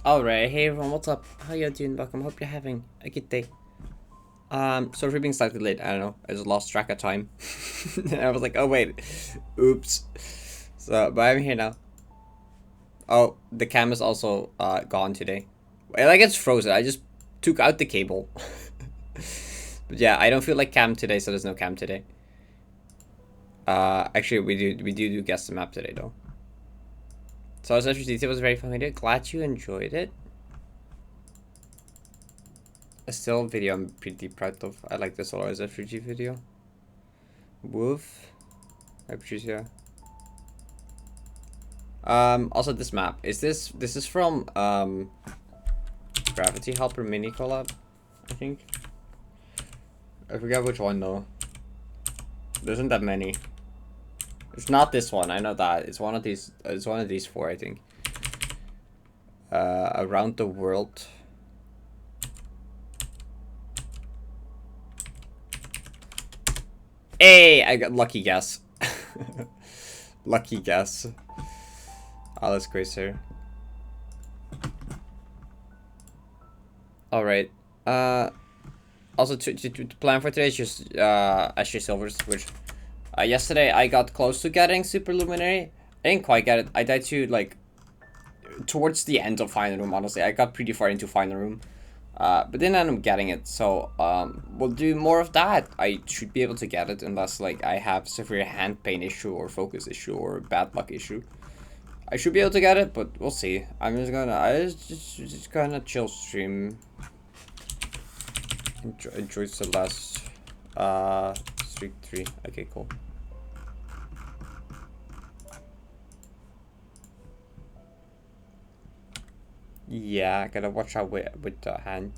Alright, hey everyone, what's up? How you doing? Welcome. Hope you're having a good day. Sorry for being slightly late. I don't know. I just lost track of time. And I was like, oh wait, oops. So, but I'm here now. Oh, the cam is also gone today. Like it's frozen. I just took out the cable. But yeah, I don't feel like cam today, so there's no cam today. Actually, we do guess the map today though. So SFG was very fun video. Glad you enjoyed it. A still video I'm pretty proud of. I like this always SFG video. Woof. I choose here. Also this map. This is from Gravity Helper mini collab, I think. I forget which one though. There isn't that many. It's not this one, I know that. It's one of these four, I think. Around the world. Hey, I got lucky guess. Lucky guess. Oh, that's great, sir. Alright. Also, to plan for today is just SG Silvers, which yesterday I got close to getting Superluminary. I didn't quite get it. I died to, like, towards the end of Final Room, honestly. I got pretty far into Final Room. But didn't end up getting it, so we'll do more of that. I should be able to get it unless, like, I have severe hand pain issue or focus issue or bad luck issue. I should be able to get it, but we'll see. I just gonna chill stream. Enjoy Celeste. Streak 3. Okay, cool. Yeah, I gotta watch out with the hand.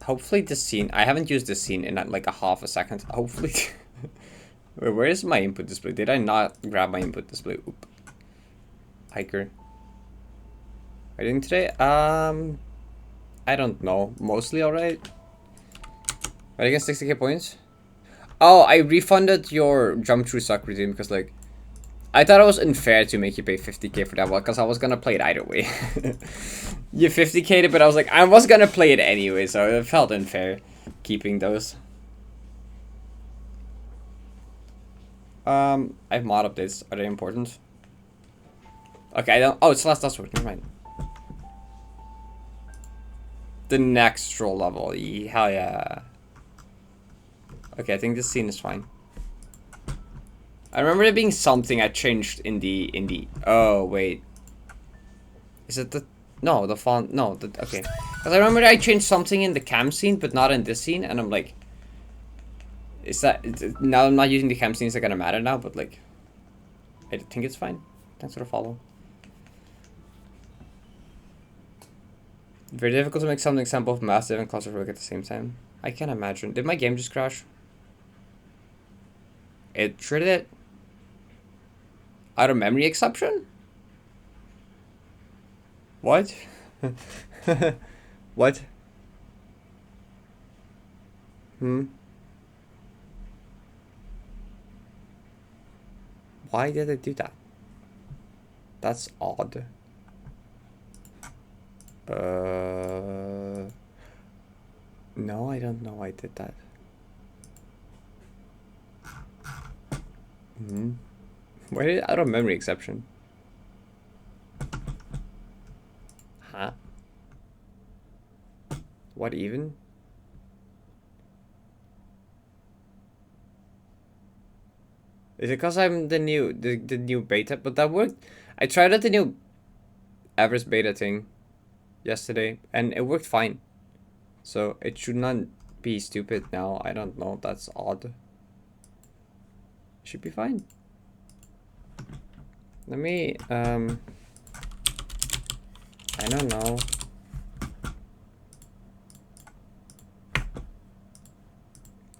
Hopefully the scene. I haven't used this scene in like a half a second. Hopefully. Wait, where is my input display? Did I not grab my input display? Oop. Hiker. Are you doing today? I don't know. Mostly alright. But I get 60k points. Oh, I refunded your jump through suck redeem because, like, I thought it was unfair to make you pay 50k for that one because I was gonna play it either way. You 50k'd it, but I was like, I was gonna play it anyway, so it felt unfair keeping those. I have mod updates. Are they important? Okay, I don't. Oh, it's last password. Never mind. The next troll level. Hell yeah. Okay, I think this scene is fine. I remember there being something I changed in the. Oh wait. Is it the? No, the font. No, the okay. Because I remember I changed something in the cam scene, but not in this scene, and I'm like, is that now I'm not using the cam scene? Is it gonna matter now? But like, I think it's fine. Thanks for the follow. Very difficult to make some example of massive and claustrophobic at the same time. I can't imagine. Did my game just crash? It sure did. Out of memory exception? What? What? Why did it do that? That's odd. No, I don't know why I did that. Why did out of memory exception? Huh? What even? Is it because I'm the new beta? But that worked. I tried out the new Everest beta thing yesterday, and it worked fine. So it should not be stupid now. I don't know. That's odd. It should be fine. Let me I don't know.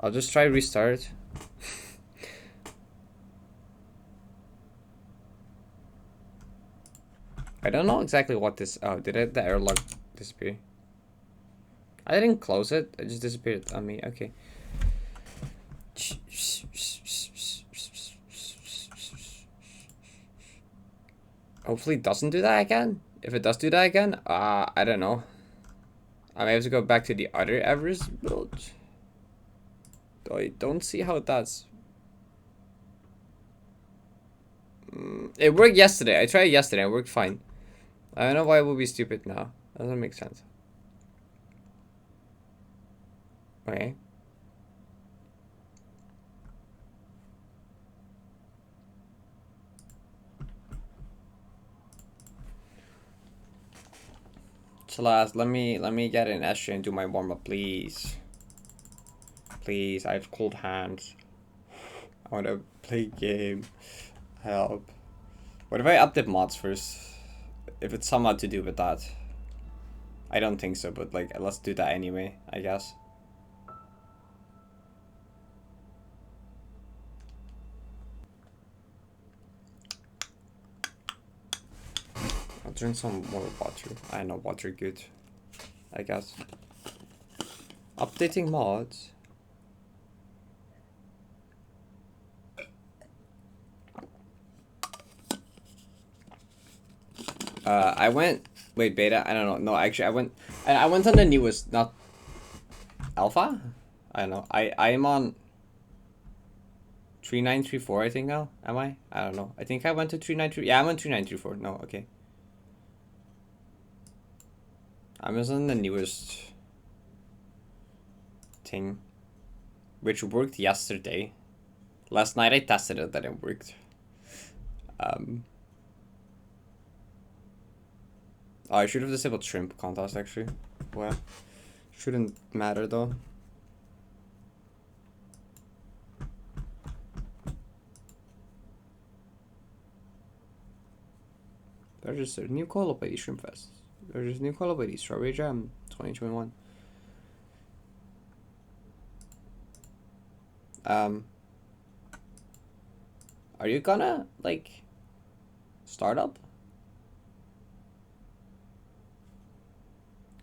I'll just try restart. I don't know exactly what this. Oh, did the airlock disappear? I didn't close it. It just disappeared on me. Okay. Hopefully it doesn't do that again. If it does do that again, I don't know. I may have to go back to the other Everest build. I don't see how it does. It worked yesterday. I tried yesterday. It worked fine. I don't know why it would be stupid now. That doesn't make sense. Okay. Celeste, let me get an S and do my warm up, please. Please, I have cold hands. I want to play game. Help. What if I update mods first? If it's somewhat to do with that. I don't think so, but like, let's do that anyway, I guess. I'll drink some more water. I know water good, I guess. Updating mods. I went. Wait, beta? I don't know. No, actually, I went on the newest, not alpha. I don't know. I am on 3934. I think now. Am I? I don't know. I think I went to 393. Yeah, I'm on 3934. No, okay. I was on the newest thing, which worked yesterday. Last night I tested it, that it worked. Oh, I should have disabled shrimp contest actually. Well, shouldn't matter though. There's a new Call of Duty Shrimp Fest. There's a new Call of Duty Strawberry Jam 2021. Are you gonna like start up?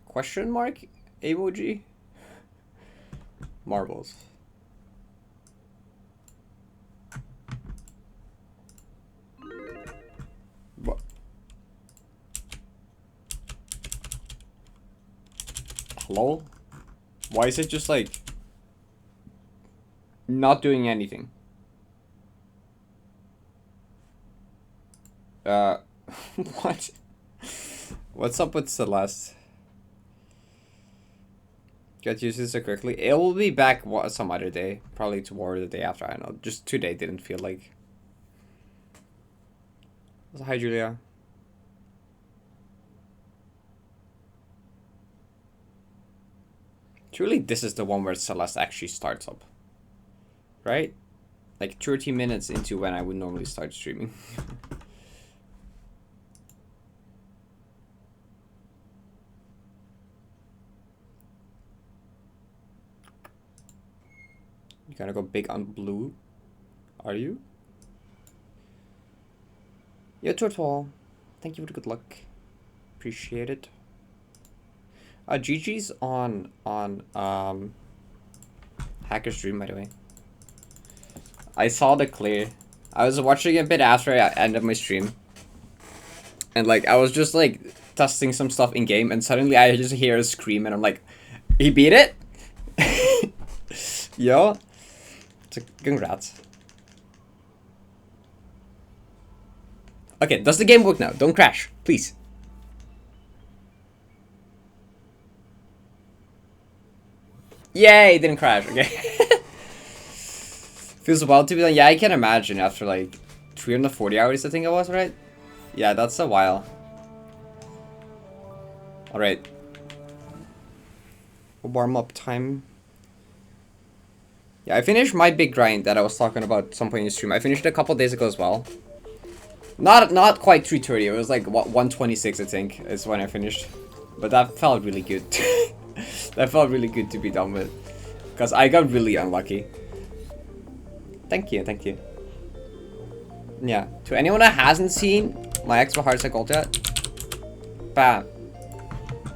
Question mark emoji? Marbles. What? Hello? Why is it just like not doing anything? What? What's up with Celeste? Get used to this quickly. It will be back some other day. Probably tomorrow or the day after. I don't know. Just today didn't feel like. Hi, Julia. Truly, this is the one where Celeste actually starts up. Right? Like 30 minutes into when I would normally start streaming. You gotta go big on blue. Are you? Yo, Turtle. Thank you for the good luck. Appreciate it. GG's on Hacker Stream, by the way. I saw the clear. I was watching a bit after I ended my stream. And like, I was just like testing some stuff in game and suddenly I just hear a scream and I'm like, he beat it? Yo. So, congrats. Okay, does the game work now? Don't crash, please. Yay, it didn't crash, okay. Feels wild to be done. Yeah, I can imagine after like 340 hours, I think it was, right? Yeah, that's a while. Alright. Warm up time. Yeah, I finished my big grind that I was talking about some point in the stream. I finished it a couple days ago as well. Not quite 330. It was like 126, I think, is when I finished. But that felt really good. That felt really good to be done with. Because I got really unlucky. Thank you, thank you. Yeah, to anyone that hasn't seen my extra hard cycle yet, bam.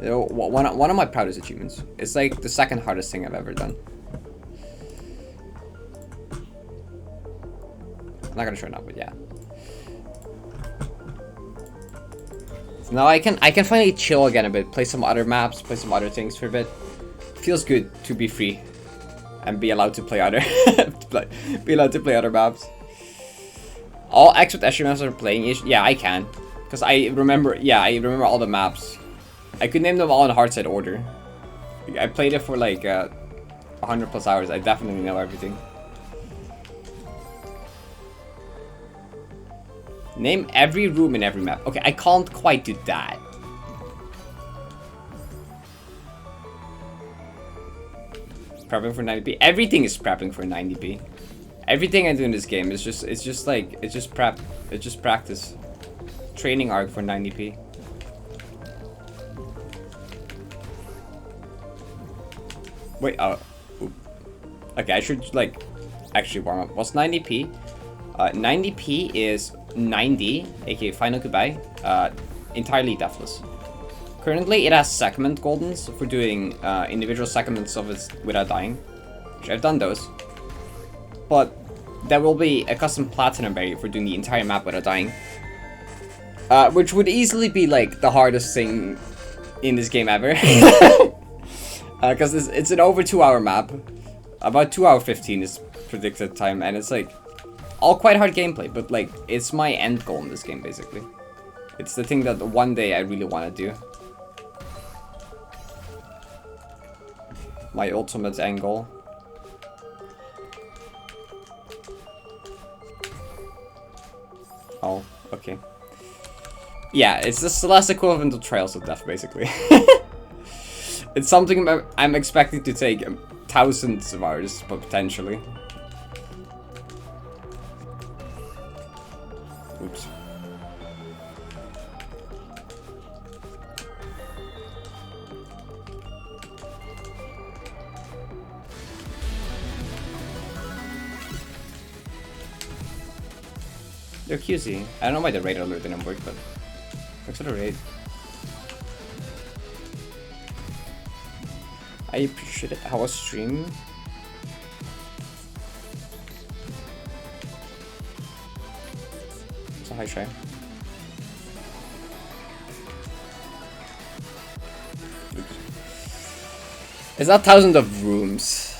You know, one of my proudest achievements. It's like the second hardest thing I've ever done. I'm not gonna show it now, but yeah. So now I can finally chill again a bit, play some other maps, play some other things for a bit. Feels good to be free and be allowed to play other be allowed to play other maps. All except SG maps are playing ish. Yeah, I can. Because I remember all the maps. I could name them all in hard side order. I played it for like 100 plus hours. I definitely know everything. Name every room in every map. Okay, I can't quite do that. Prepping for 90p. Everything is prepping for 90p. Everything I do in this game is just prep. It's just practice. Training arc for 90p. Wait, okay, I should like actually warm up. What's 90p? 90p is 90, aka final goodbye, entirely deathless. Currently, it has segment goldens for doing individual segments of it without dying, which I've done those. But there will be a custom platinum berry for doing the entire map without dying, which would easily be like the hardest thing in this game ever, because it's an over 2-hour map, about 2 hour 15 is predicted time, and it's like all quite hard gameplay, but like it's my end goal in this game basically. It's the thing that one day I really want to do. My ultimate end goal. Oh, okay. Yeah, it's the Celeste equivalent of Trails of Death, basically. It's something I'm expecting to take thousands of hours, but potentially. Oops. They're QC. I don't know why the raid alert didn't work, but thanks for the raid. I appreciate it. How was stream? So hi, Shy. Oops. It's not thousands of rooms.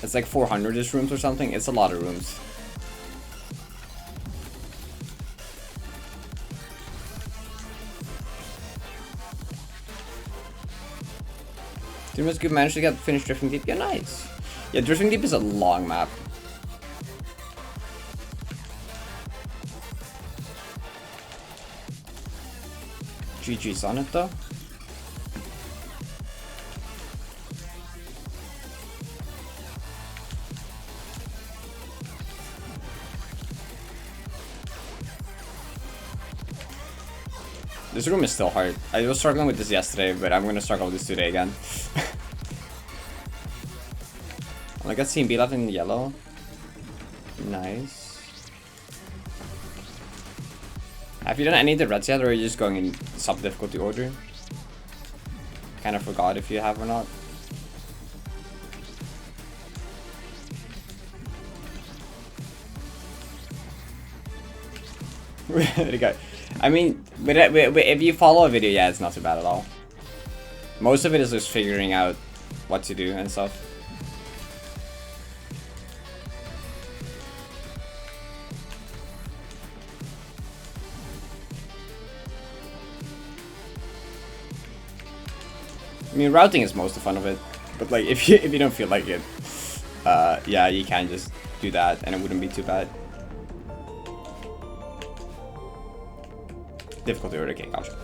It's like 400-ish rooms or something. It's a lot of rooms. Did Miss Good manage to get finished Drifting Deep? Yeah, nice. Yeah, Drifting Deep is a long map. GG's on it though. This room is still hard. I was struggling with this yesterday, but I'm gonna struggle with this today again. I got CMB left in yellow. Nice. Have you done any of the reds yet, or are you just going in sub difficulty order? Kind of forgot if you have or not. Really good. I mean, if you follow a video, yeah, it's not too bad at all. Most of it is just figuring out what to do and stuff. I mean, routing is most of the fun of it, but like if you don't feel like it, yeah, you can just do that and it wouldn't be too bad. Difficulty order, okay, gotcha.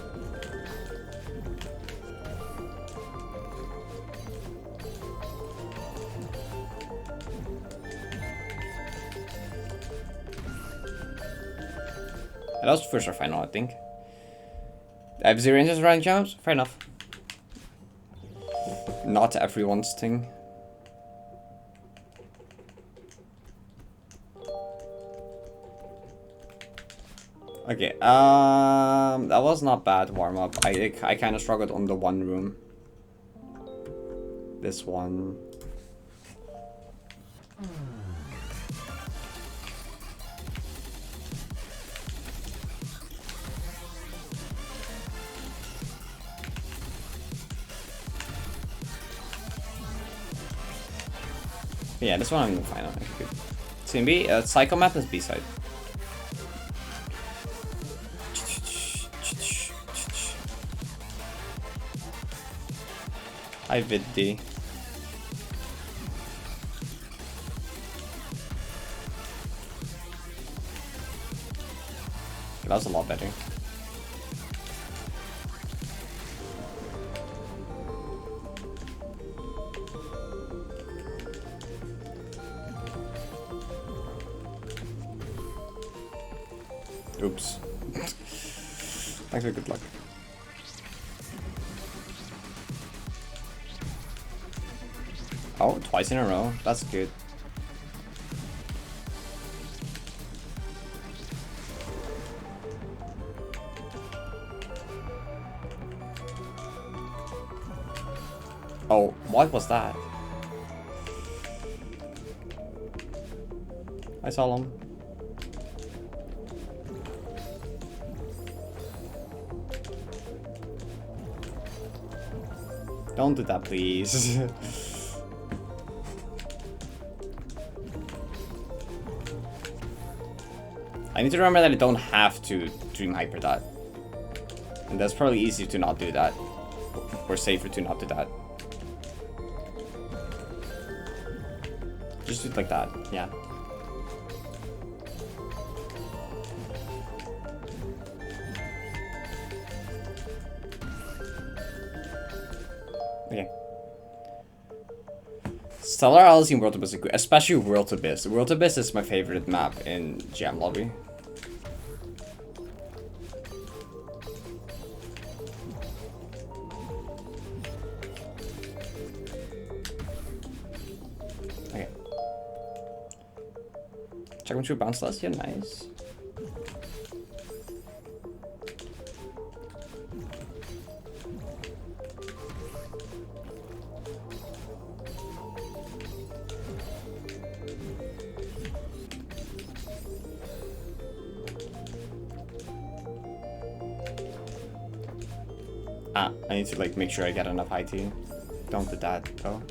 That was the first or final, I think. I have 0 interest around jumps? Fair enough. Not everyone's thing. Okay, that was not bad warm-up. I kind of struggled on the one room. This one. Yeah, this one I'm gonna find out. Okay, good. It's gonna be Psycho Map is B-side. Hi, Viddy. That was a lot better. Oops. Thanks for good luck. Oh, twice in a row. That's good. Oh, what was that? I saw him. Don't do that, please. I need to remember that I don't have to Dream Hyper that. And that's probably easier to not do that. Or safer to not do that. Just do it like that, yeah. Okay. Stellar Alice in World Abyss is good, especially World Abyss. World Abyss is my favorite map in Jam Lobby. Okay. Check them through bounce last, yeah, nice. Ah, I need to like make sure I get enough IT. Don't do that though.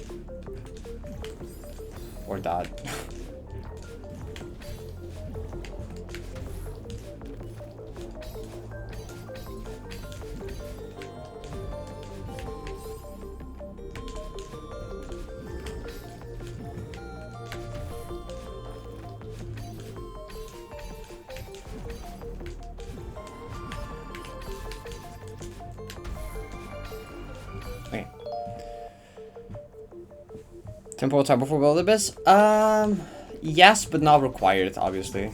Or that. Okay. Temporal Turbo for World Abyss? Yes, but not required, obviously.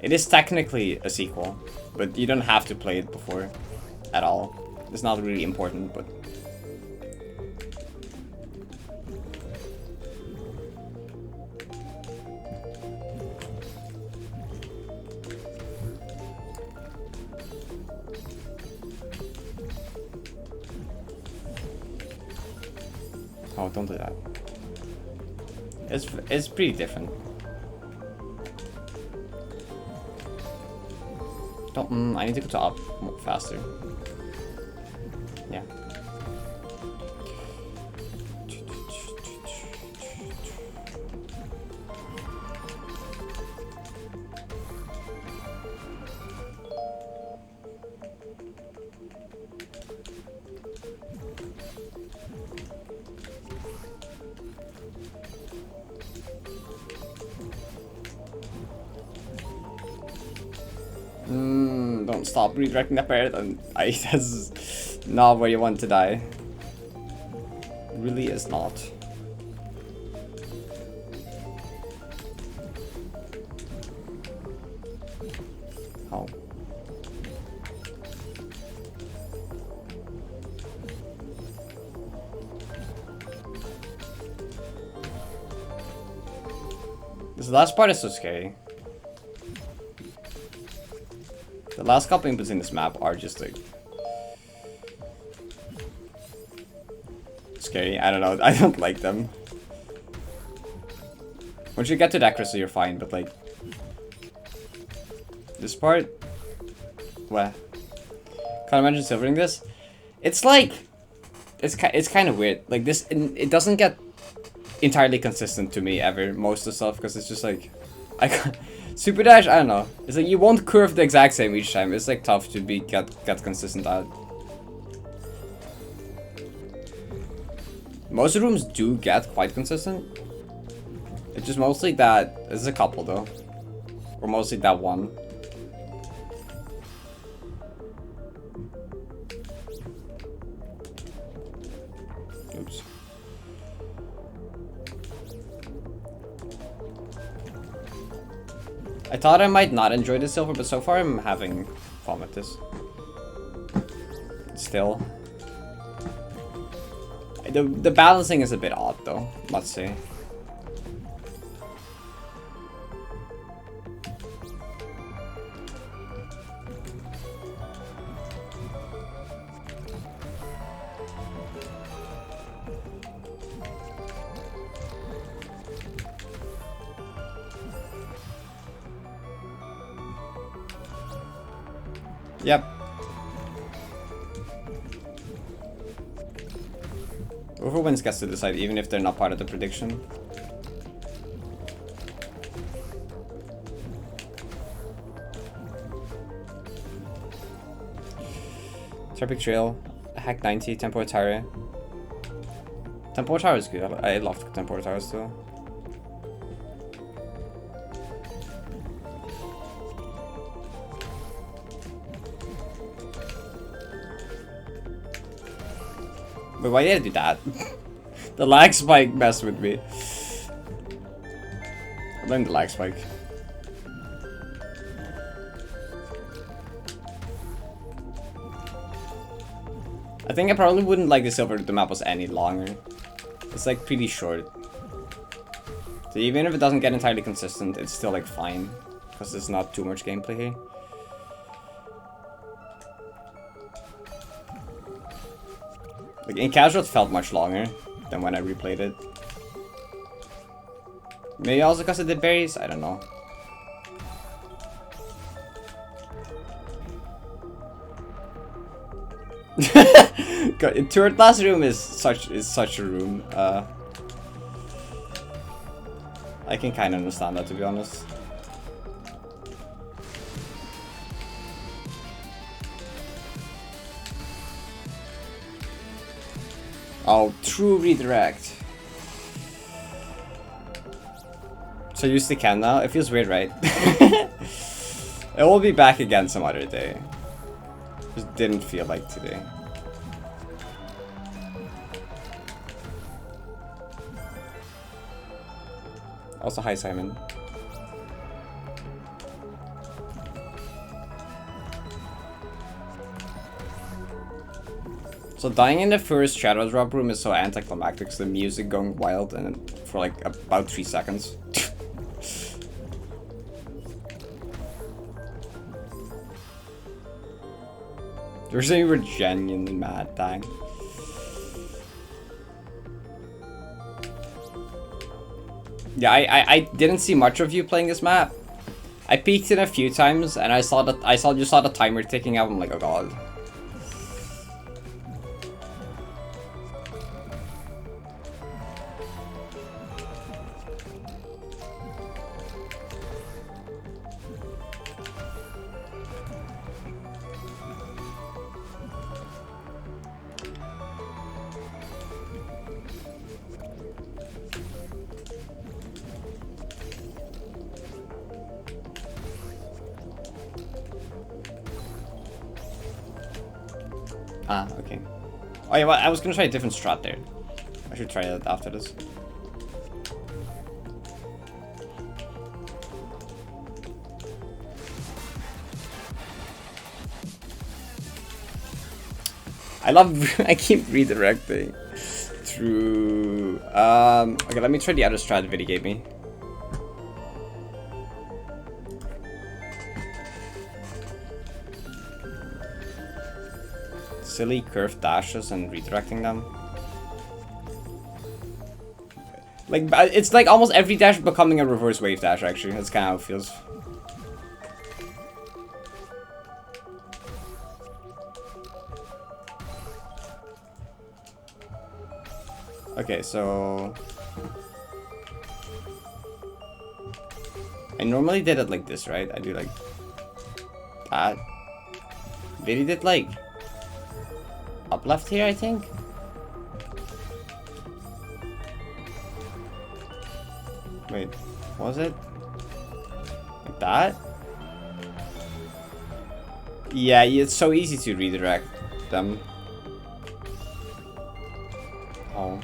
It is technically a sequel, but you don't have to play it before at all. It's not really important, but... Oh, don't do that. It's pretty different. Don't. I need to go to up more faster. Yeah. Don't stop redirecting the Parrot, and that's not where you want to die. It really is not. How? This last part is so scary. The last couple inputs in this map are just like scary. I don't know. I don't like them. Once you get to the accuracy, you're fine. But like this part, what? Can't imagine silvering this. It's like it's kind of weird. Like this, it doesn't get entirely consistent to me ever, most of the stuff, because it's just like, Super Dash, I don't know. It's like you won't curve the exact same each time. It's like tough to get consistent at. Most rooms do get quite consistent. It's just mostly that, there's a couple though. Or mostly that one. Oops. I thought I might not enjoy the silver, but so far I'm having fun with this. Still. The balancing is a bit odd though, let's say. Yep. Whoever wins gets to decide, even if they're not part of the prediction. Tropic Trail, Hack 90, Tempo Tower. Tempo Tower is good. I love Tempo Tower still. But why did I do that? The lag spike messed with me. I blame the lag spike. I think I probably wouldn't like the silver if the map was any longer. It's like pretty short. So even if it doesn't get entirely consistent, it's still like fine. Because there's not too much gameplay here. Like in casual it felt much longer than when I replayed it. Maybe also because I did berries? I don't know. God, turret last room is such a room. I can kind of understand that, to be honest. Oh, true redirect. So use the can now? It feels weird, right? It will be back again some other day. Just didn't feel like today. Also, hi Simon. So dying in the first shadow drop room is so anticlimactic, the music going wild and for like about 3 seconds. You're saying you were genuinely mad, dang. Yeah, I didn't see much of you playing this map. I peeked in a few times and I just saw the timer ticking out. I'm like, oh god. Ah, okay. Oh yeah, well, I was gonna try a different strat there. I should try that after this. I keep redirecting through, okay, let me try the other strat Viddy gave me. Silly curved dashes and redirecting them. Like, it's like almost every dash becoming a reverse wave dash, actually. That's kind of how it feels. Okay, so I normally did it like this, right? I do like that. Really did like up left here, I think. Wait, was it like that? Yeah, it's so easy to redirect them. Oh.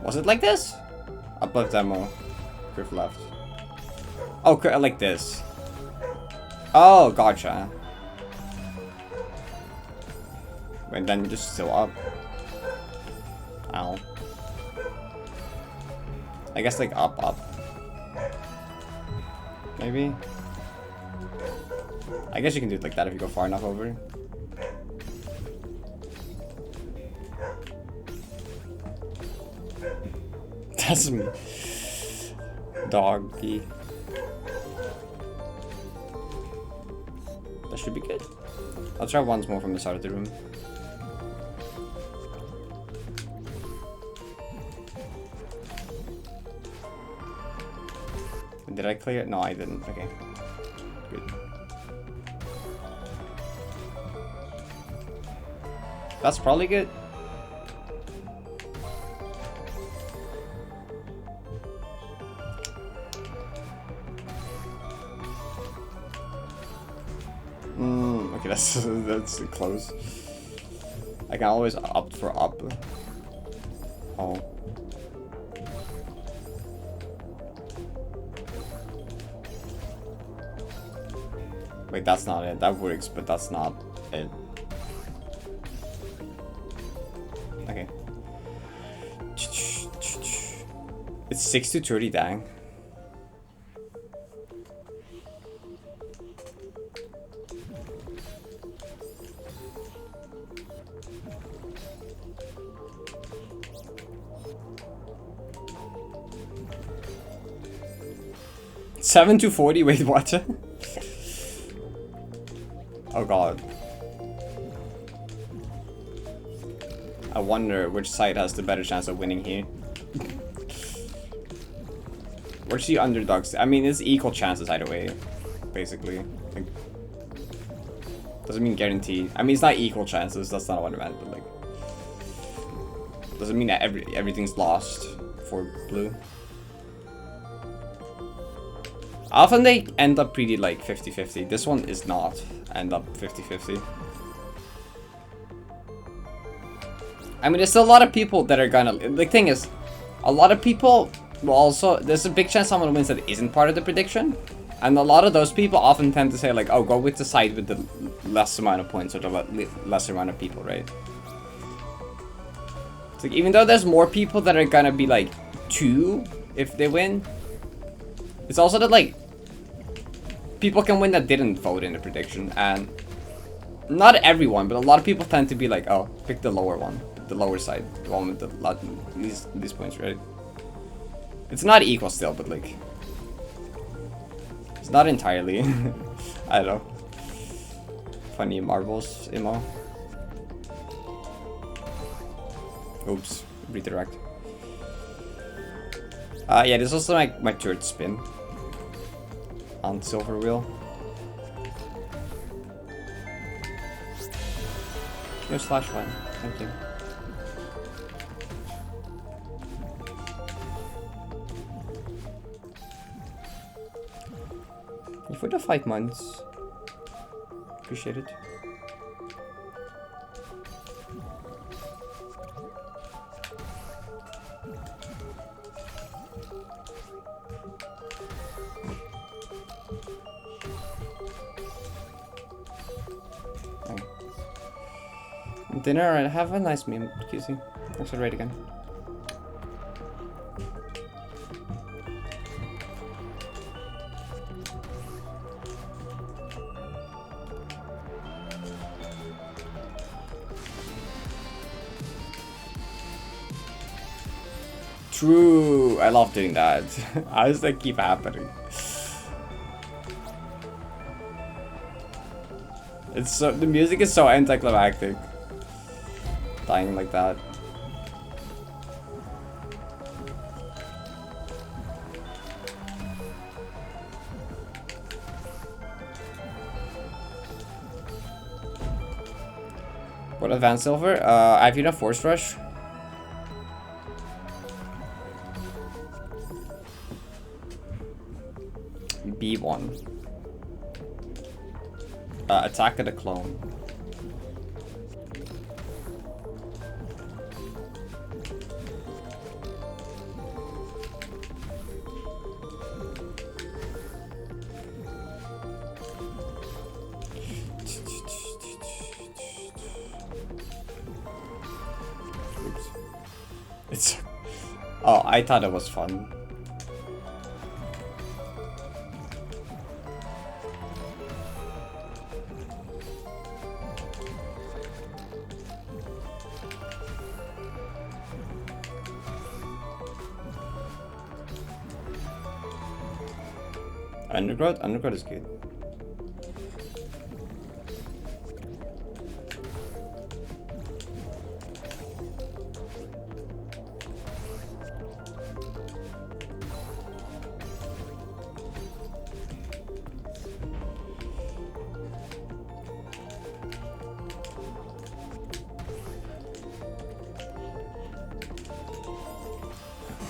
Was it like this? Up left demo. Curve left. Oh, like this. Oh, gotcha. And then just still up. Ow. I guess like up. Maybe? I guess you can do it like that if you go far enough over. That's me. Doggy. That should be good. I'll try once more from the side of the room. Did I clear it? No, I didn't. Okay. Good. That's probably good. Okay, that's close. I can always opt for up. Oh. Wait, that's not it. That works, but that's not it. Okay. It's 6 to 30, dang. Seven to 40. Wait, what? Oh god. I wonder which side has the better chance of winning here. Which the underdogs? I mean, it's equal chances either way, basically. Like, doesn't mean guaranteed. I mean, it's not equal chances. That's not what I meant. But like, doesn't mean that everything's lost for blue. Often they end up pretty like 50-50. This one is not end up 50-50. I mean, there's still a lot of people that are gonna... The thing is, a lot of people will also... There's a big chance someone wins that isn't part of the prediction. And a lot of those people often tend to say like, oh, go with the side with the less amount of points or the lesser amount of people, right? It's like, even though there's more people that are gonna be like 2 if they win, it's also that like people can win that didn't vote in the prediction, and not everyone, but a lot of people tend to be like, oh, pick the lower one, the lower side, the one with the these points, right? It's not equal still, but like it's not entirely. I don't know. Funny marbles, Imo. Oops, redirect. Yeah, this is also my third spin on silver wheel. No slash line, thank you. For the 5 months, appreciate it. Dinner, alright, have a nice meal, QC. Thanks for the raid again. True, I love doing that. How does that keep happening? It's so, the music is so anticlimactic. dying like that. What advanced silver? I've used a force rush. B1. Attack of the clone. Oops. It's. Oh, I thought it was fun. Undergrowth? Undergrowth is good.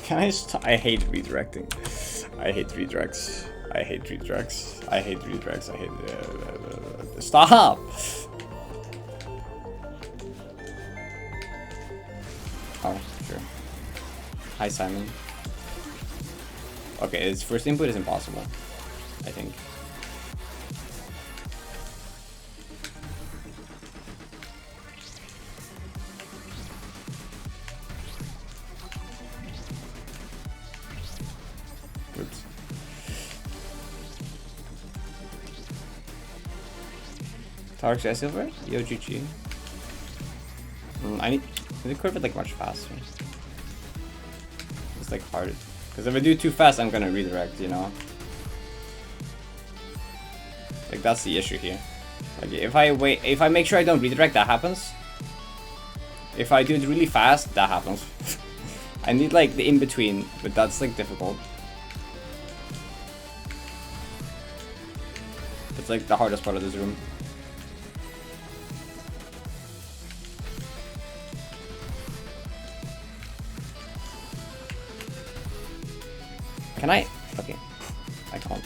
Can I stop? I hate redirecting. I hate redirects. I hate redirects. I hate redirects. I hate. Stop! Oh, sure. Hi, Simon. Okay, his first input is impossible, I think. Oops. Tarek Sky Silver? Yo, GG. I need to curve it like much faster. It's like hard. Because if I do too fast, I'm gonna redirect, you know? Like, that's the issue here. Like, if I make sure I don't redirect, that happens. If I do it really fast, that happens. I need like the in-between, but that's like difficult. It's like the hardest part of this room. Can I? Okay. I can't.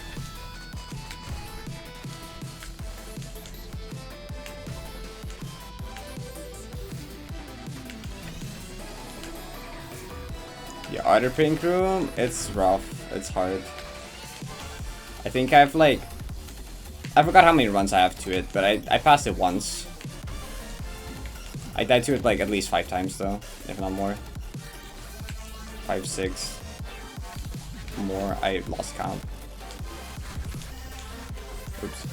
The other pink room, it's rough. It's hard. I think I've like... I forgot how many runs I have to it, but I passed it once. I died to it like at least 5 times though, if not more. 5, 6. More, I lost count. Oops.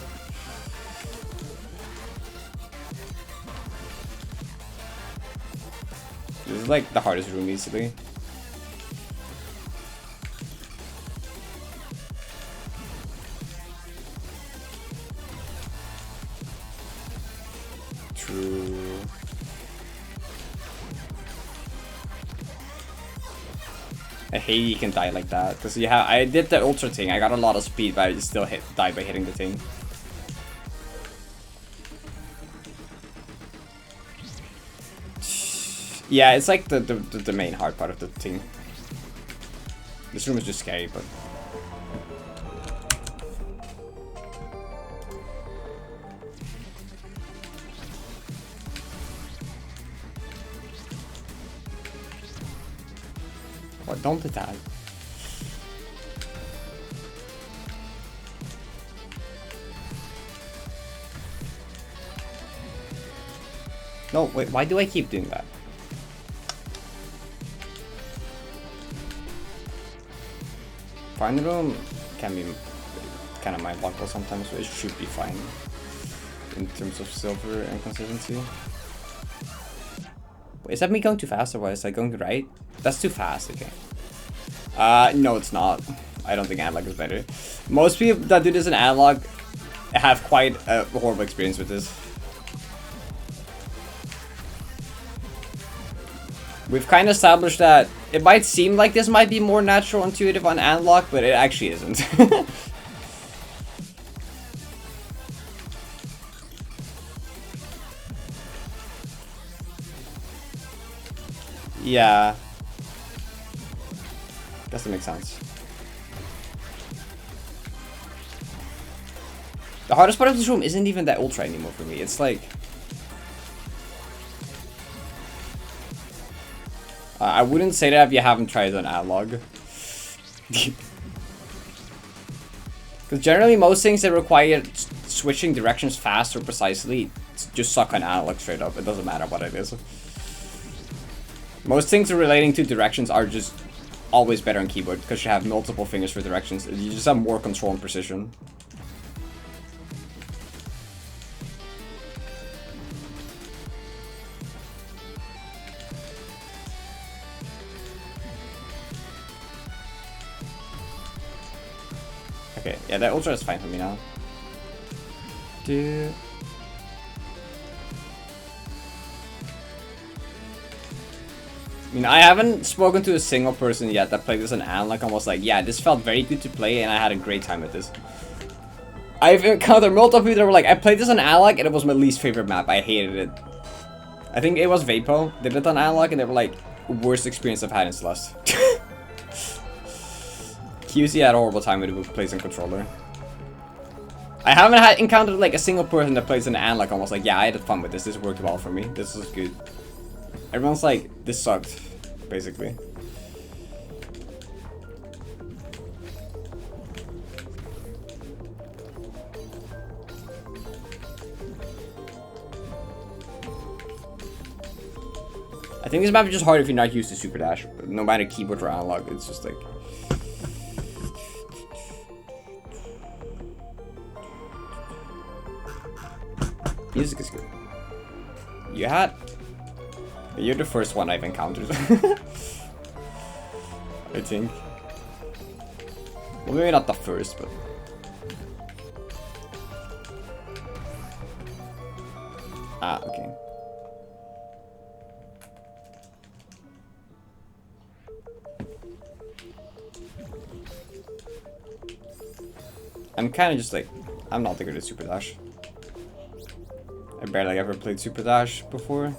This is like the hardest room easily. True. I hate you can die like that, because you have. I did the ultra thing. I got a lot of speed, but I still died by hitting the thing. Yeah, it's like the main hard part of the thing. This room is just scary, but. What? Don't attack. No, wait, why do I keep doing that? Fine room can be kind of mind-blockable sometimes, but it should be fine in terms of silver and consistency. Wait, is that me going too fast or what? Is that going right? That's too fast, okay. No, it's not. I don't think analog is better. Most people that do this in analog have quite a horrible experience with this. We've kind of established that it might seem like this might be more natural intuitive on analog, but it actually isn't. Yeah. Guess that makes sense. The hardest part of this room isn't even that ultra anymore for me. It's like... I wouldn't say that if you haven't tried on analog. Because generally most things that require switching directions fast or precisely just suck on analog straight up. It doesn't matter what it is. Most things relating to directions are just always better on keyboard because you have multiple fingers for directions. You just have more control and precision. Okay, yeah, that ultra is fine for me now. Dude. I mean, I haven't spoken to a single person yet that played this on analog and was like, yeah, this felt very good to play and I had a great time with this. I've encountered multiple people that were like, I played this on analog and it was my least favorite map. I hated it. I think it was Vapo did it on analog and they were like, worst experience I've had in Celeste. QC had a horrible time with it plays on controller. I haven't encountered like a single person that plays on analog and was like, yeah, I had fun with this. This worked well for me. This was good. Everyone's like, this sucked, basically. I think this map is just hard if you're not used to Super Dash. No matter keyboard or analog, it's just like... Music is good. You had... You're the first one I've encountered. I think. Well, maybe not the first, but... Ah, okay. I'm kind of just like... I'm not the good at Super Dash. I barely ever played Super Dash before.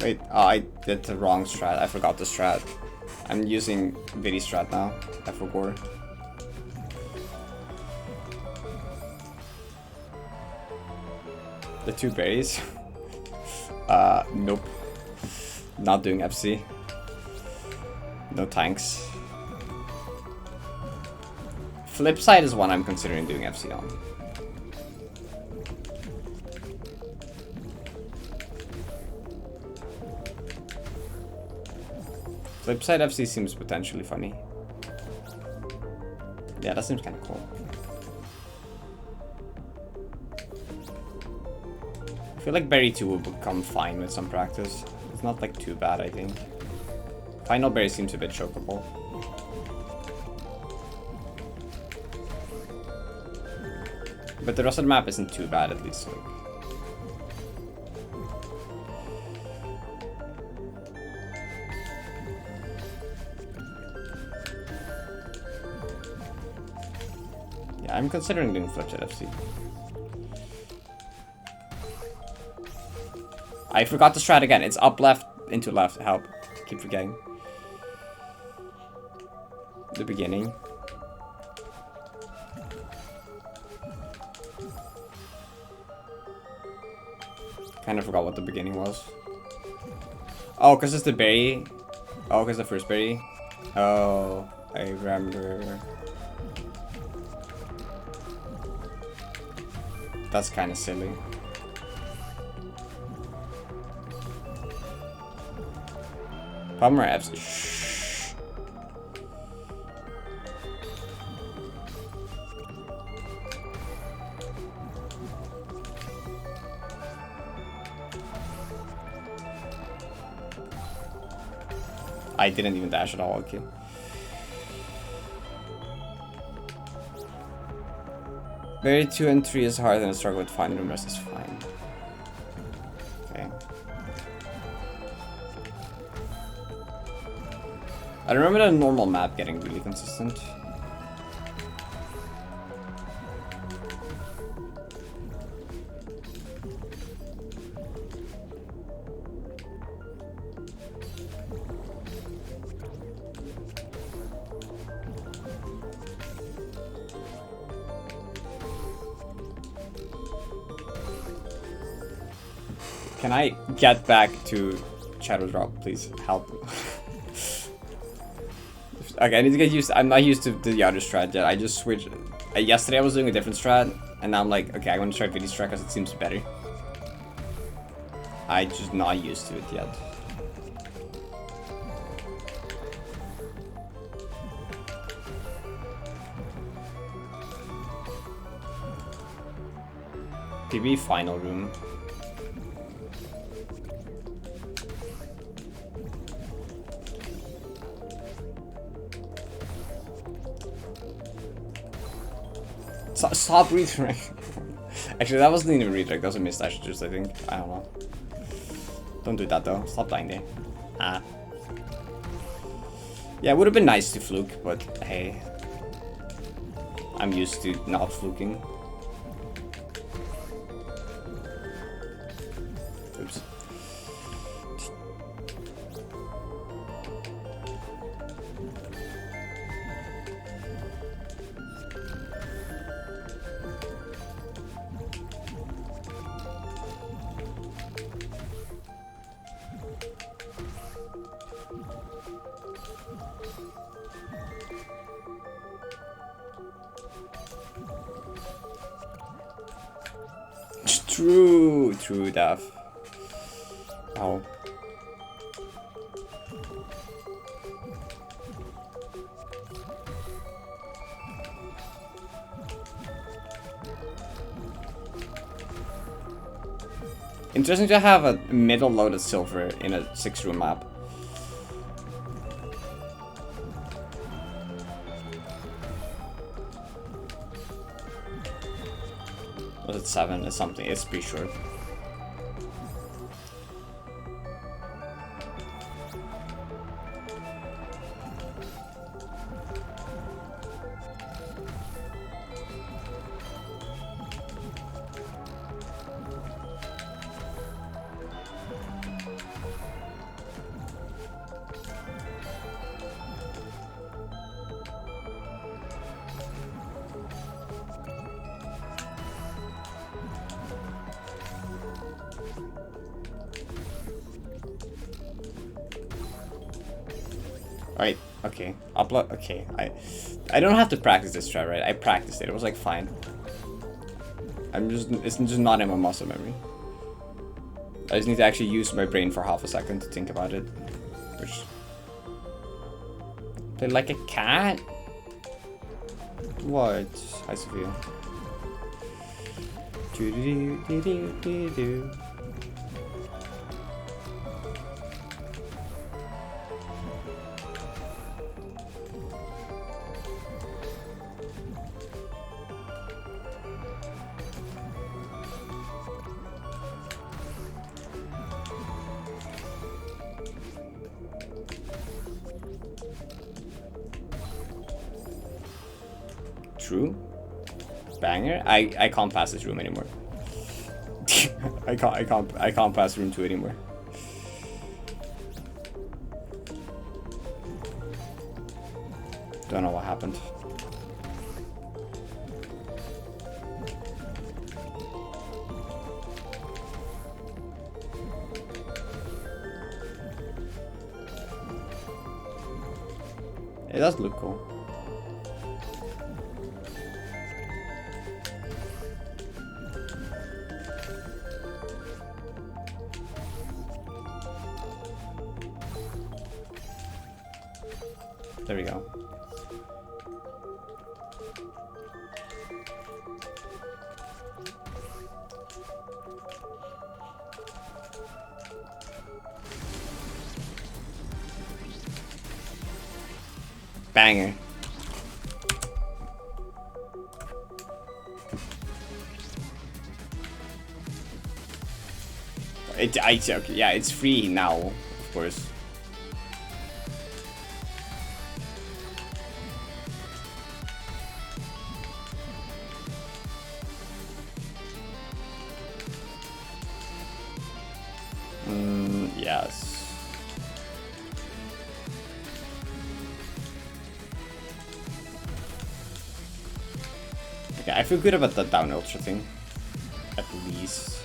Wait, oh, I did the wrong strat. I forgot the strat. I'm using Vidi strat now. I forgot. The two berries? Nope. Not doing FC. No tanks. Flip side is one I'm considering doing FC on. Flipside FC seems potentially funny. Yeah, that seems kind of cool. I feel like Berry 2 will become fine with some practice. It's not like too bad, I think. Final Berry seems a bit chokeable. But the rest of the map isn't too bad, at least. Like. I'm considering doing flips at FC. I forgot the strat again. It's up left into left. Help. Keep forgetting. The beginning. Kind of forgot what the beginning was. Oh, because it's the berry. Oh, because the first berry. Oh, I remember. That's kind of silly. Bummer apps. Shh. I didn't even dash at all, okay. Very 2 and 3 is harder than a struggle with fine, the rest is fine. Okay. I remember the normal map getting really consistent. Can I get back to Shadow Drop, please? Help. Okay, I need to get used. I'm not used to the other strat yet. I just switched. Yesterday I was doing a different strat, and now I'm like, okay, I want to try video strat because it seems better. I'm just not used to it yet. PB final room. Stop redirect. Actually, that wasn't even a redirect. That was a missed dash just, I think. I don't know. Don't do that though. Stop dying there. Ah. Yeah, it would have been nice to fluke, but hey. I'm used to not fluking. Oops. True, Dav. Oh. Interesting to have a middle loaded silver in a 6-room map. Was it 7 or something? It's pretty short. Alright, okay. Upload. Okay, I don't have to practice this strat, right? I practiced it. It was like fine. It's just not in my muscle memory. I just need to actually use my brain for half a second to think about it. Which play like a cat? What? Hi, Sophia. Do do do do do do. True. Banger. I can't pass this room anymore. I can't pass room 2 anymore. Don't know what happened. It does look cool. There we go. Banger. Okay, yeah, it's free now, of course. Yes. Okay, I feel good about that down ultra thing. At least.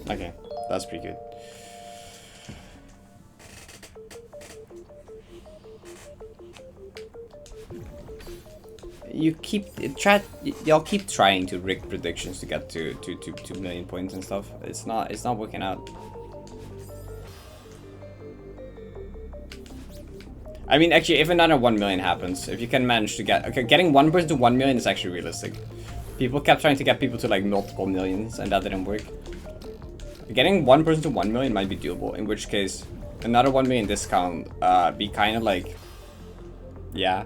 Okay, that's pretty good. Y'all keep trying to rig predictions to get to 2 million points and stuff. It's not working out. I mean, actually, if another 1 million happens, if you can manage to get... Okay, getting one person to 1 million is actually realistic. People kept trying to get people to like multiple millions and that didn't work. Getting one person to 1 million might be doable, in which case another 1 million discount be kind of like, yeah.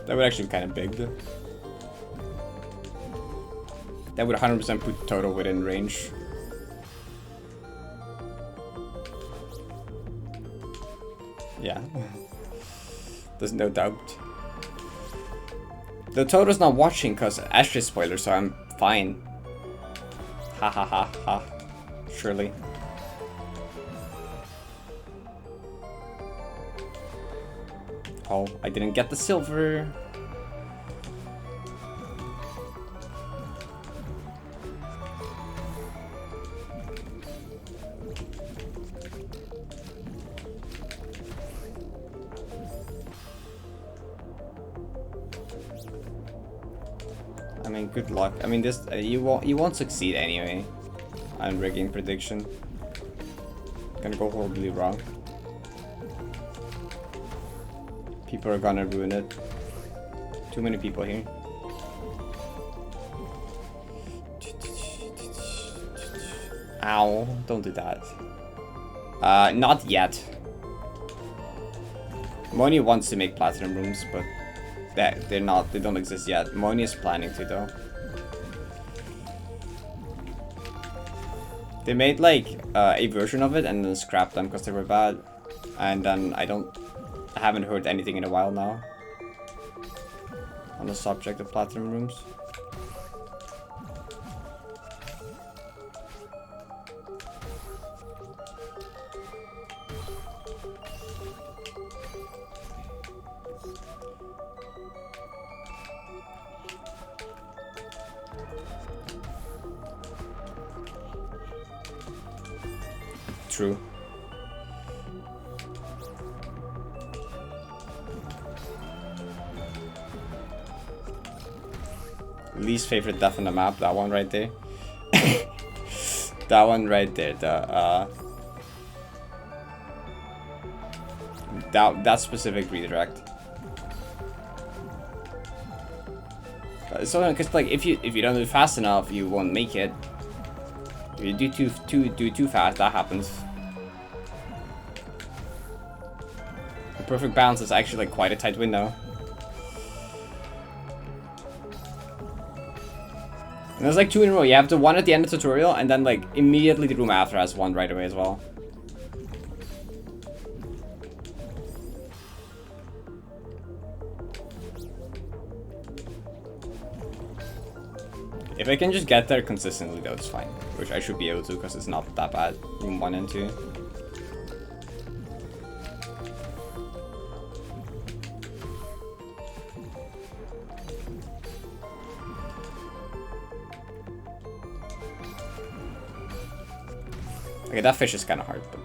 That would actually be kind of big though. That would 100% put total within range. Yeah. There's no doubt. The Toto's not watching because Ashley spoiler, so I'm fine. Ha ha ha ha. Surely. Oh, I didn't get the silver. I mean, good luck. I mean, this you won't succeed anyway. I'm rigging prediction. Gonna go horribly wrong. People are gonna ruin it. Too many people here. Ow! Don't do that. Not yet. Moni wants to make platinum rooms, but they're not. They don't exist yet. Moni is planning to though. They made like a version of it and then scrapped them because they were bad, and then I haven't heard anything in a while now on the subject of platinum rooms. True. Least favorite death on the map, that one right there. That one right there, that specific redirect. So, because like if you don't do it fast enough, you won't make it. If you do too fast, that happens. The perfect balance is actually like quite a tight window. And there's like 2 in a row. You have the one at the end of the tutorial, and then like immediately the room after has one right away as well. If I can just get there consistently though, it's fine. Which I should be able to because it's not that bad. Room 1 and 2. Okay, that fish is kind of hard. But...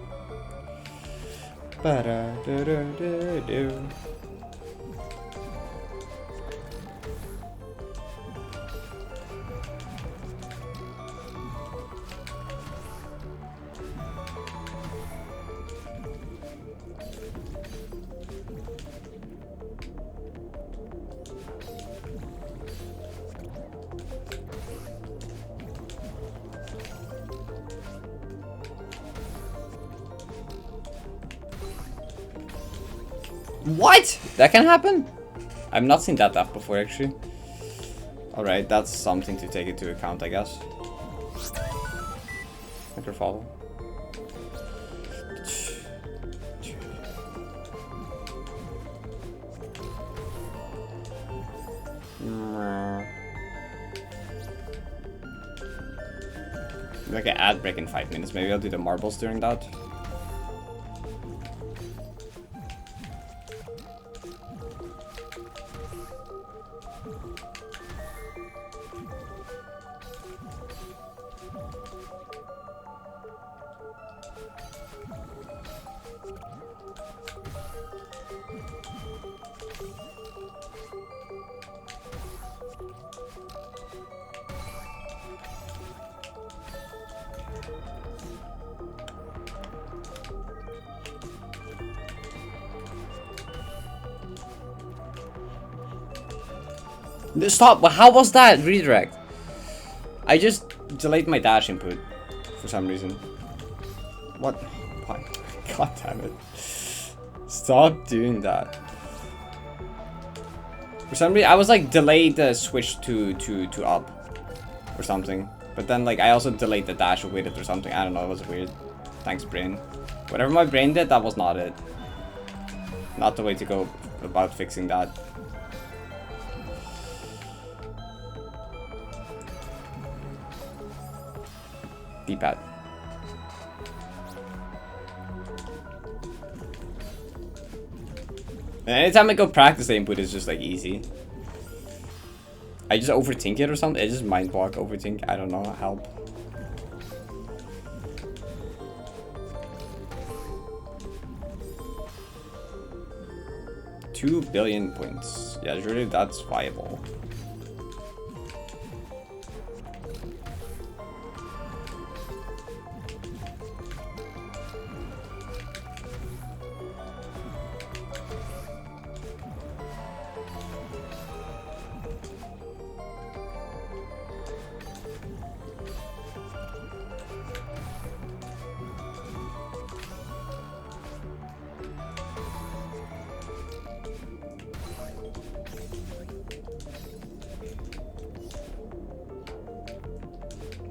What? That can happen? I've not seen that before, actually. Alright, that's something to take into account, I guess. Microfollow. Like an ad break in 5 minutes. Maybe I'll do the marbles during that. Stop! How was that redirect? I just delayed my dash input for some reason. What? Why? God damn it. Stop doing that. For some reason, I was like delayed the switch to up or something. But then like I also delayed the dash with it or something. I don't know, it was weird. Thanks, brain. Whatever my brain did, that was not it. Not the way to go about fixing that. D-pad. And anytime I go practice, the input is just like easy. I just overthink it or something. I just mind block, overthink. I don't know. Help. $2 billion points. Yeah, surely that's viable.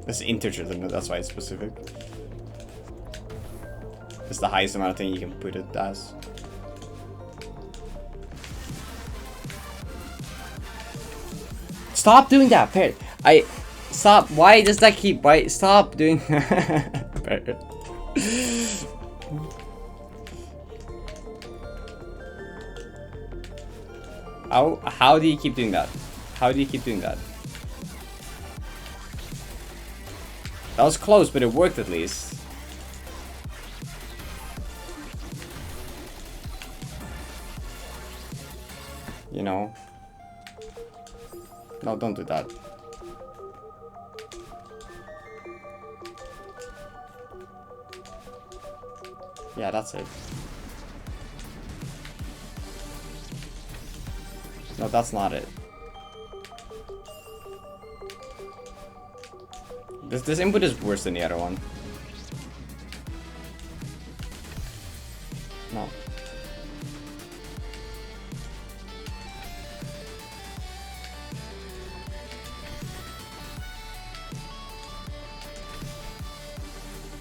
It's integer limit, that's why it's specific. It's the highest amount of thing you can put it as. Stop doing that, Parrot. Stop. Why does that keep? Why? Stop doing Parrot. How do you keep doing that? How do you keep doing that? That was close, but it worked at least. You know. No, don't do that. Yeah, that's it. No, that's not it. This input is worse than the other one. No.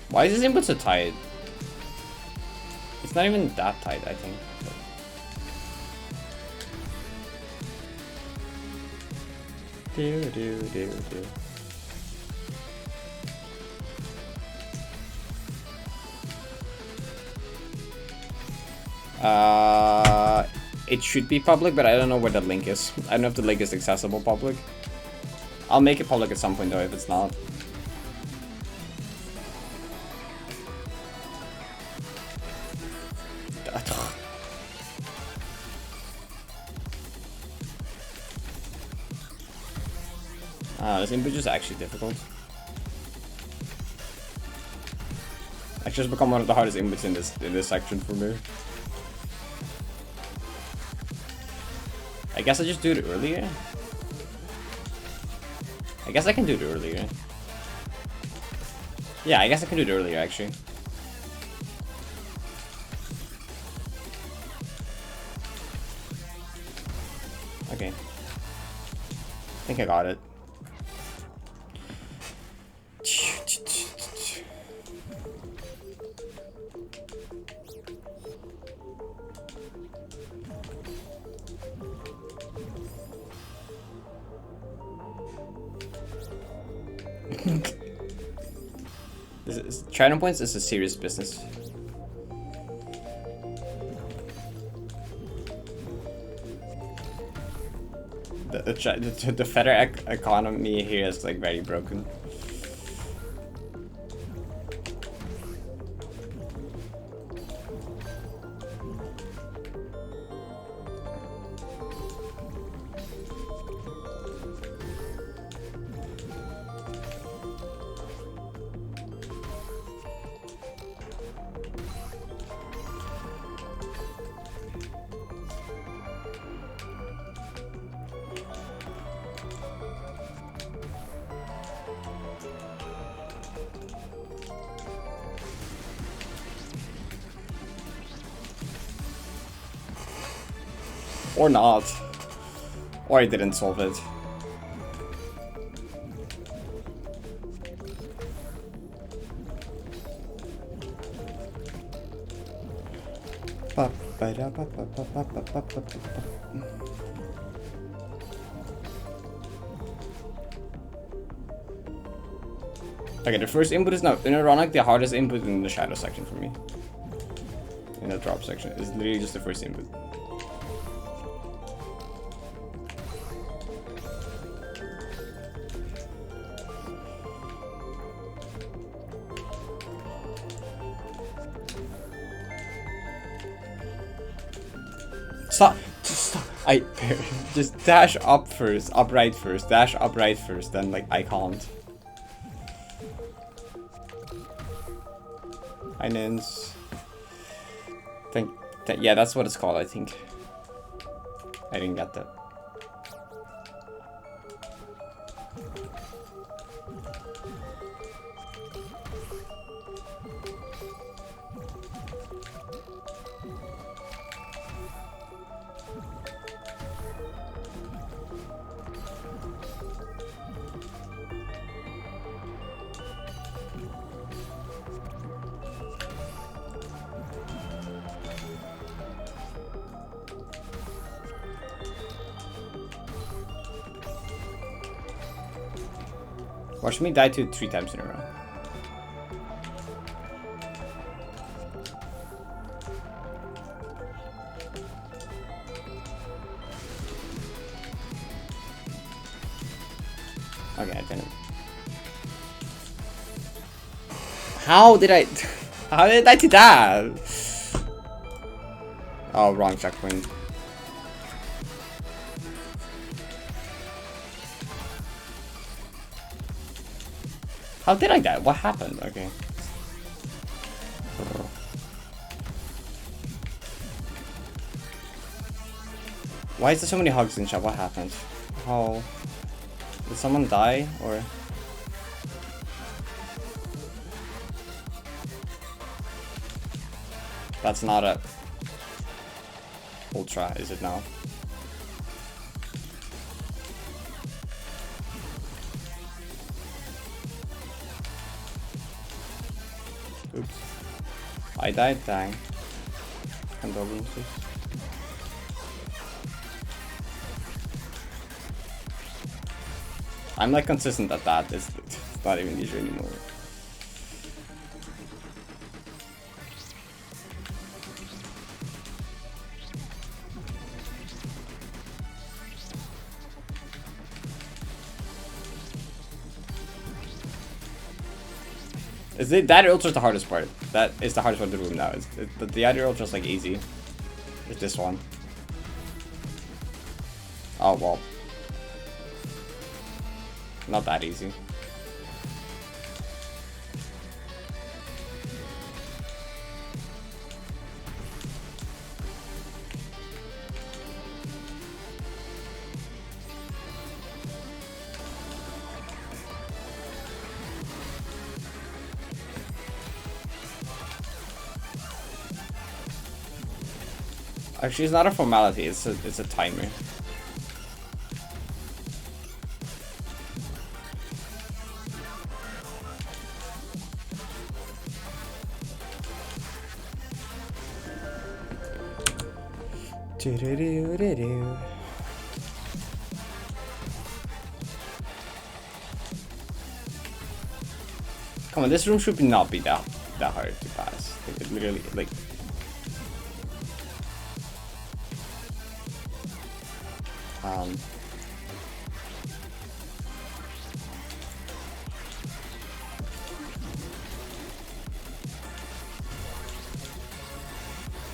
Why is this input so tight? It's not even that tight, I think. Do. It should be public, but I don't know where the link is. I don't know if the link is accessible public. I'll make it public at some point though if it's not. This input is actually difficult. It's just become one of the hardest inputs in this section for me. I guess I just do it earlier. I guess I can do it earlier. Yeah, I guess I can do it earlier actually. Okay. I think I got it. Trident points is a serious business. The feather economy here is like very broken. Or not. Or I didn't solve it. Okay, the first input is now ironic, the hardest input in the shadow section for me. In the drop section. It's literally just the first input. Stop! Stop! Just dash up first, upright first, dash upright first, then like I can't. Hi Nins. Yeah, that's what it's called, I think. I didn't get that. Watch me die to 3 times in a row. Okay, I didn't. How did I do that? Oh, wrong checkpoint. How did I die? What happened? Okay. Why is there so many hugs in chat? What happened? How? Did someone die? Or? That's not a ultra, is it now? Oops. I died, dang. Condolences. I'm like consistent at that. It's not even easier anymore. That ultra is the hardest part. That is the hardest part of the room now. The other ultra is like easy. It's this one. Oh well. not that easy. Actually, it's not a formality, it's a timer. Come on, this room should not be that hard to pass. Like, it literally, like.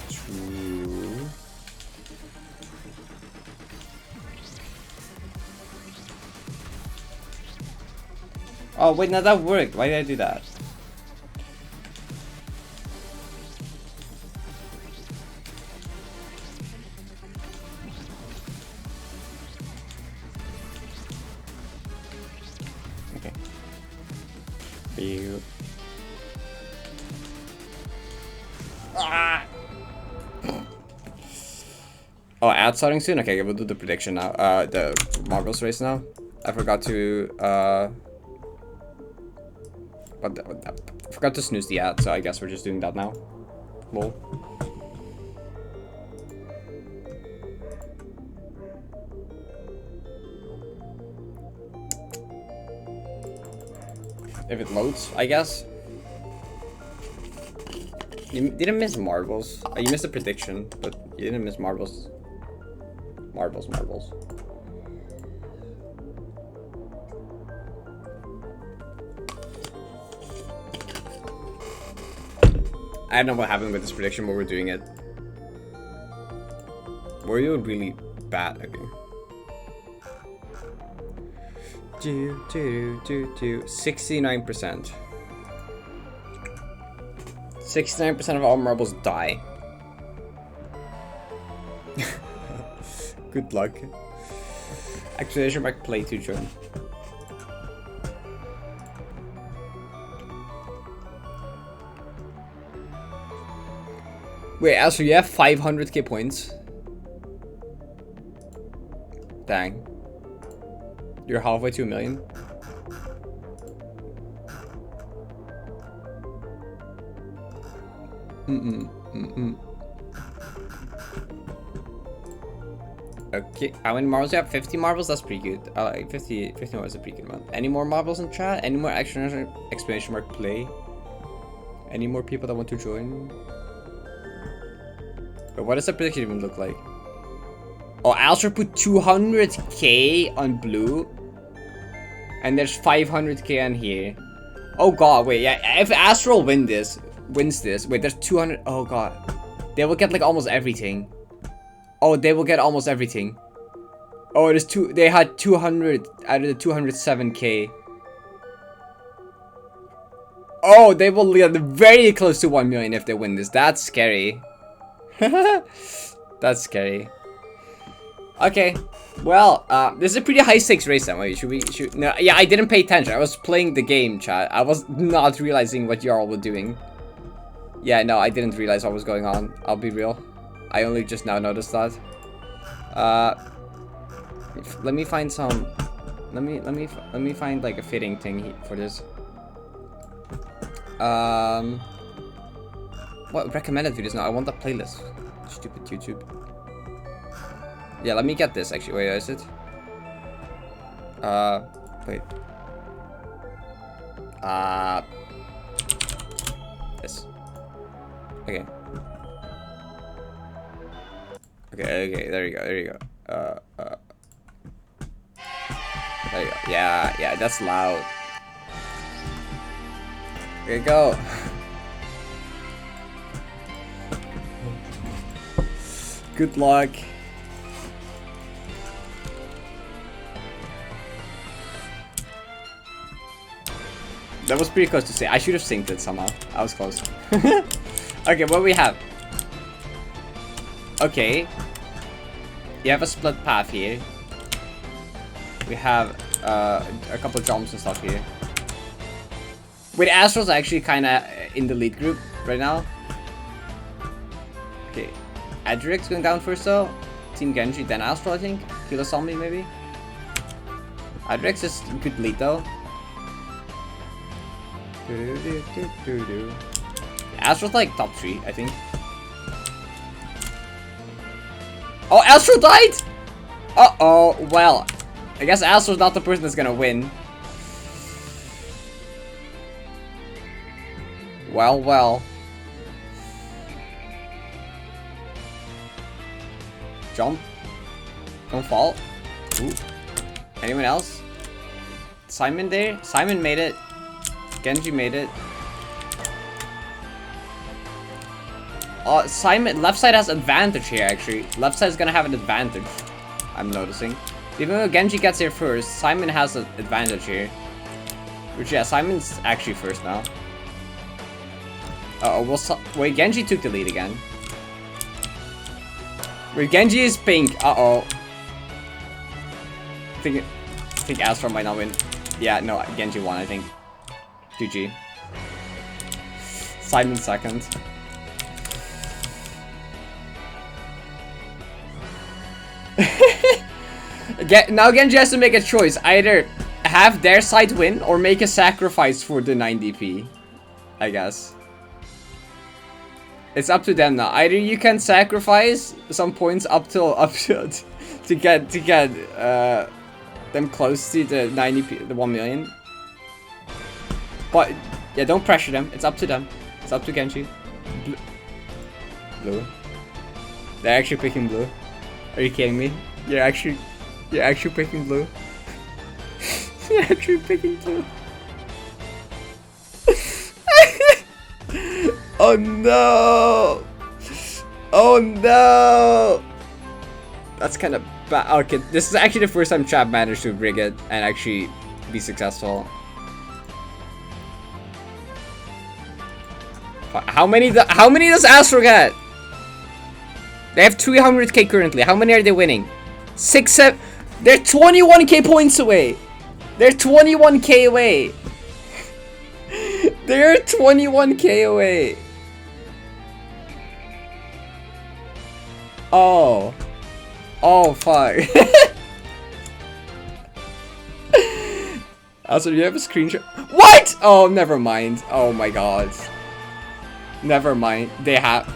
True. Oh wait, no, that worked. Why did I do that? Okay. Ew. Ah! Oh, ad starting soon? Okay, we'll do the prediction now. The marbles race now. I forgot to forgot to snooze the ad, so I guess we're just doing that now. Lol. If it loads, I guess. You didn't miss marbles. You missed a prediction, but you didn't miss marbles. Marbles. I don't know what happened with this prediction, but we're doing it. Were you really bad? Okay. 69%. 69% of all marbles die. Good luck. Exclamation mark play to join. Wait, Astro, you have 500k points? Dang. You're halfway to 1 million? Okay, how many marbles do you have? 50 marbles? That's pretty good. 50 marbles is a pretty good amount. Any more marbles in chat? Any more exclamation mark play? Any more people that want to join? But what does the prediction even look like? Oh, Alster put 200k on blue. And there's 500k on here. Oh god, wait, yeah, if Astral wins this, wait, there's 200, oh god. They will get like almost everything. Oh, they will get almost everything. Oh, they had 200 out of the 207k. Oh, they will get very close to 1 million if they win this. That's scary. That's scary. Okay, well, this is a pretty high stakes race then. Wait, no, yeah, I didn't pay attention. I was playing the game, chat. I was not realizing what y'all were doing. Yeah, no, I didn't realize what was going on. I'll be real. I only just now noticed that. Let me find some. Let me find like a fitting thing for this. What recommended videos now? I want the playlist. Stupid YouTube. Yeah, let me get this actually. Wait, is it? Wait. This. Okay. Okay, there you go. There you go. There you go. Yeah, that's loud. There you go. Good luck. That was pretty close to say. I should have synced it somehow. I was close. Okay, what do we have? Okay. You have a split path here. We have a couple of jumps and stuff here. Wait, Astro's actually kind of in the lead group right now. Okay. Adric's going down first though. Team Genji, then Astro, I think. Kill a zombie maybe. Adrix is good lead though. Astro's like top 3, I think. Oh, Astro died! Uh-oh, well, I guess Astro's not the person that's gonna win. Well, well. Jump. Don't fall. Ooh. Anyone else? Simon there? Simon made it. Genji made it. Simon, left side has advantage here actually. Left side is gonna have an advantage. I'm noticing. Even though Genji gets here first, Simon has an advantage here. Which yeah, Simon's actually first now. Uh-oh, wait, Genji took the lead again. Wait, Genji is pink. Uh-oh. I think Astro might not win. Yeah, no, Genji won, I think. GG. Simon second. Now Genji has to make a choice. Either have their side win or make a sacrifice for the 9 DP. I guess. It's up to them now. Either you can sacrifice some points up to get them close to the 90p, the 1 million. But yeah, don't pressure them. It's up to them. It's up to Genji. Blue. They're actually picking blue. Are you kidding me? You're actually picking blue. You're actually picking blue. Oh no! Oh no! That's kind of bad. Okay, this is actually the first time Chad managed to rig it and actually be successful. How many does Astro get? They have 300k currently. How many are they winning? 6, 7. They're 21k points away. They're 21k away. They're 21k away. Oh. Oh, fuck. Also, do you have a screenshot? What? Oh, never mind. Oh my god. Never mind. They have...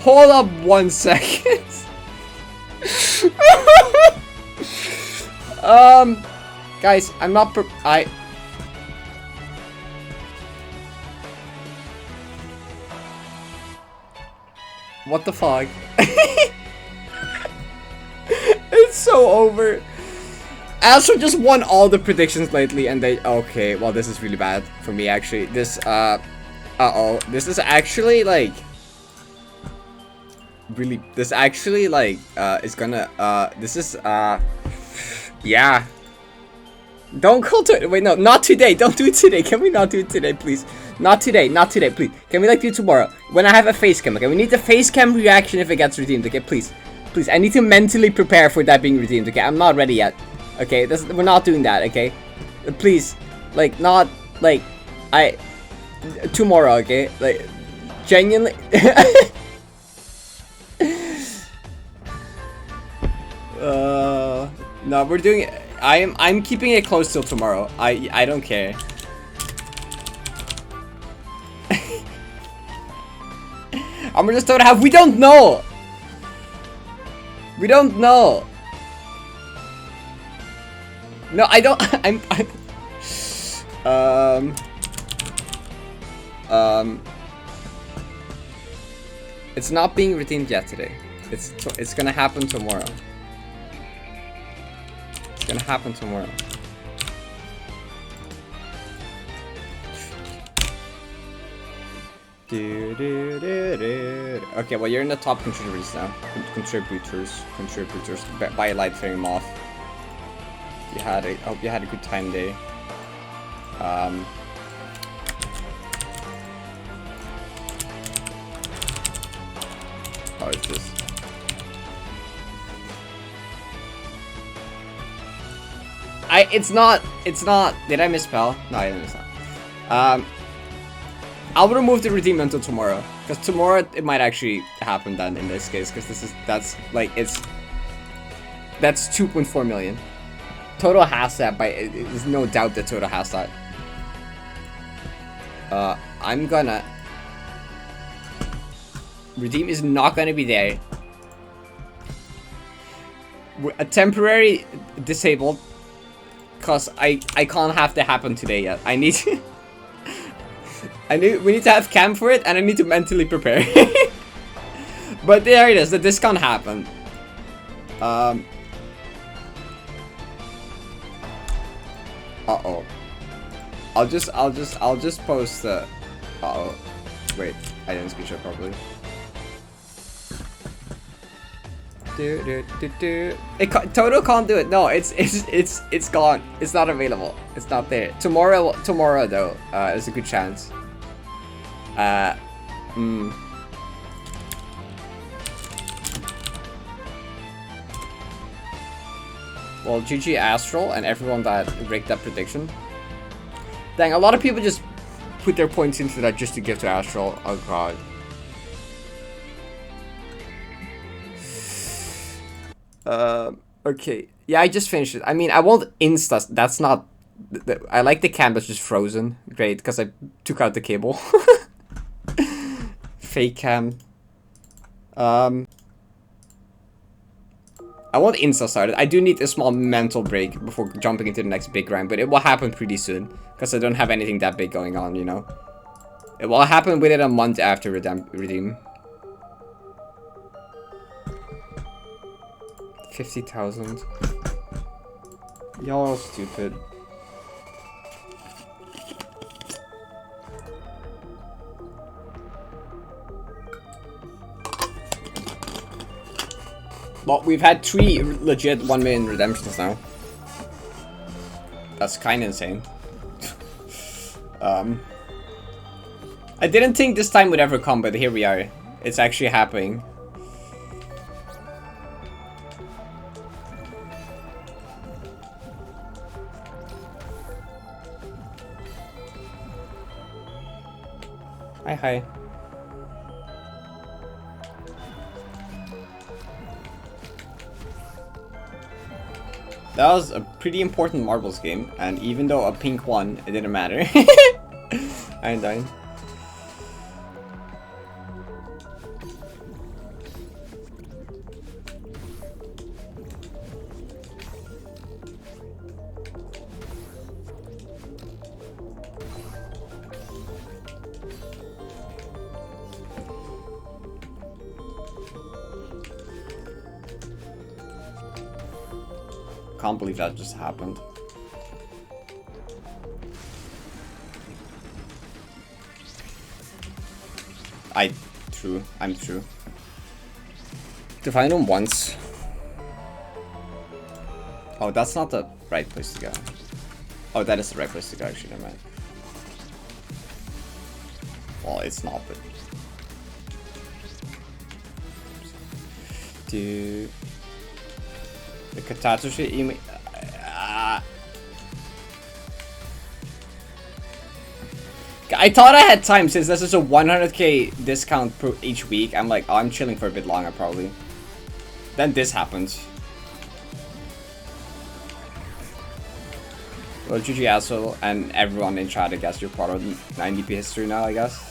Hold up 1 second. Guys, I'm not what the fuck? It's so over. Astro just won all the predictions lately and they... Okay, well this is really bad for me actually. This, uh-oh. This is actually like... Really, this actually like, is gonna, this is, yeah. Don't call to it. Wait, no, not today. Don't do it today. Can we not do it today, please? Not today, please. Can we like do it tomorrow? When I have a face cam, okay? We need the face cam reaction if it gets redeemed, okay? Please. Please, I need to mentally prepare for that being redeemed, okay? I'm not ready yet. Okay, we're not doing that, okay? Please. Like, not, like, tomorrow, okay? Like, genuinely. No, we're doing it. I'm keeping it close till tomorrow. I don't care. I'm just don't have. We don't know. We don't know. No, I don't. It's not being redeemed yet today. It's gonna happen tomorrow. It's gonna happen tomorrow. Okay, well, you're in the top contributors now. Contributors. By a light fairing moth. I hope you had a good time there. Oh, it's just. It's not. Did I misspell? No, I didn't misspell. I'll remove the redeem until tomorrow, because tomorrow it might actually happen then in this case, because that's 2.4 million. Total has that, but there's no doubt that Total has that. I'm gonna redeem is not gonna be there. A temporary disabled, cause I can't have that happen today yet. I need to. We need to have cam for it, and I need to mentally prepare. But there it is. That this can't happen. Uh-oh. I'll just post the. Uh-oh. Wait, I didn't screenshot properly. Total can't do it. No, it's gone. It's not available. It's not there. Tomorrow though, there's a good chance. Well, GG Astral and everyone that rigged that prediction. Dang, a lot of people just put their points into that just to give to Astral. Oh god. Okay. Yeah, I just finished it. I mean, I won't insta. That's not. I like the cam that's just frozen. Great, because I took out the cable. Fake cam. I won't insta start it. I do need a small mental break before jumping into the next big grind, but it will happen pretty soon because I don't have anything that big going on, you know. It will happen within a month after redeem. 50,000. Y'all stupid. Well, we've had 3 legit 1 million redemptions now. That's kind of insane. I didn't think this time would ever come, but here we are. It's actually happening. Hi. That was a pretty important marbles game, and even though a pink won, it didn't matter. I'm dying. Can't believe that just happened. I'm true. To find him once. Oh, that's not the right place to go. Oh, that is the right place to go, actually, never mind. Well, it's not, but... Dude... The catastrophe email. I thought I had time since this is a 100k discount per each week. I'm like, oh, I'm chilling for a bit longer probably. Then this happens. Well, GG asshole and everyone in chat, I guess you're part of 90p history now, I guess.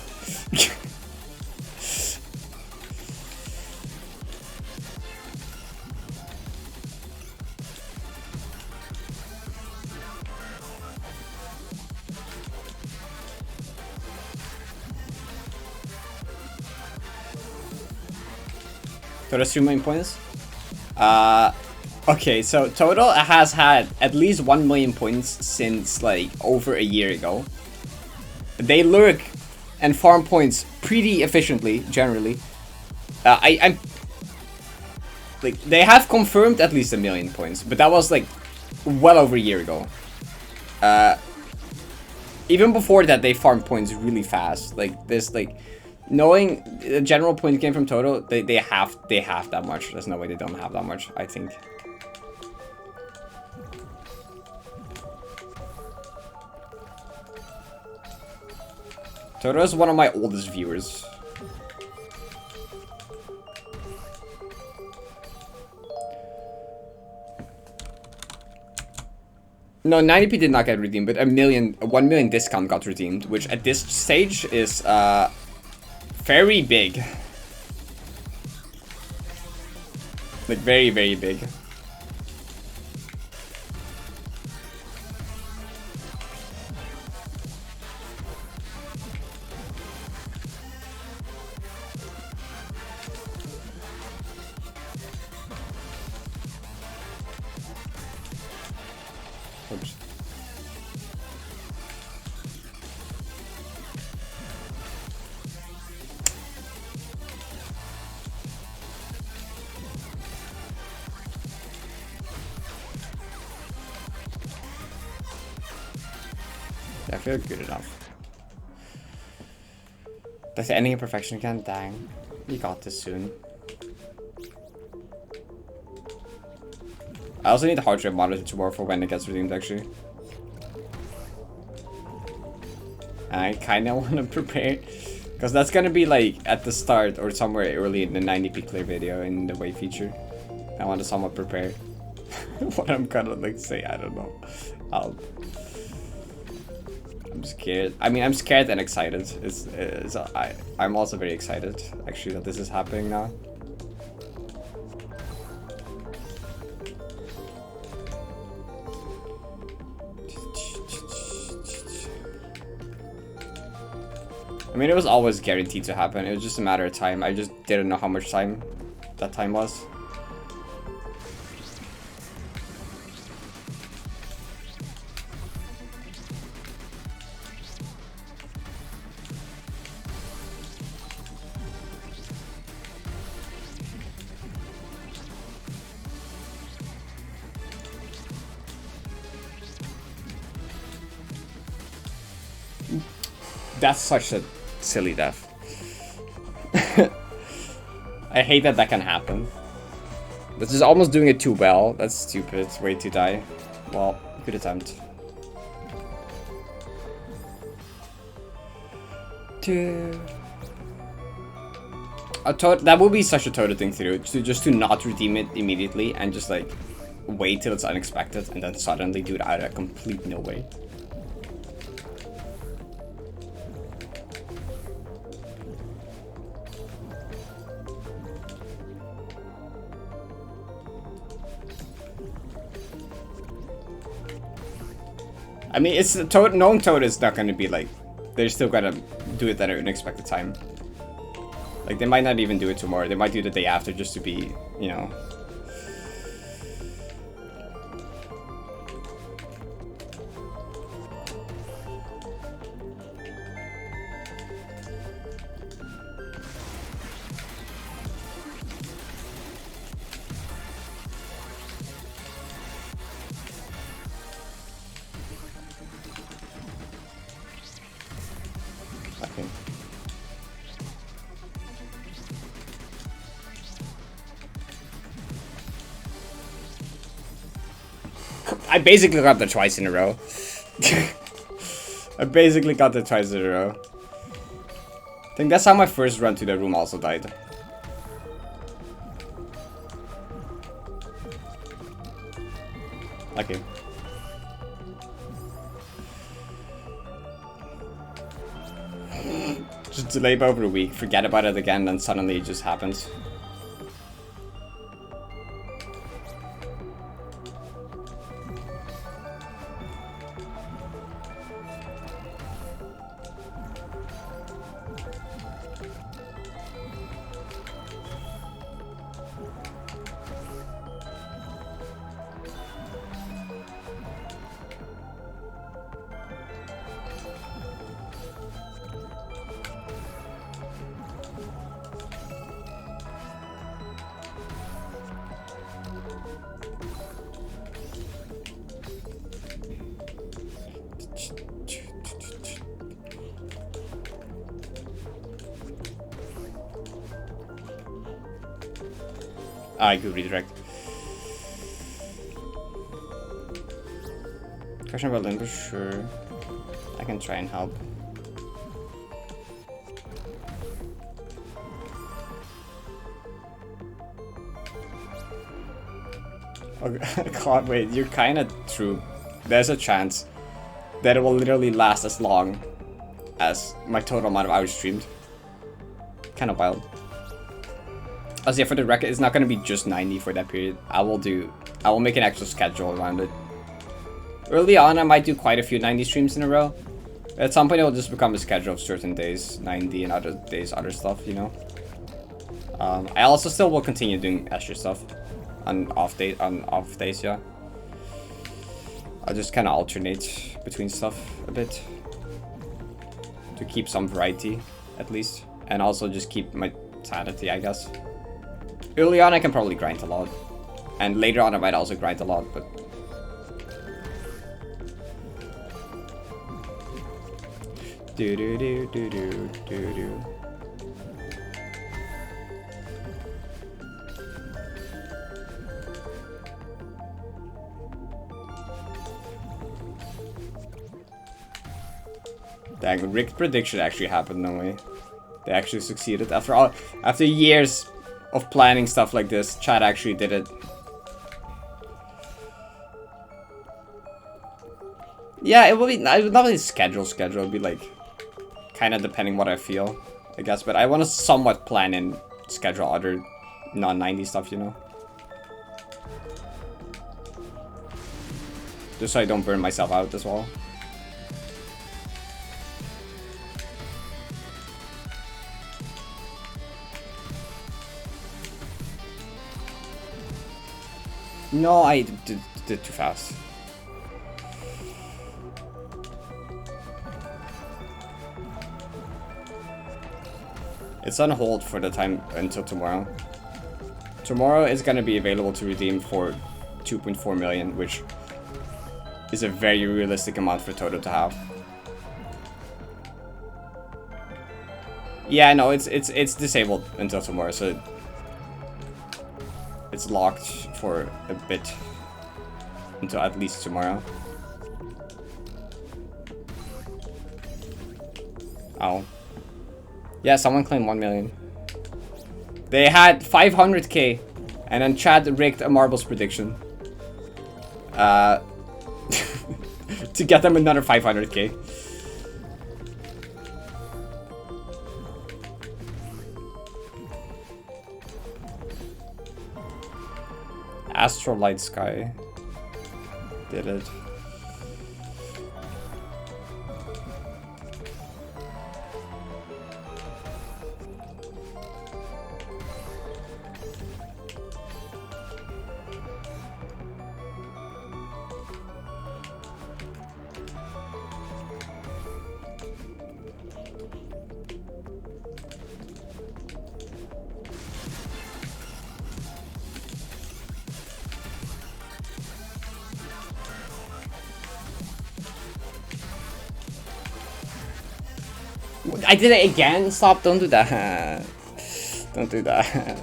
Total 3 million points? Okay, so Total has had at least 1 million points since like over a year ago. They lurk and farm points pretty efficiently, generally. I'm like, they have confirmed at least 1 million points, but that was like well over a year ago. Even before that, they farmed points really fast. Like this, like knowing the general point gain from Toto, they have that much. There's no way they don't have that much, I think. Toto is one of my oldest viewers. No, 90p did not get redeemed, but 1 million discount got redeemed, which at this stage is very big. Like very, very big. Oops. Yeah, I feel good enough. That's the ending imperfection again? Dang. You got this soon. I also need the heart rate monitor tomorrow for when it gets redeemed, actually. I kinda wanna prepare, because that's gonna be like at the start or somewhere early in the 90p clear video in the wave feature. I want to somewhat prepare. What I'm gonna like say, I don't know. I'm scared. I mean, I'm scared and excited. I'm also very excited, actually, that this is happening now. I mean, it was always guaranteed to happen. It was just a matter of time. I just didn't know how much time that time was. That's such a silly death. I hate that can happen. This is almost doing it too well. That's stupid. It's way to die. Well, good attempt. That would be such a Toto thing to do. Just to not redeem it immediately and just like wait till it's unexpected and then suddenly do it out of complete no way. I mean, it's known Toad is not gonna be like, they're still gonna do it at an unexpected time. Like, they might not even do it tomorrow. They might do it the day after just to be, you know. I basically got that twice in a row. I basically got that twice in a row. I think that's how my first run to the room also died. Okay. Just delay by over a week, forget about it again, then suddenly it just happens. I could redirect. Question about limbo? Sure. I can try and help. Oh god, wait, you're kinda true. There's a chance that it will literally last as long as my total amount of hours streamed. Kinda wild. As yeah, for the record, it's not gonna be just 90 for that period. I will make an extra schedule around it. Early on, I might do quite a few 90 streams in a row. At some point, it will just become a schedule of certain days, 90, and other days, other stuff, you know? I also still will continue doing extra stuff on off days, yeah. I'll just kind of alternate between stuff a bit to keep some variety, at least, and also just keep my sanity, I guess. Early on, I can probably grind a lot, and later on, I might also grind a lot, but do do do do do do do. Dang, Rick's prediction actually happened, no way. They actually succeeded. After years of planning stuff like this, chat actually did it. Yeah, it will be not really schedule, it'll be like kind of depending what I feel, I guess, but I want to somewhat plan and schedule other non-90 stuff, you know? Just so I don't burn myself out as well. No, I did too fast. It's on hold for the time until tomorrow. Tomorrow is gonna be available to redeem for 2.4 million, which is a very realistic amount for Toto to have. Yeah, no, it's disabled until tomorrow, so it's locked for a bit until at least tomorrow. Oh. Yeah, someone claimed 1 million. They had 500k, and then Chad rigged a marbles prediction. To get them another 500k. Astro Light Sky did it. I did it again? Stop, don't do that. Don't do that.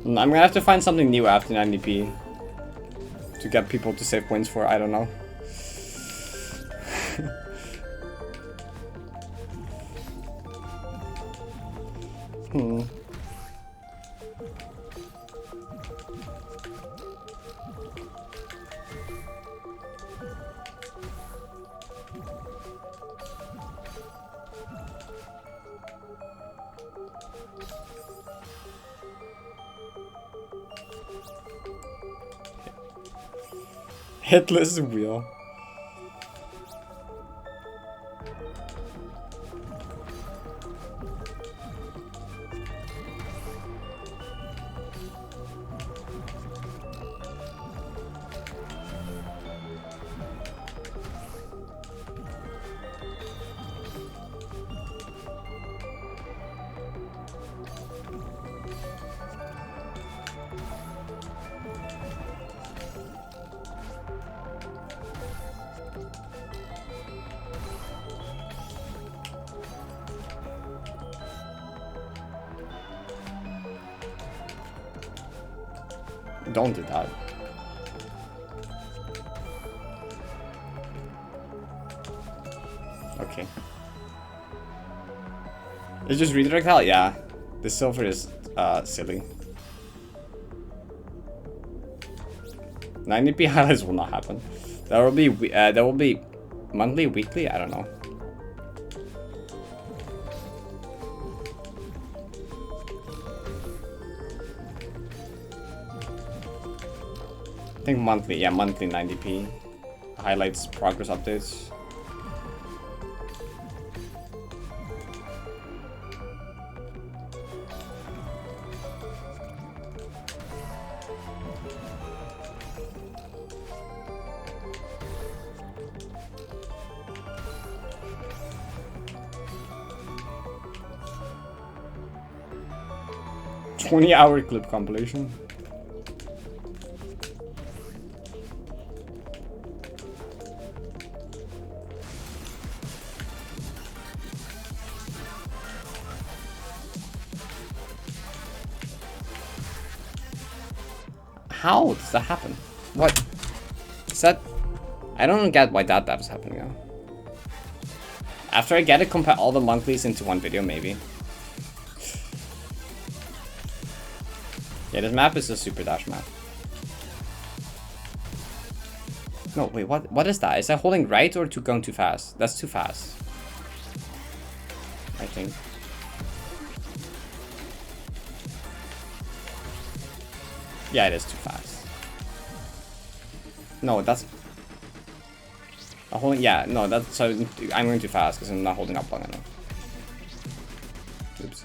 I'm gonna have to find something new after 90p to get people to save points for, I don't know. Headless wheel. Don't do that. Okay. It's just redirect hell? Yeah. The silver is silly. 90p highlights will not happen. There will be monthly, weekly, I don't know. I think monthly, yeah, monthly 90p. Highlights, progress updates. $20-hour clip compilation. How does that happen? What? Is that... I don't get why that's happening now. After I get it, compile all the monthlies into one video, maybe. Yeah, this map is a super dash map. No, wait, what is that? Is that holding right or going too fast? That's too fast. I think. Yeah, it is too fast. No, that's... I'm holding... Yeah, no, that's... So I'm going too fast because I'm not holding up long enough. Oops.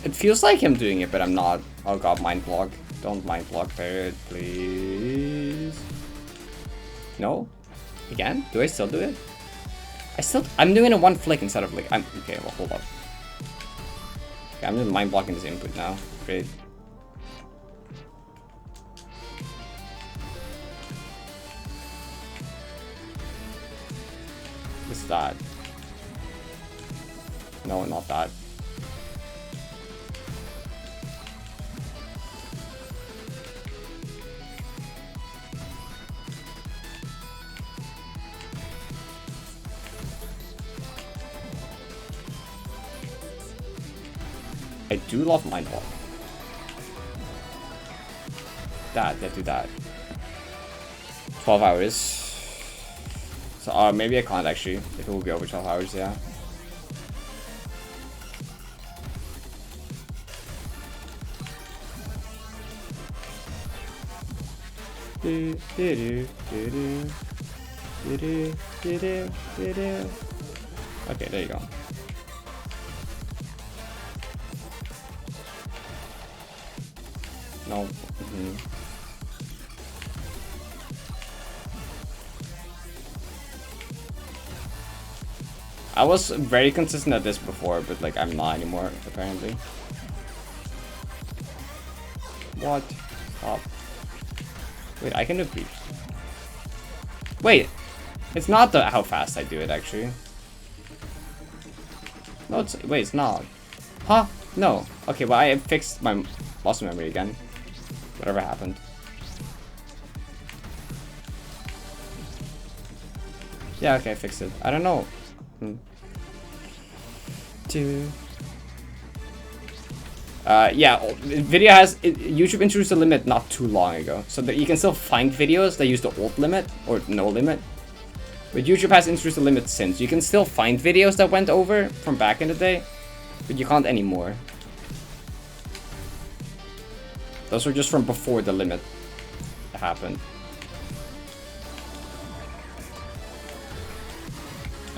It feels like I'm doing it, but I'm not. Oh god, mind block. Don't mind block Parrot, please. No? Again? Do I still do it? I'm doing it in one flick instead of like, okay, well, hold up. Okay, I'm just mind blocking this input now. Great. What's that? No, not that. I do love mind block. Yeah, do that. 12 hours. So maybe I can't actually. If it will be over 12 hours, yeah. Okay, there you go. No. I was very consistent at this before, but like I'm not anymore, apparently. What? Stop. Wait, I can do creeps. Wait, it's not how fast I do it actually. No, it's not. Huh? No. Okay, well I fixed my muscle memory again. Whatever happened. Yeah, okay, I fixed it. I don't know. Yeah, YouTube introduced a limit not too long ago, so that you can still find videos that use the old limit or no limit. But YouTube has introduced a limit since. You can still find videos that went over from back in the day, but you can't anymore. Those were just from before the limit happened.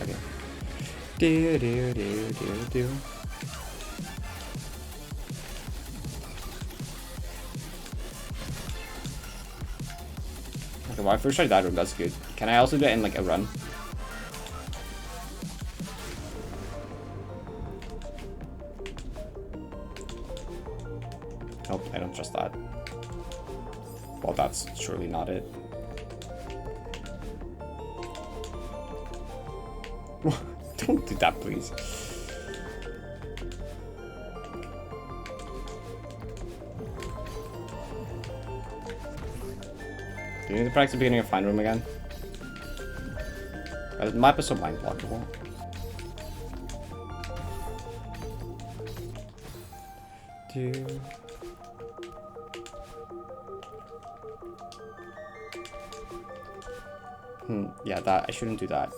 Okay. Okay, well, I first tried that room, that's good. Can I also do it in like a run? Nope, I don't trust that. Well, that's surely not it. Don't do that, please. Do you need to practice the beginning of Fine Room again? The map is so mind blockable. Yeah, that I shouldn't do that.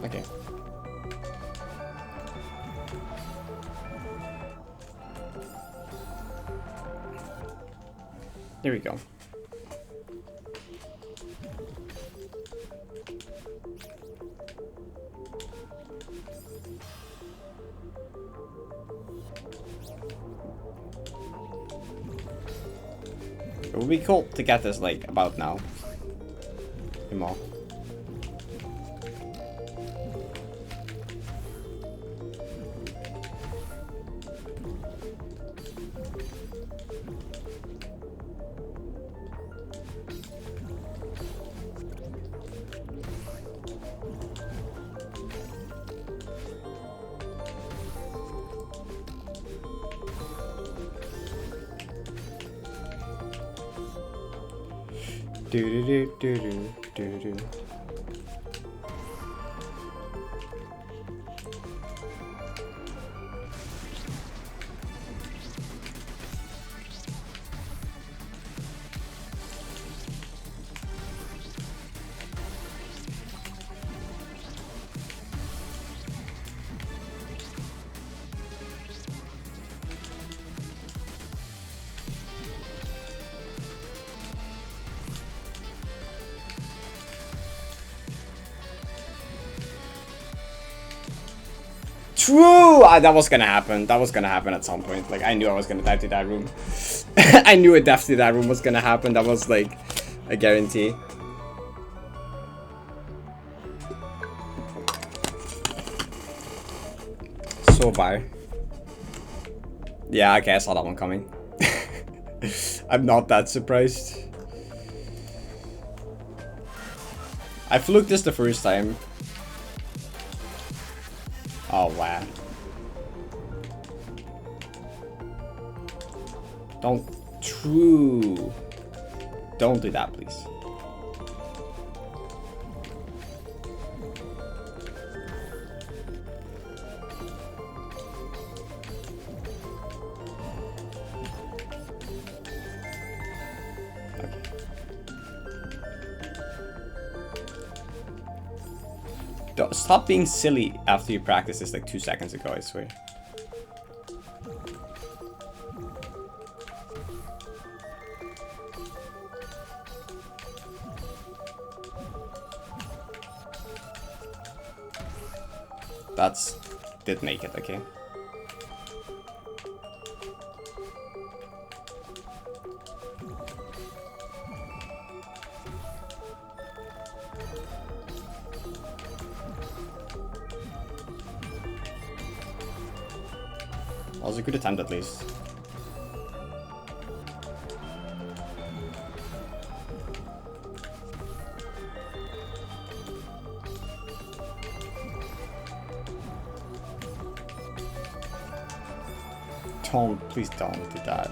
Okay. There we go. It would be cool to get this like about now. More. Do. True! That was gonna happen. That was gonna happen at some point. Like, I knew I was gonna die to that room. I knew a death to that room was gonna happen. That was, like, a guarantee. So bad. Yeah, okay, I saw that one coming. I'm not that surprised. I fluked this the first time. Oh, wow. Don't do that, please. Stop being silly after you practice this like 2 seconds ago, I swear. Did make it, okay. That was a good attempt at least. Please don't do that.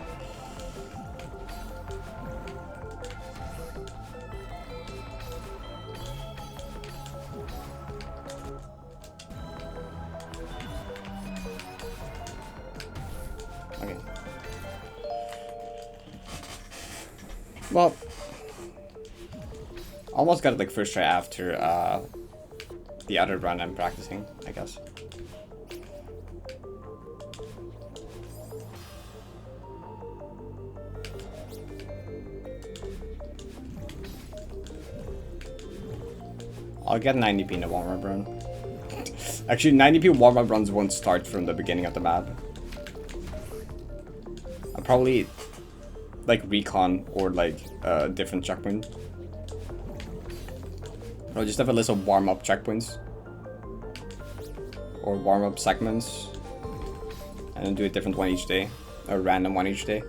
Okay. Well, almost got it like first try after the other run I'm practicing, I guess. I'll get 90p in a warm-up run. Actually, 90p warm-up runs won't start from the beginning of the map. I'll probably like recon or like different checkpoint. I'll just have a list of warm-up checkpoints or warm-up segments, and then do a different one each day, a random one each day.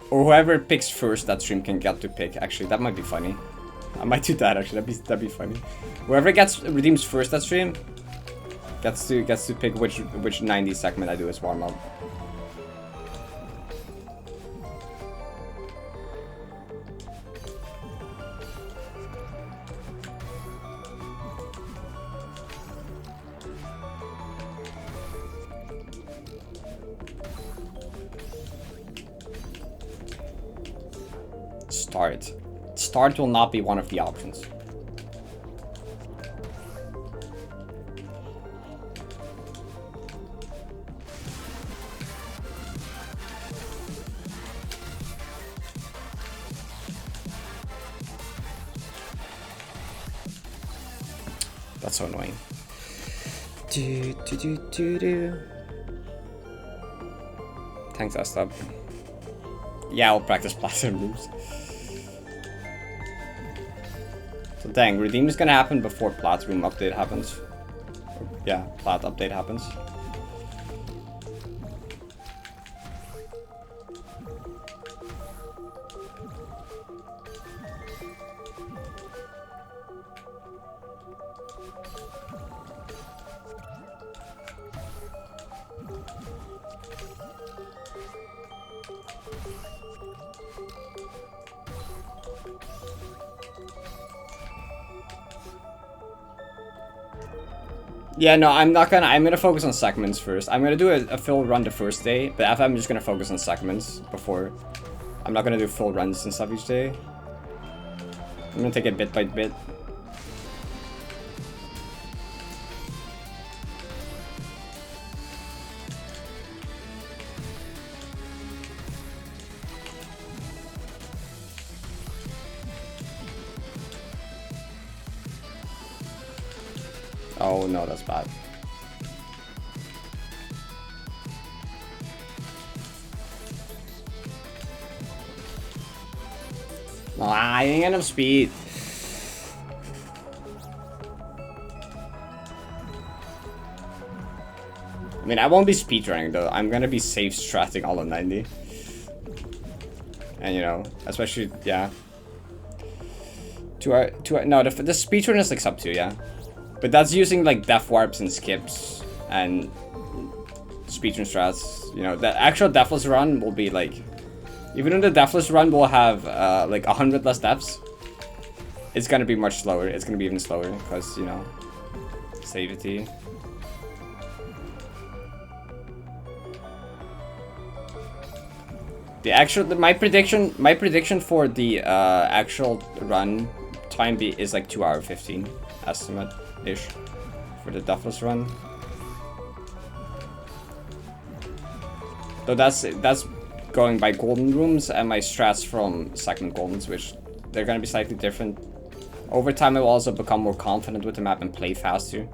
Or whoever picks first that stream can get to pick. Actually, that might be funny. I might do that actually. That'd be funny. Whoever redeems first that stream gets to pick which 90 segment I do as warm up. Start. Start will not be one of the options. That's so annoying. Thanks, Astub. Yeah, I'll practice platinum moves. So dang, redeem is gonna happen before Plat's room update happens. Yeah, Plat update happens. Yeah, no, I'm gonna focus on segments first. I'm gonna do a full run the first day, but I'm just gonna focus on segments before. I'm not gonna do full runs and stuff each day. I'm gonna take it bit by bit. Oh no, that's bad. Ah, I didn't get enough speed. I mean, I won't be speedrunning though. I'm gonna be safe stratting all of 90. And you know, especially, yeah. No, the speedrun is like sub 2, yeah. But that's using like def warps and skips and speedrun strats. You know, the actual defless run will be like, even though the defless run will have like 100 less defs, it's gonna be much slower. It's gonna be even slower because, you know, safety. The actual my prediction for the actual run time is like 2:15 estimate ish for the defless run. So that's going by golden rooms and my strats from segment goldens, which they're gonna be slightly different. Over time I will also become more confident with the map and play faster.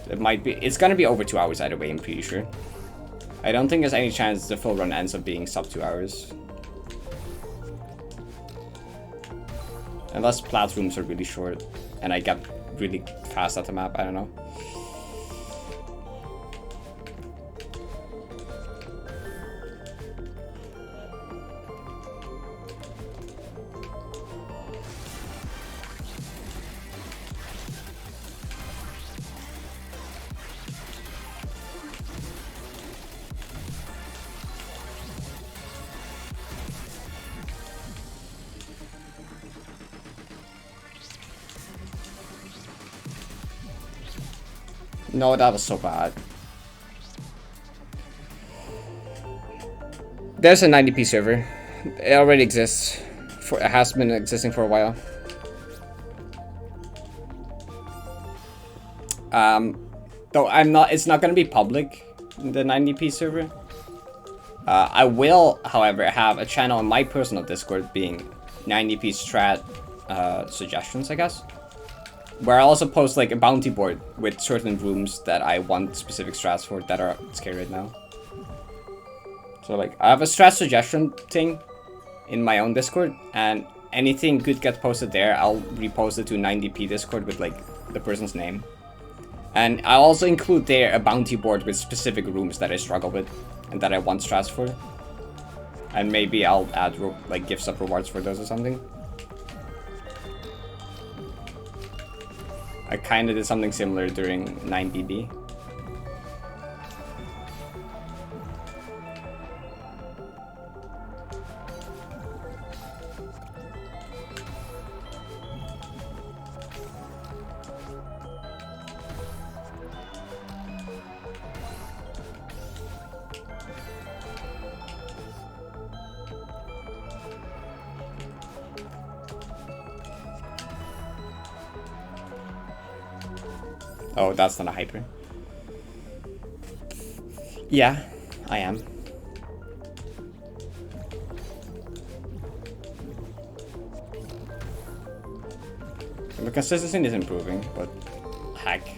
It's gonna be over 2 hours either way, I'm pretty sure. I don't think there's any chance the full run ends up being sub 2 hours. Unless plat rooms are really short and I get really fast at the map, I don't know. No, that was so bad. There's a 90p server. It already exists. It has been existing for a while. Though it's not gonna be public, the 90p server. I will, however, have a channel on my personal Discord being 90p strat suggestions, I guess. Where I also post like a bounty board with certain rooms that I want specific strats for that are scary right now. So like I have a strat suggestion thing in my own Discord, and anything good gets posted there, I'll repost it to 90p Discord with like the person's name. And I also include there a bounty board with specific rooms that I struggle with and that I want strats for. And maybe I'll add like gift sub rewards for those or something. I kind of did something similar during 9BB. Oh, that's not a hyper. Yeah, I am. The consistency is improving, but heck.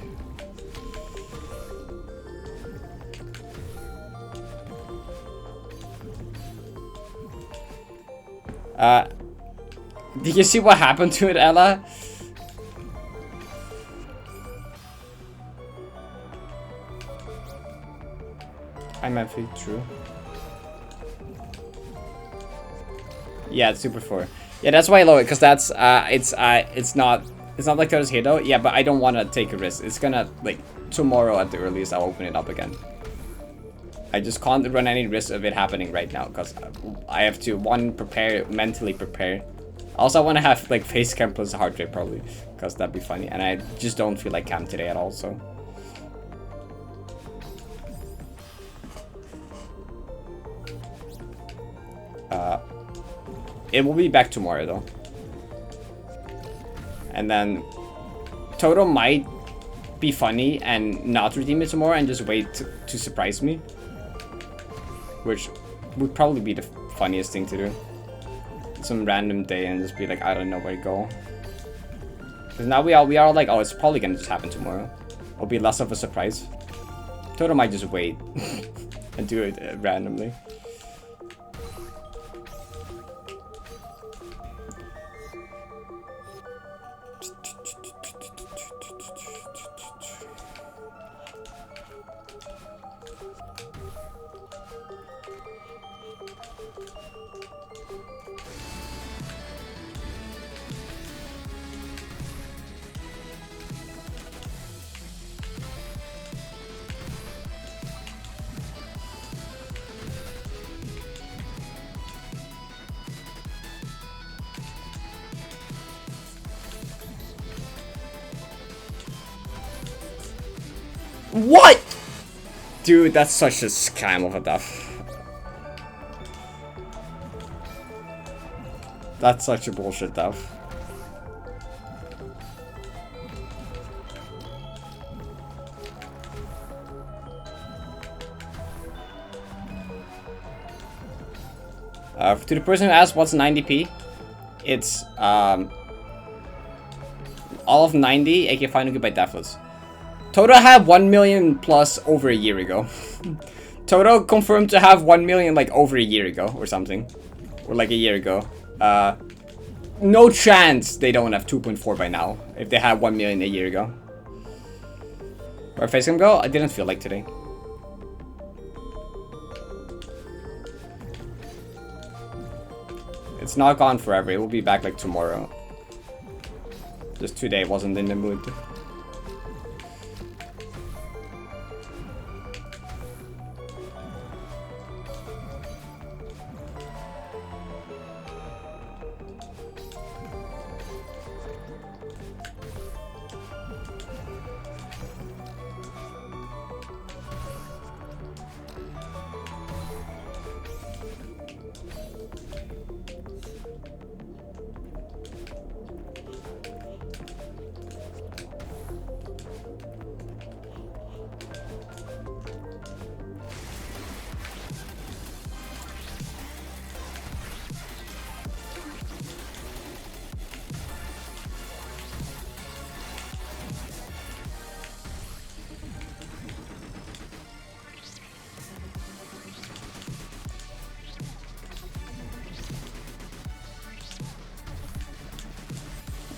Did you see what happened to it, Ella? I'm actually true. Yeah, it's Super 4. Yeah, that's why I love it, because that's it's not like Toto's Halo. Yeah, but I don't want to take a risk. It's gonna like tomorrow at the earliest I'll open it up again. I just can't run any risk of it happening right now, because I have to mentally prepare. Also, I want to have like face cam plus heart rate probably, because that'd be funny. And I just don't feel like cam today at all, so. It will be back tomorrow though. And then Toto might be funny and not redeem it tomorrow and just wait to surprise me. Which would probably be the funniest thing to do. Some random day and just be like, I don't know where to go. Because now we are like, oh, it's probably gonna just happen tomorrow. It'll be less of a surprise. Toto might just wait and do it randomly. What? Dude, that's such a scam of a death. That's such a bullshit death. To the person who asked what's 90p, it's all of 90, aka Final Goodbye Deathless. Toto had 1 million plus over a year ago. Toto confirmed to have 1 million like over a year ago or something. Or like a year ago. No chance they don't have 2.4 by now. If they had 1 million a year ago. Where facecam go? I didn't feel like today. It's not gone forever. It will be back like tomorrow. Just today wasn't in the mood.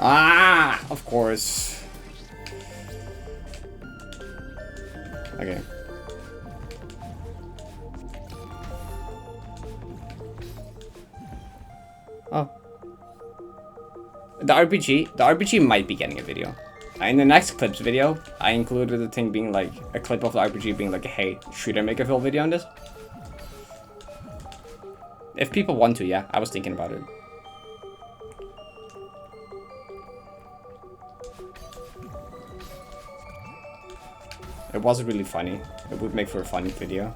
Ah, of course. Okay. Oh. The RPG might be getting a video. In the next clips video, I included the thing being like a clip of the RPG being like, hey, should I make a full video on this? If people want to, yeah, I was thinking about it. It was really funny. It would make for a funny video.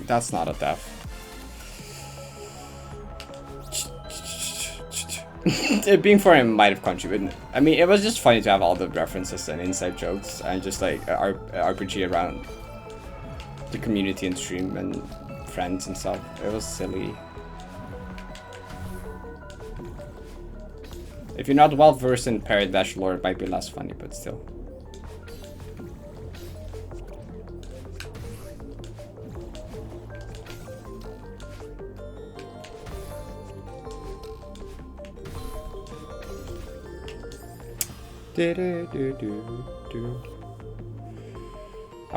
That's not a death. It being for him might have contributed. I mean, it was just funny to have all the references and inside jokes and just like RPG around the community and stream and friends and stuff. It was silly. If you're not well versed in Parrot lore, it might be less funny, but still. I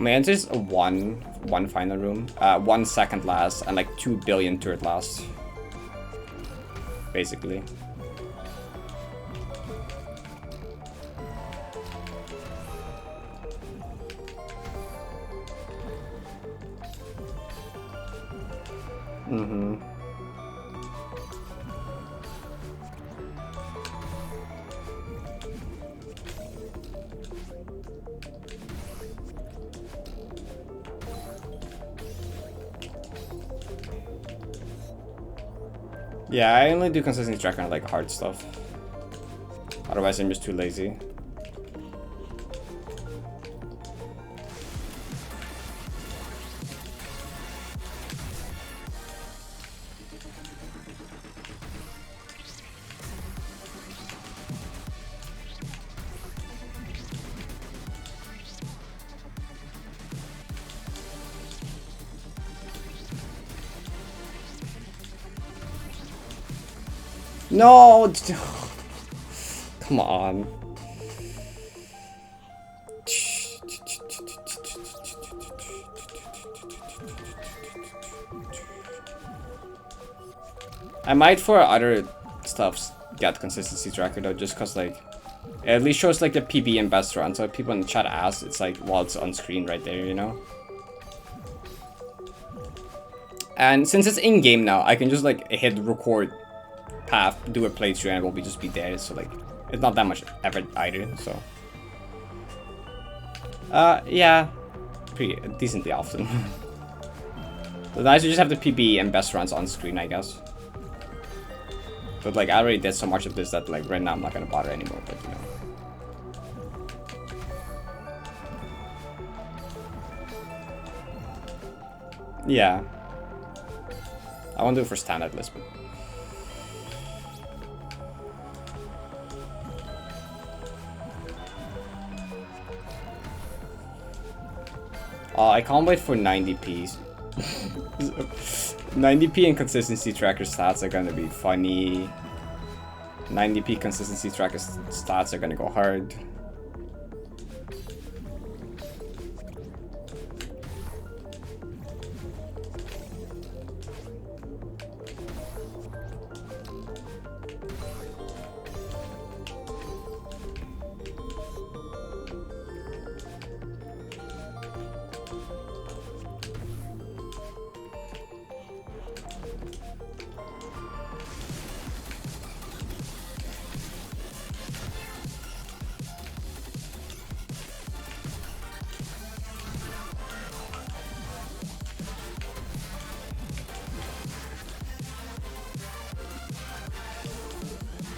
mean, it's just one final room, 1 second last, and like 2 billion third last, basically. Mm-hmm. Yeah, I only do consistency tracker on like hard stuff. Otherwise, I'm just too lazy. No! Come on. I might for other stuff get consistency tracker though, just cause like it at least shows like the PB and best run, so if people in the chat ask, it's like, well, it's on screen right there, you know? And since it's in game now, I can just like hit record path, do a playthrough, and it will just be there, so like it's not that much effort either, so yeah, pretty decently often. So nice to just have the PB and best runs on screen, I guess. But like I already did so much of this that like right now I'm not gonna bother anymore, but you know. Yeah, I won't do it for standard list, but I can't wait for 90p. 90p and consistency tracker stats are gonna be funny. 90p consistency tracker stats are gonna go hard.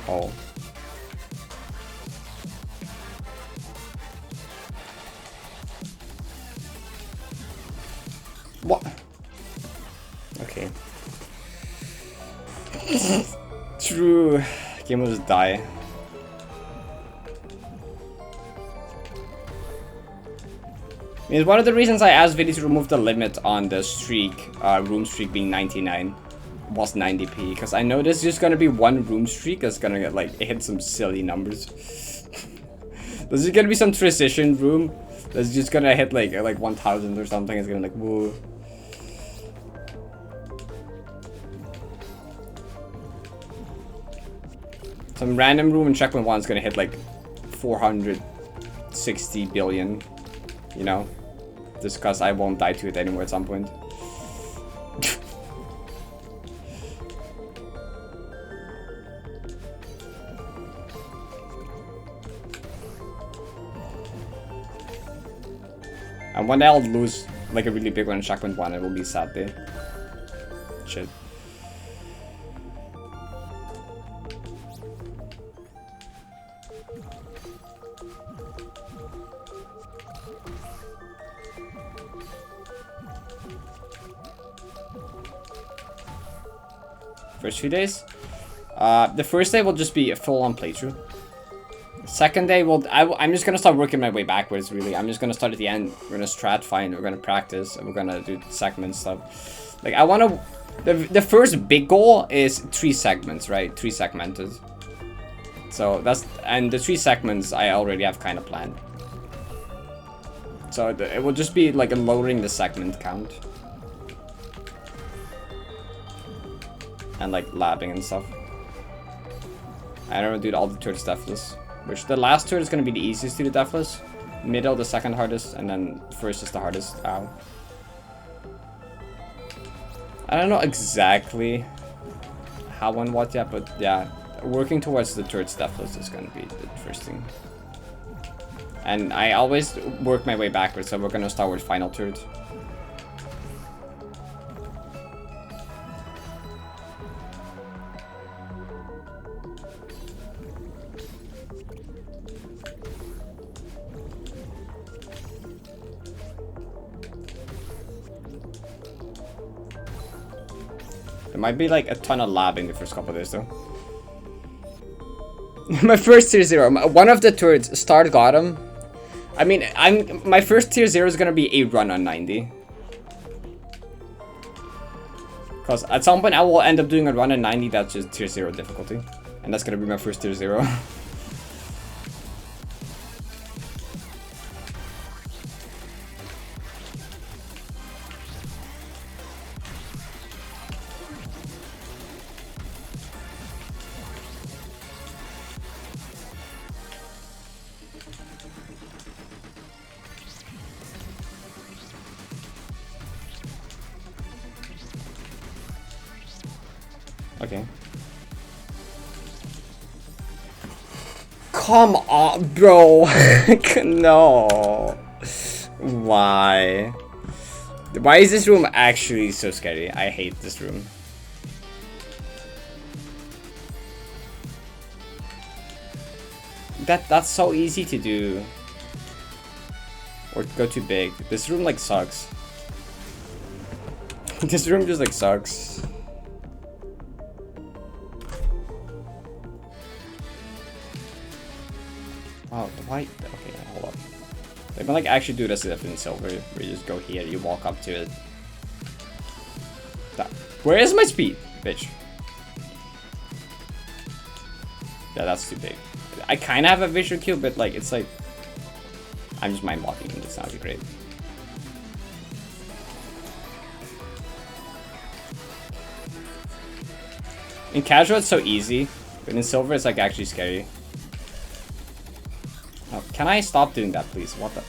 Oh. What? Okay. True. Game will just die. I mean, one of the reasons I asked Viddy to remove the limit on the streak, room streak being 99, was 90p, because I know there's just gonna be one room streak that's gonna get like hit some silly numbers. There's just gonna be some transition room that's just gonna hit like 1000 or something. It's gonna be like whoa. Some random room in checkpoint 1 is gonna hit like 460 billion, you know, just because I won't die to it anymore at some point. And one day I'll lose like a really big one in checkpoint 1, it will be a sad day. Shit. First few days? The first day will just be a full-on playthrough. Second day, I'm just gonna start working my way backwards, really. I'm just gonna start at the end. We're gonna strat find, we're gonna practice, and we're gonna do segment stuff. Like, I wanna... The first big goal is 3 segments, right? 3 segmented. So, that's... And the 3 segments I already have kind of planned. So, it will just be, like, lowering the segment count. And like labbing and stuff. I don't know, dude, all the turrets deathless. Which the last turret is gonna be the easiest to do deathless. Middle the second hardest, and then first is the hardest. Ow. I don't know exactly how and what yet, but yeah, working towards the turrets deathless is gonna be the first thing. And I always work my way backwards, so we're gonna start with final turret. There might be like a ton of labbing the first couple of days though. My first tier 0, one of the turrets, start got him. I mean, my first tier 0 is gonna be a run on 90. Because at some point I will end up doing a run on 90 that's just tier 0 difficulty. And that's gonna be my first tier 0. Okay. Come on, bro. No. Why? Why is this room actually so scary? I hate this room. That's so easy to do. Or go too big. This room like sucks. This room just like sucks. Oh, the white. Okay, hold up. They can like actually do this in silver. Where you just go here, you walk up to it. Where is my speed, bitch? Yeah, that's too big. I kind of have a visual cue, but like it's like I'm just mind blocking. It's not great. In casual, it's so easy, but in silver, it's like actually scary. Oh, can I stop doing that, please? What the?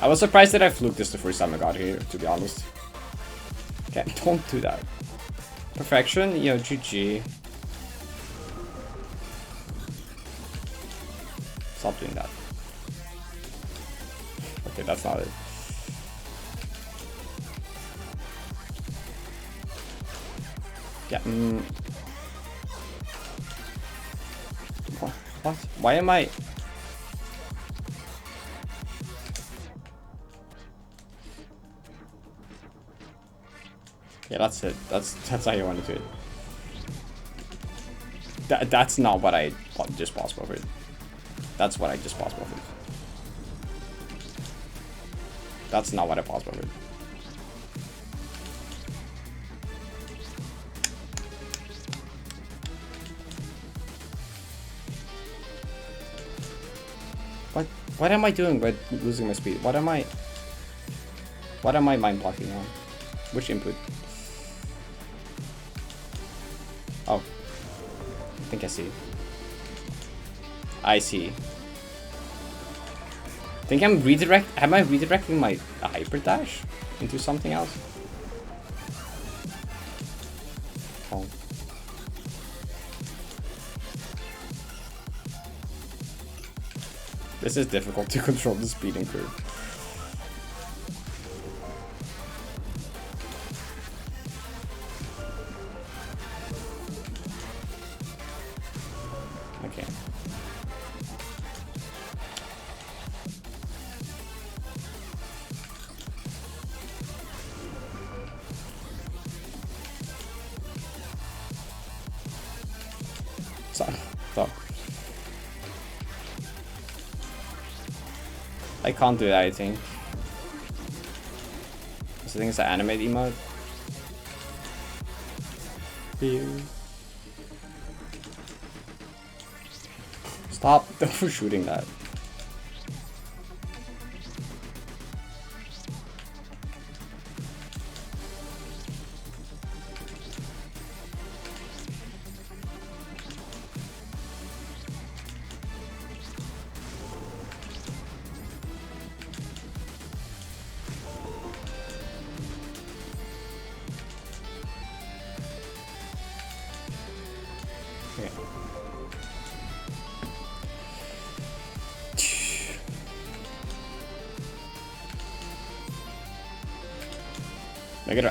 I was surprised that I fluked this the first time I got here, to be honest. Okay, don't do that. Perfection, yo, GG. Stop doing that. Okay, that's not it. Yeah. What? Why am I... Yeah, that's it. That's how you want to do it. That's not what I just paused over. That's what I just paused over. That's not what I paused over. What am I doing by losing my speed? What am I mind blocking on? Which input? Oh. I think I see. I see. I think am I redirecting my hyper dash into something else? Oh. This is difficult to control the speeding curve. Okay. Stop. I can't do that, I think. I think it's an animate emote. Stop shooting that.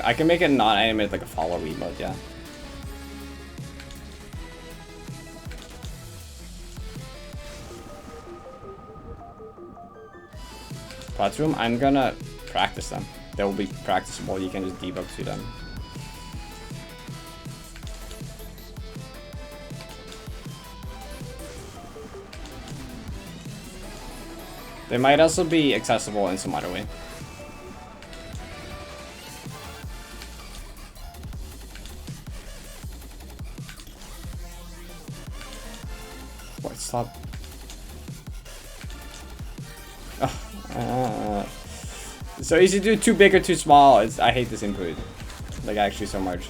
I can make it non-animated, like a follow emote, yeah. Classroom, I'm gonna practice them. They will be practicable, you can just debug to them. They might also be accessible in some other way. What? Stop. So easy to do too big or too small. I hate this input. Like, actually so much.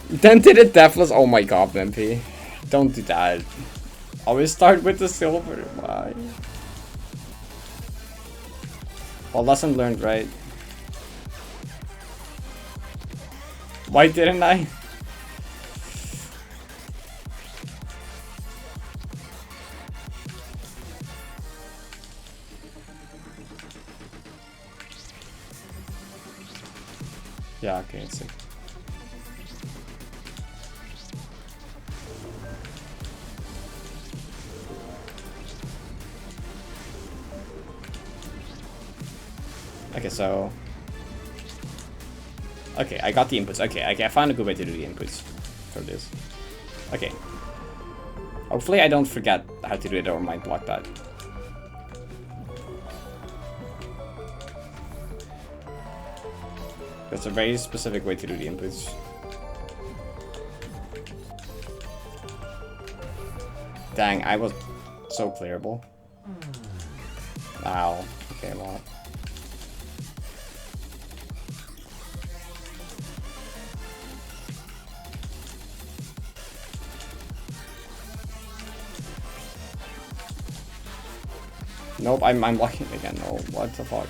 Then did it deathless? Oh my god, MP. Don't do that. Always start with the silver. Why? Well, lesson learned, right? Why didn't I? Yeah, okay, it's sick. Okay, so... Okay, I got the inputs. Okay, I found a good way to do the inputs for this. Okay. Hopefully I don't forget how to do it or mind block that. That's a very specific way to do the inputs. Dang, I was so clearable. Wow. Okay, well. Nope, I'm blocking again. No, what the fuck?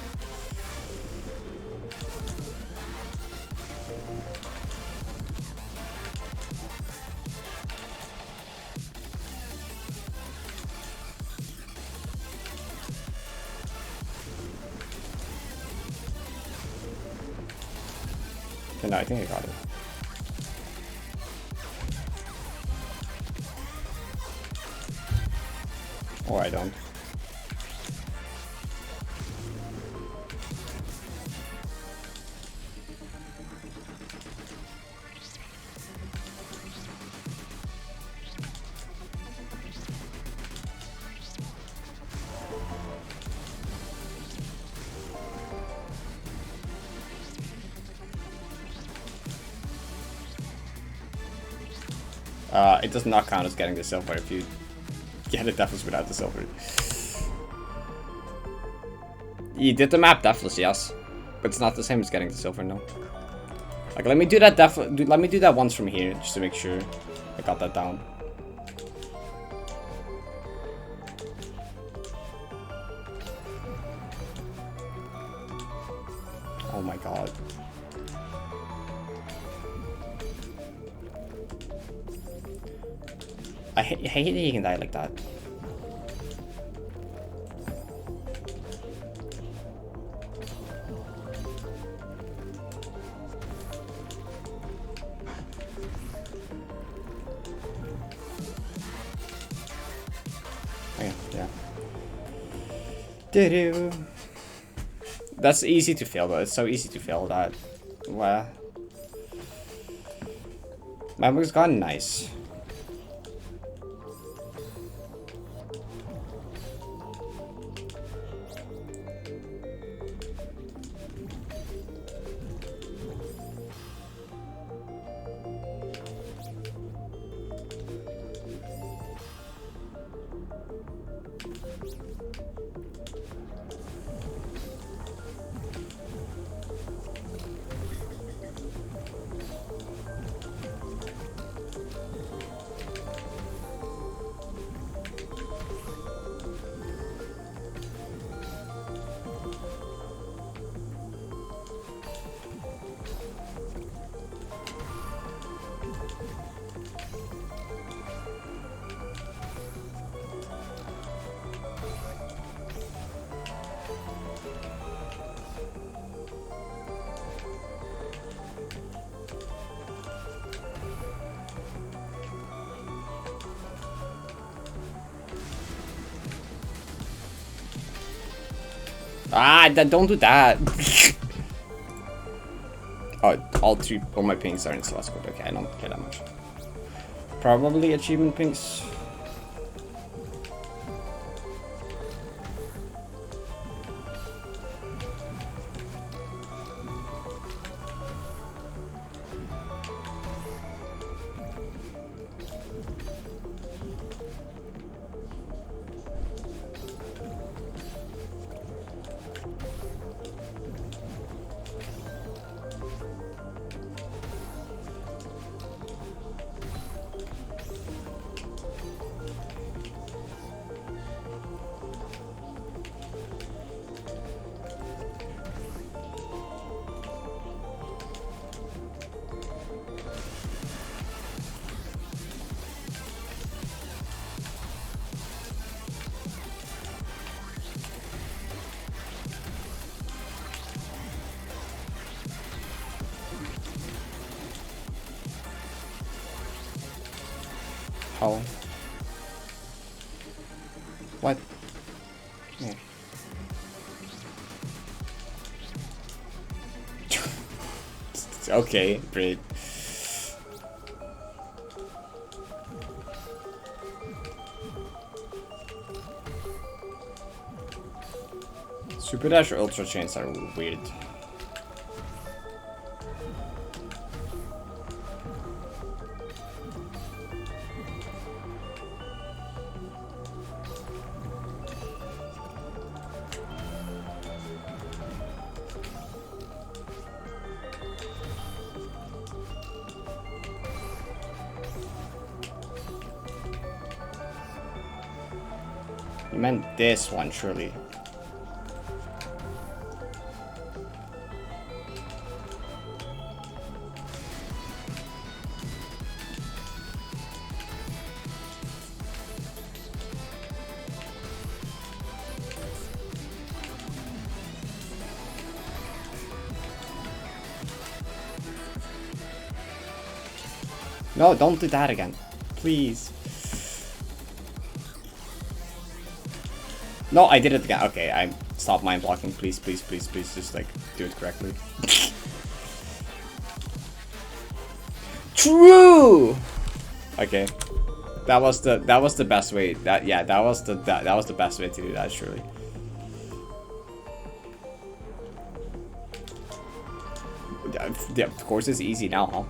No, I think I got it. Or I don't. It does not count as getting the silver if you get a Deathless without the silver. You did the map Deathless, yes, but it's not the same as getting the silver, no. Like, let me do that let me do that once from here, just to make sure I got that down. Oh my god. I hate that you can die like that. Okay, yeah. Doo-doo. That's easy to fail though. It's so easy to fail that. Wow. My book's gone nice. Ah, don't do that. Oh, all my pings are in Celeste code. Okay, I don't care that much. Probably achievement pings. How? What? Yeah. Okay, great. Super Dash or Ultra Chains are weird. You meant this one, surely. No, don't do that again. Please. No, I did it again. Okay, I stopped mind blocking. Please, please, please, please, just like do it correctly. True. Okay, that was the best way. That was the best way to do that. Surely. Yeah, of course it's easy now, huh?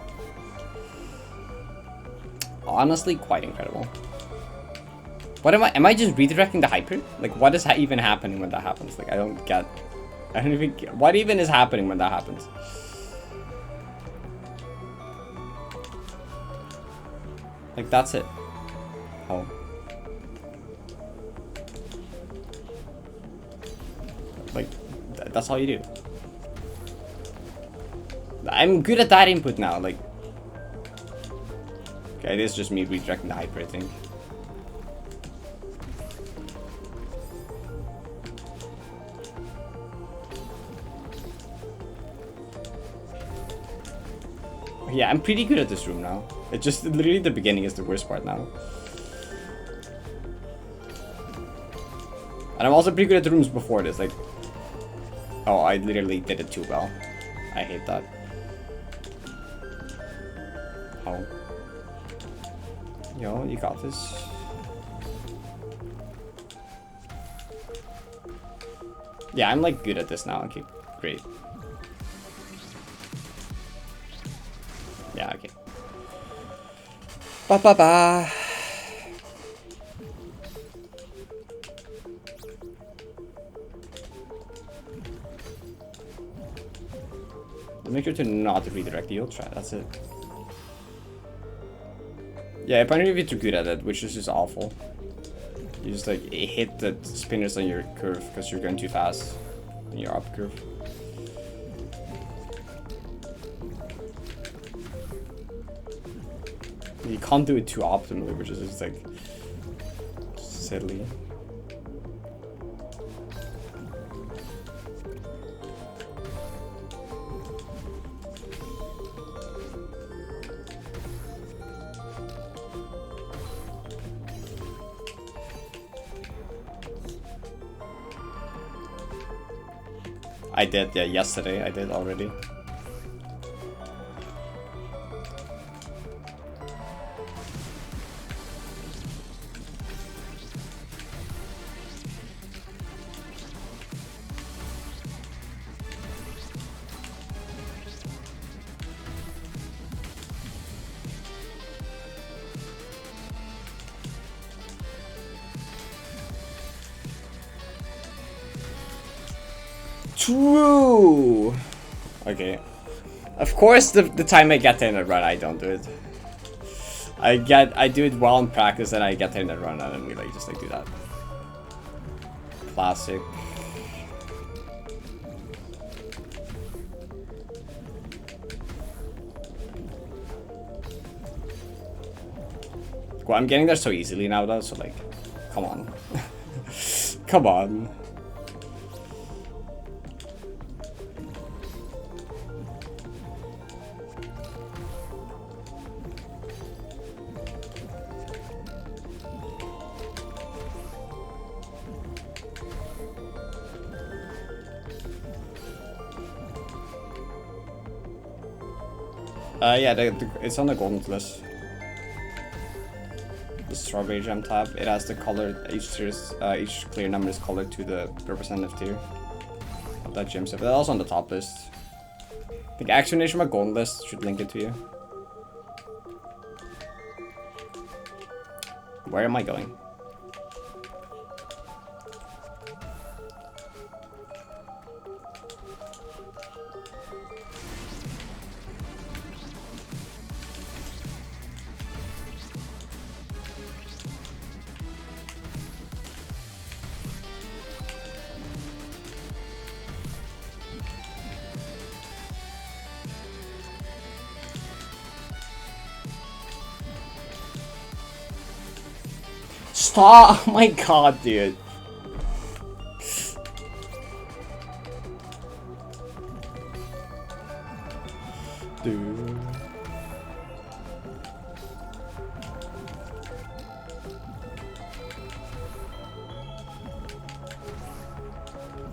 Honestly, quite incredible. What am I just redirecting the hyper? Like, what is even happening when that happens? Like, I don't even get, what even is happening when that happens? Like, that's it. Oh. Like, that's all you do. I'm good at that input now, like. Okay, it is just me redirecting the hyper, I think. Yeah, I'm pretty good at this room now. It's just literally the beginning is the worst part now. And I'm also pretty good at the rooms before this, like. Oh, I literally did it too well. I hate that. Oh. Yo, you got this. Yeah, I'm like good at this now. Okay, great. Yeah, okay. Ba ba ba. Make sure to not redirect the ult try. That's it. Yeah, apparently if you're too good at it, which is just awful. You just like hit the spinners on your curve because you're going too fast in your up curve. You can't do it too optimally, which is just like silly. I did, yeah, yesterday I did already. True. Okay. Of course, the time I get there in a run, I don't do it. I do it well in practice, and I get there in a run, and then we like just like do that. Classic. Well, I'm getting there so easily now, though. So like, come on, come on. Yeah, it's on the golden list. The strawberry gem tab. It has the color. Each clear number is colored to the representative tier of that gem set. But that's also on the top list. I think explanation of my golden list should link it to you. Where am I going? Stop! Oh my god, dude. Dude.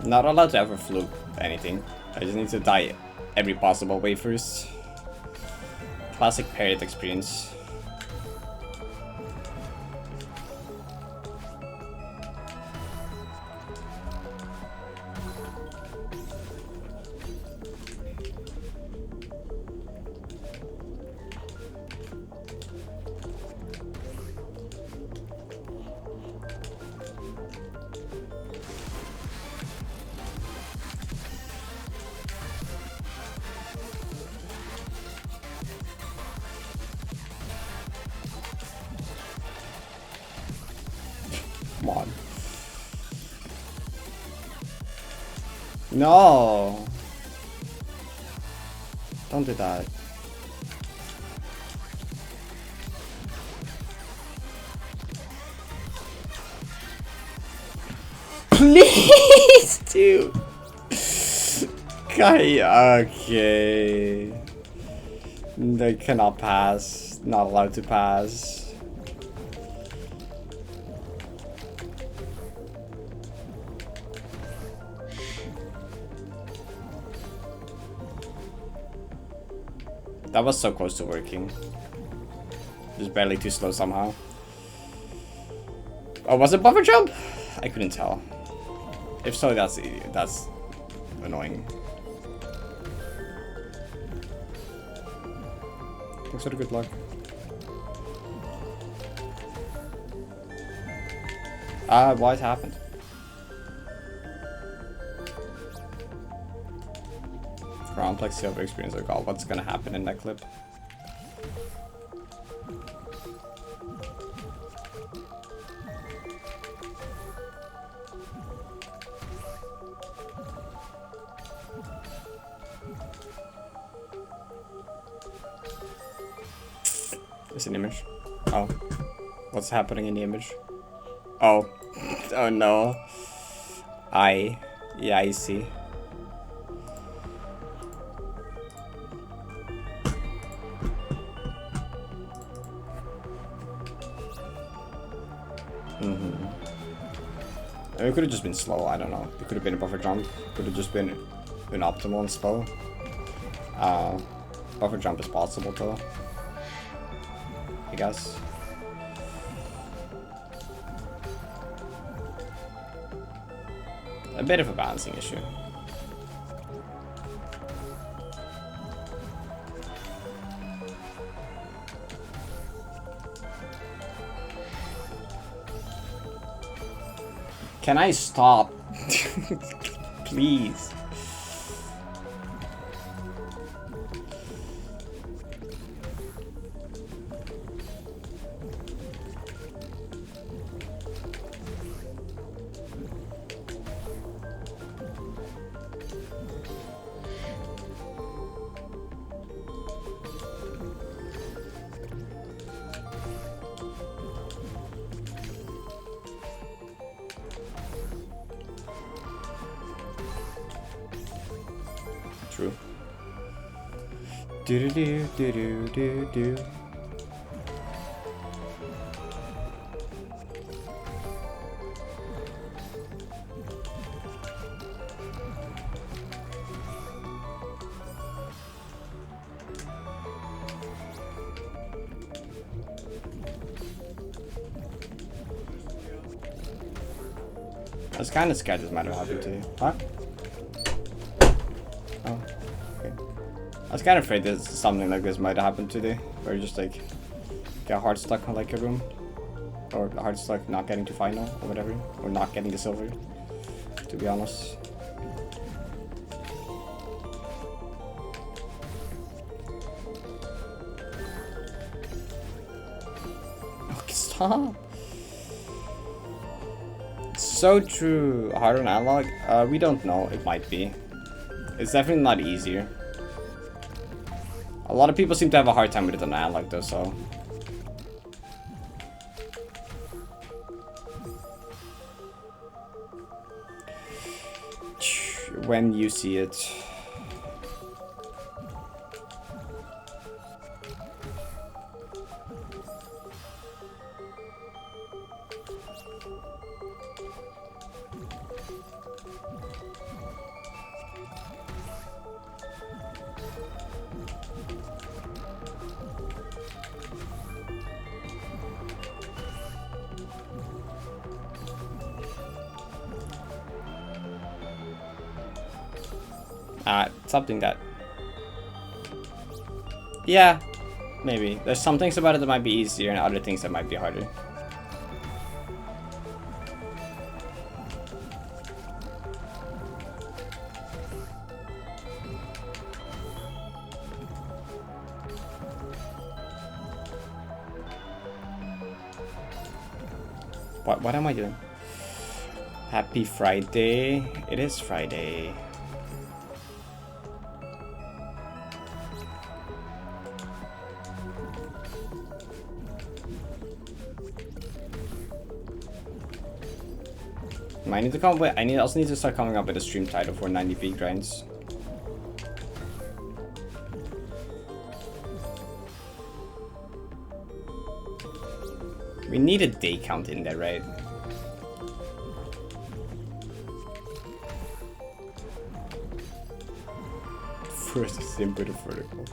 Not allowed to ever fluke anything. I just need to die every possible way first. Classic Parrot experience. Come on. No! Don't do that. Please, dude! Okay. They cannot pass. Not allowed to pass. That was so close to working. Just barely too slow somehow. Oh, was it buffer jump? I couldn't tell. If so, that's annoying. Thanks for the good luck. What happened? Complex silver experience or god, what's gonna happen in that clip? It's an image. Oh. What's happening in the image? Oh. Oh no. Yeah, I see. It could have just been slow, I don't know. It could have been a buffer jump. Could have just been optimal and slow. Buffer jump is possible though, I guess. A bit of a balancing issue. Can I stop? Please. True. Do do do do do do do. I was kind of scared this might have happened to you. Huh? Oh, okay. I was kind of afraid that something like this might have happened today, where you just like get hard stuck on like a room, or hard stuck not getting to final or whatever, or not getting the silver. To be honest. Okay, stop. So true. Harder on analog? We don't know. It might be. It's definitely not easier. A lot of people seem to have a hard time with it on analog though, so. When you see it. Stop doing that. Yeah, maybe. There's some things about it that might be easier and other things that might be harder. What am I doing? Happy Friday. It is Friday. I need to come up with, I also need to start coming up with a stream title for 90p grinds. We need a day count in there, right? First simple to vertical.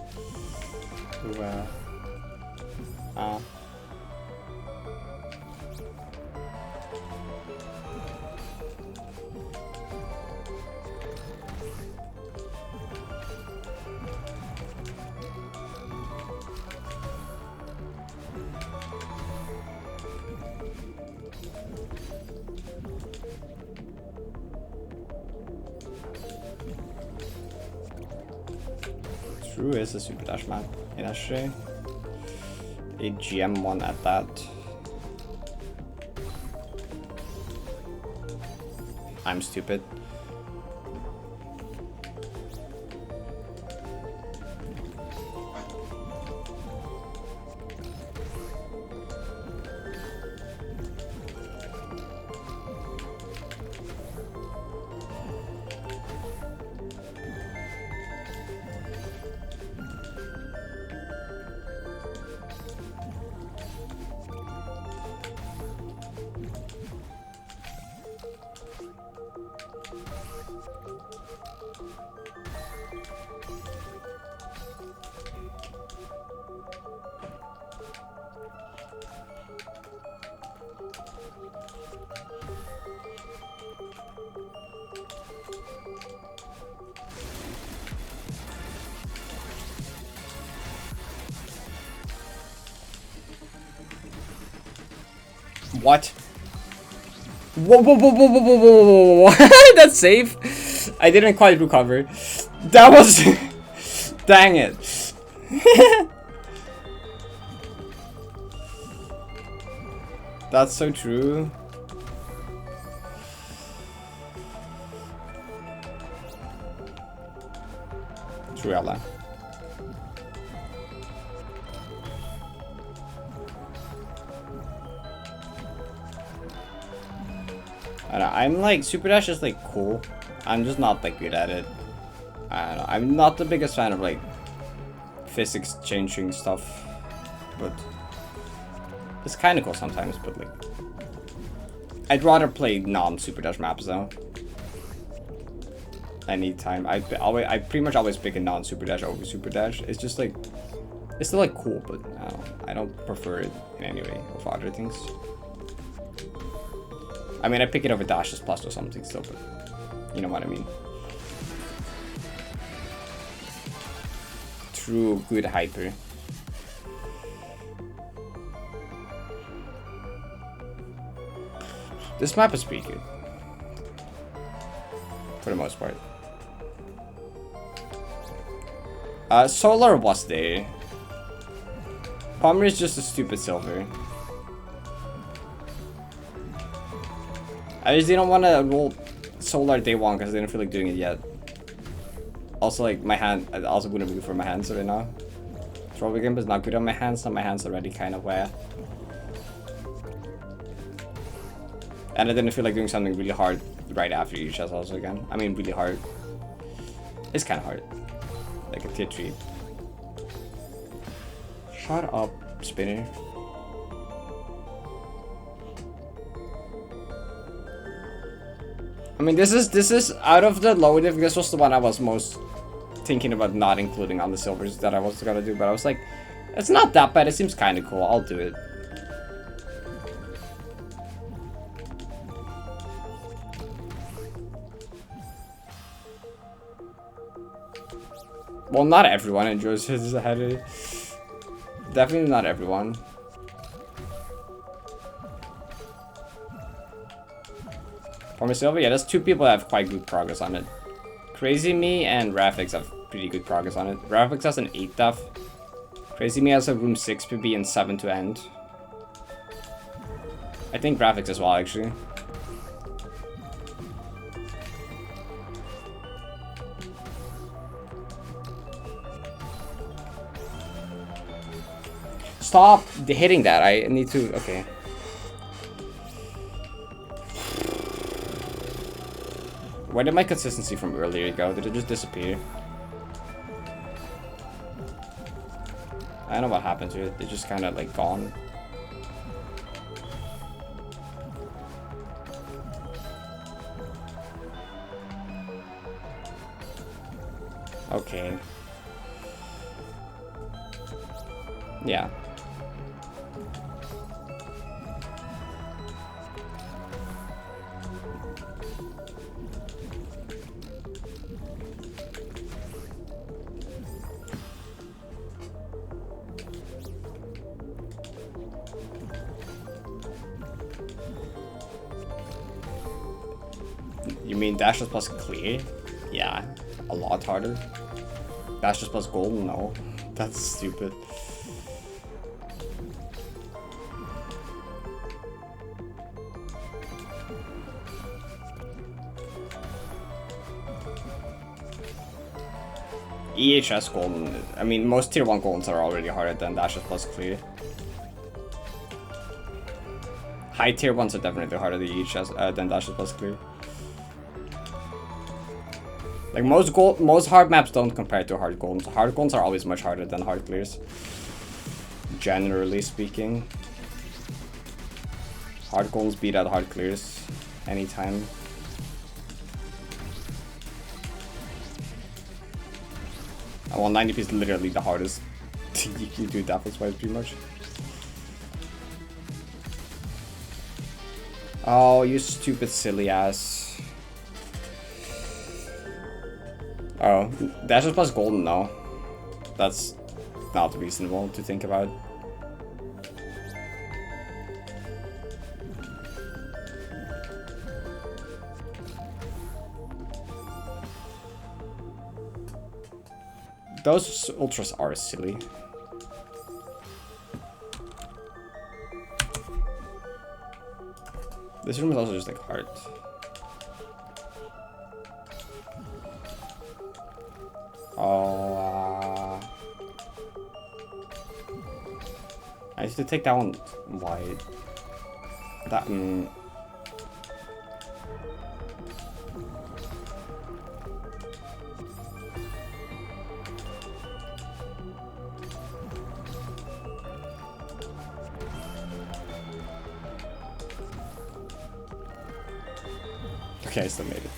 True is a super dash map in Ashe. A GM one at that. I'm stupid. What? Whoa, whoa, whoa, whoa, whoa, whoa, whoa, whoa. That's safe. I didn't quite recover. That was... Dang it. That's so true. True, Ella. I don't know, I'm like, Super Dash is like cool. I'm just not like good at it. I don't know, I'm not the biggest fan of like physics changing stuff, but it's kind of cool sometimes. But like, I'd rather play non-Super Dash maps though. Anytime, I pretty much always pick a non-Super Dash over Super Dash. It's just like, it's still like cool, but I don't prefer it in any way over other things. I mean, I pick it over Dashes Plus or something still, but you know what I mean. True, good hyper. This map is pretty good. For the most part. Solar was there. Palmer is just a stupid silver. I just didn't want to roll Solar day one because I didn't feel like doing it yet. Also, like, my hand, I also wouldn't be good for my hands right now. Throw game is not good on my hands, so my hands already kind of wet. And I didn't feel like doing something really hard right after each chest also again. I mean, really hard. It's kind of hard. Like a tier 3. Shut up, spinner. I mean, this is out of the low diff. This was the one I was most thinking about not including on the silvers that I was gonna do. But I was like, it's not that bad. It seems kind of cool. I'll do it. Well, not everyone enjoys his header. Definitely not everyone. For myself, yeah, there's two people that have quite good progress on it. Crazy Me and Rafix have pretty good progress on it. Rafix has an 8 def. Crazy Me has a room 6 PB and 7 to end. I think Rafix as well, actually. Stop hitting that. I need to. Okay. Where did my consistency from earlier go? Did it just disappear? I don't know what happened to it. It just kind of like gone. Okay. Yeah. You mean dashes plus clear? Yeah, a lot harder. Dashes plus gold? No, that's stupid. EHS golden, I mean, most tier 1 goldens are already harder than dashes plus clear. High tier 1s are definitely harder than EHS than dashes plus clear. Like most hard maps don't compare to hard goldens. Hard goldens are always much harder than hard clears. Generally speaking. Hard goldens beat out hard clears anytime. Well, 90p is literally the hardest you can do Daffles wise pretty much. Oh, you stupid silly ass. Oh, dashes plus golden, no. That's not reasonable to think about. Those ultras are silly. This room is also just like hard. Oh, I used to take that one wide. That Okay, I still made it.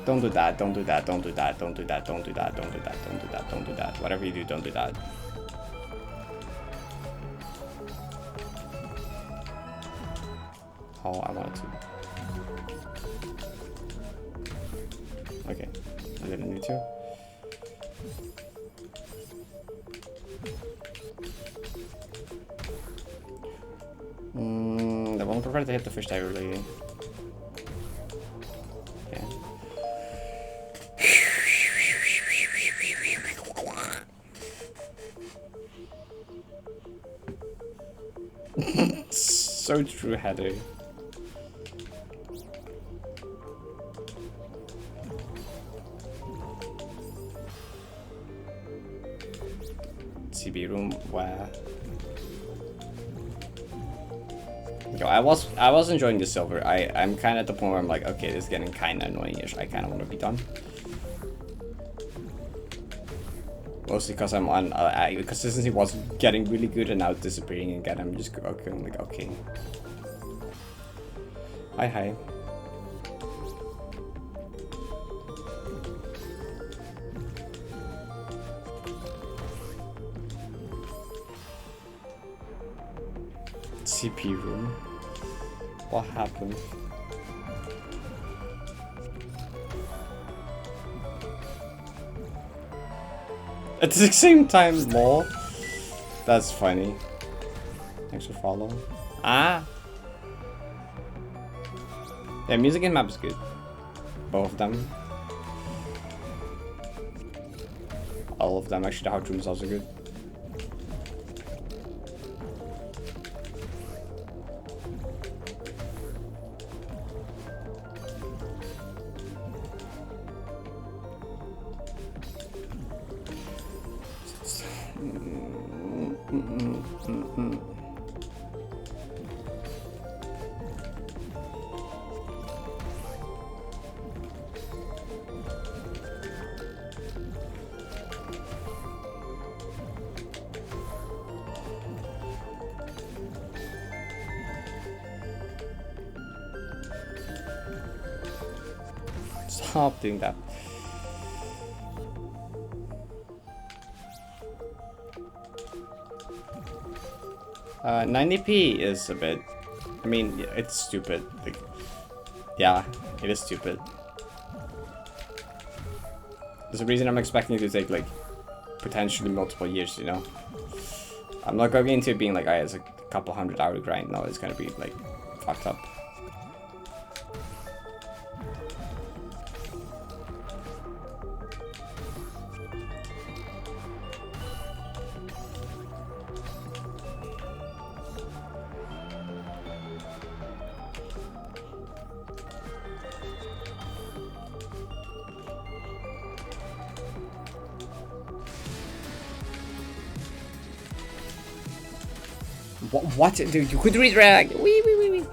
Don't do that, don't do that, don't do that, don't do that, don't do that, don't do that, don't do that, don't do that. Whatever you do, don't do that. Oh, I wanted to. Okay, I didn't need to. I won't prefer to hit the fish tag really. Yeah. So true, Heather. CB room where yo, I was enjoying the silver. I'm kind of at the point where I'm like, okay, this is getting kind of annoying-ish. I kind of want to be done. Mostly because I'm on the consistency was getting really good and now it's disappearing again. I'm just okay. I'm like, okay. Hi. CP room. What happened? At the same time, lol. That's funny. Thanks for following. Ah! Yeah, music and map is good. Both of them. All of them. Actually, the hard room is also good. Stop doing that. Uh, 90p is a bit. I mean, it's stupid. Like, yeah, it is stupid. There's a reason I'm expecting it to take like potentially multiple years. You know, I'm not going into it being like, it's a couple 100-hour grind. No, it's gonna be like fucked up. What? Dude, you could redirect. Wee.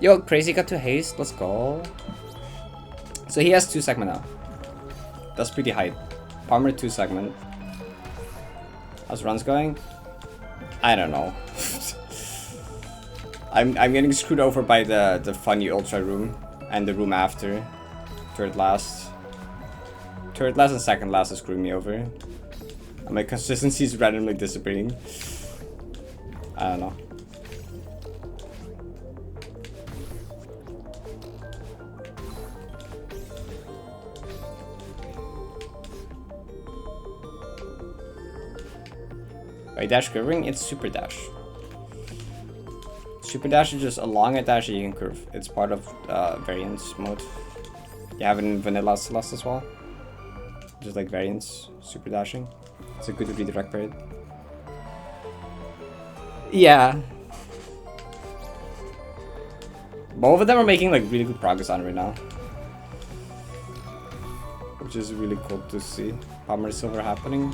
Yo, Crazy got to haste. Let's go. So he has 2 segment now. That's pretty high. Palmer 2 segment. How's runs going? I don't know. I'm getting screwed over by the funny ultra room and the room after. Third last and second last is screwing me over. And my consistency is randomly disappearing. I don't know. By dash curving, it's super dash. Super dash is just a long dash that you can curve. It's part of variance mode. You have it in vanilla Celeste as well. Just like variance, super dashing. It's a good redirect period. Yeah. Both of them are making like really good progress on it right now. Which is really cool to see. Palmer Silver happening.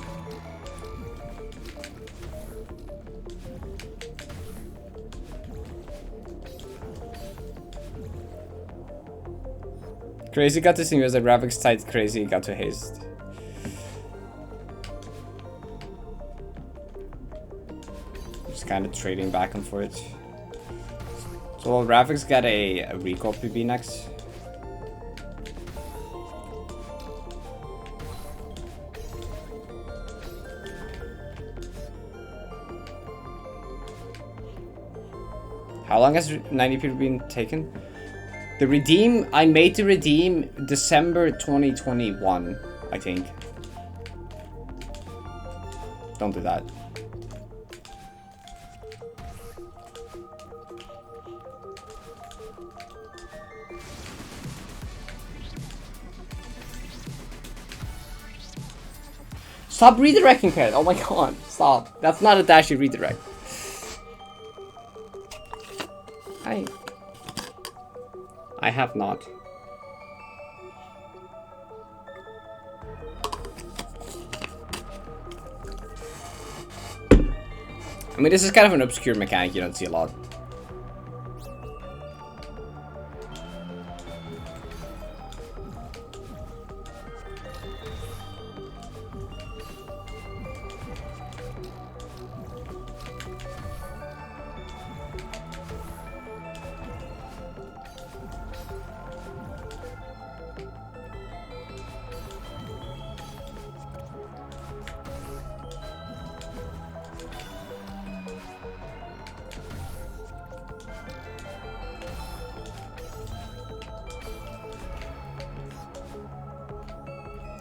Crazy got to see as a graphics tight, Crazy got to haste. Just kind of trading back and forth. So will graphics get a recall PB next? How long has 90p been taken? The redeem, I made to redeem December 2021, I think. Don't do that. Stop redirecting it. Oh my god, stop. That's not a dashy redirect. I have not. I mean, this is kind of an obscure mechanic you don't see a lot.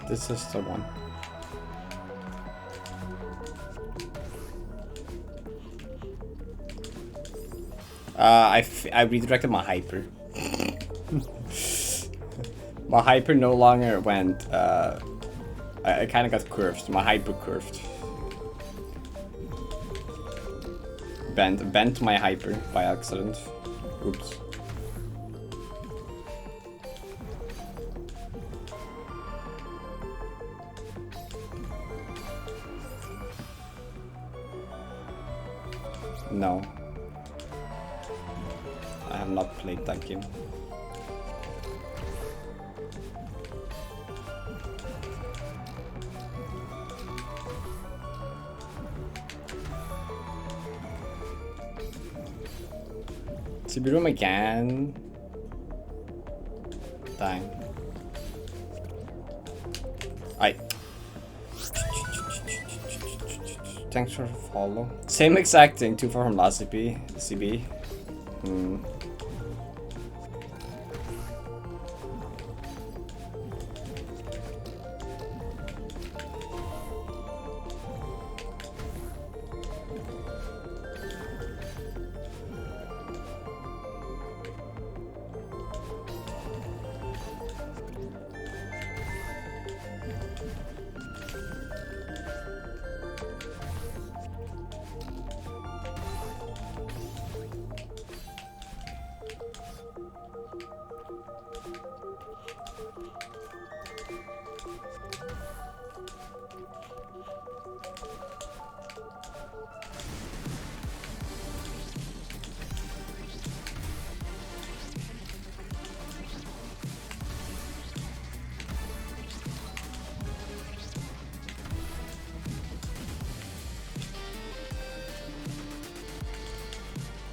This is the one. I redirected my hyper. My hyper no longer went, I kind of got curved. My hyper curved. Bent my hyper by accident. Oops. No. I have not played that game. CB room again. Dang. Thanks for the follow. Same exact thing, 2-4 from last CB.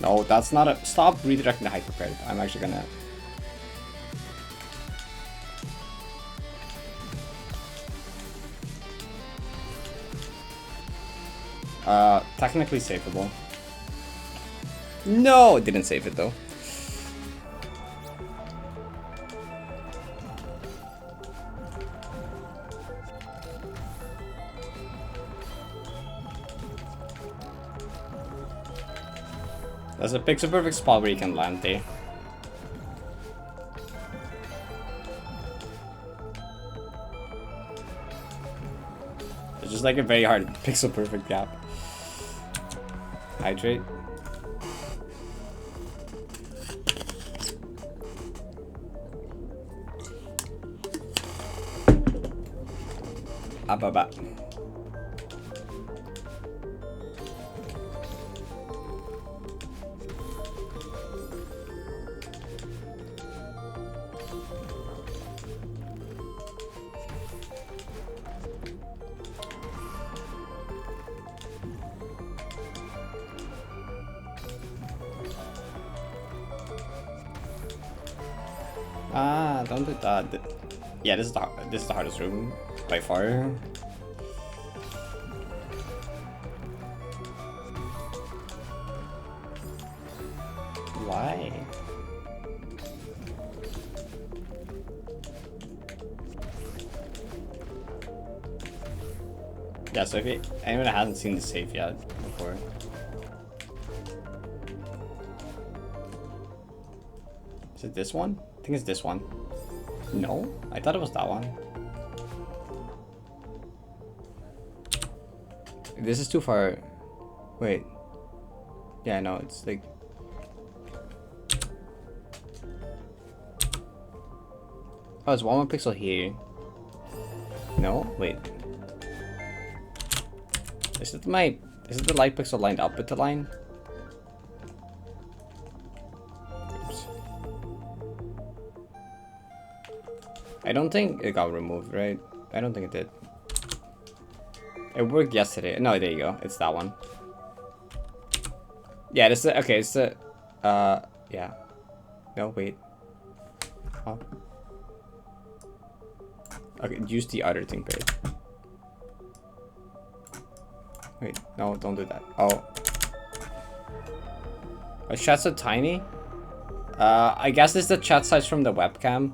No, that's not a... Stop redirecting the hypercredit. I'm actually gonna... Technically saveable. No, it didn't save it though. There's a pixel perfect spot where you can land there. It's just like a very hard pixel perfect gap. Hydrate. Ababa. Ah, don't do that. Yeah, this is the hardest room by far. Why? Yeah, so if anyone hasn't seen the safe yet before. Is it this one? I think it's this one. No? I thought it was that one. This is too far. Wait. Yeah, no, it's like... Oh, it's one more pixel here. No? Wait. Is it the light pixel lined up with the line? I don't think it got removed, right? I don't think it did. It worked yesterday. No, there you go. It's that one. Yeah, this is okay. It's the yeah. No, wait. Huh? Okay, use the other thing, Parrot. Wait, no, don't do that. Oh. Oh, chat's so tiny? I guess it's the chat size from the webcam.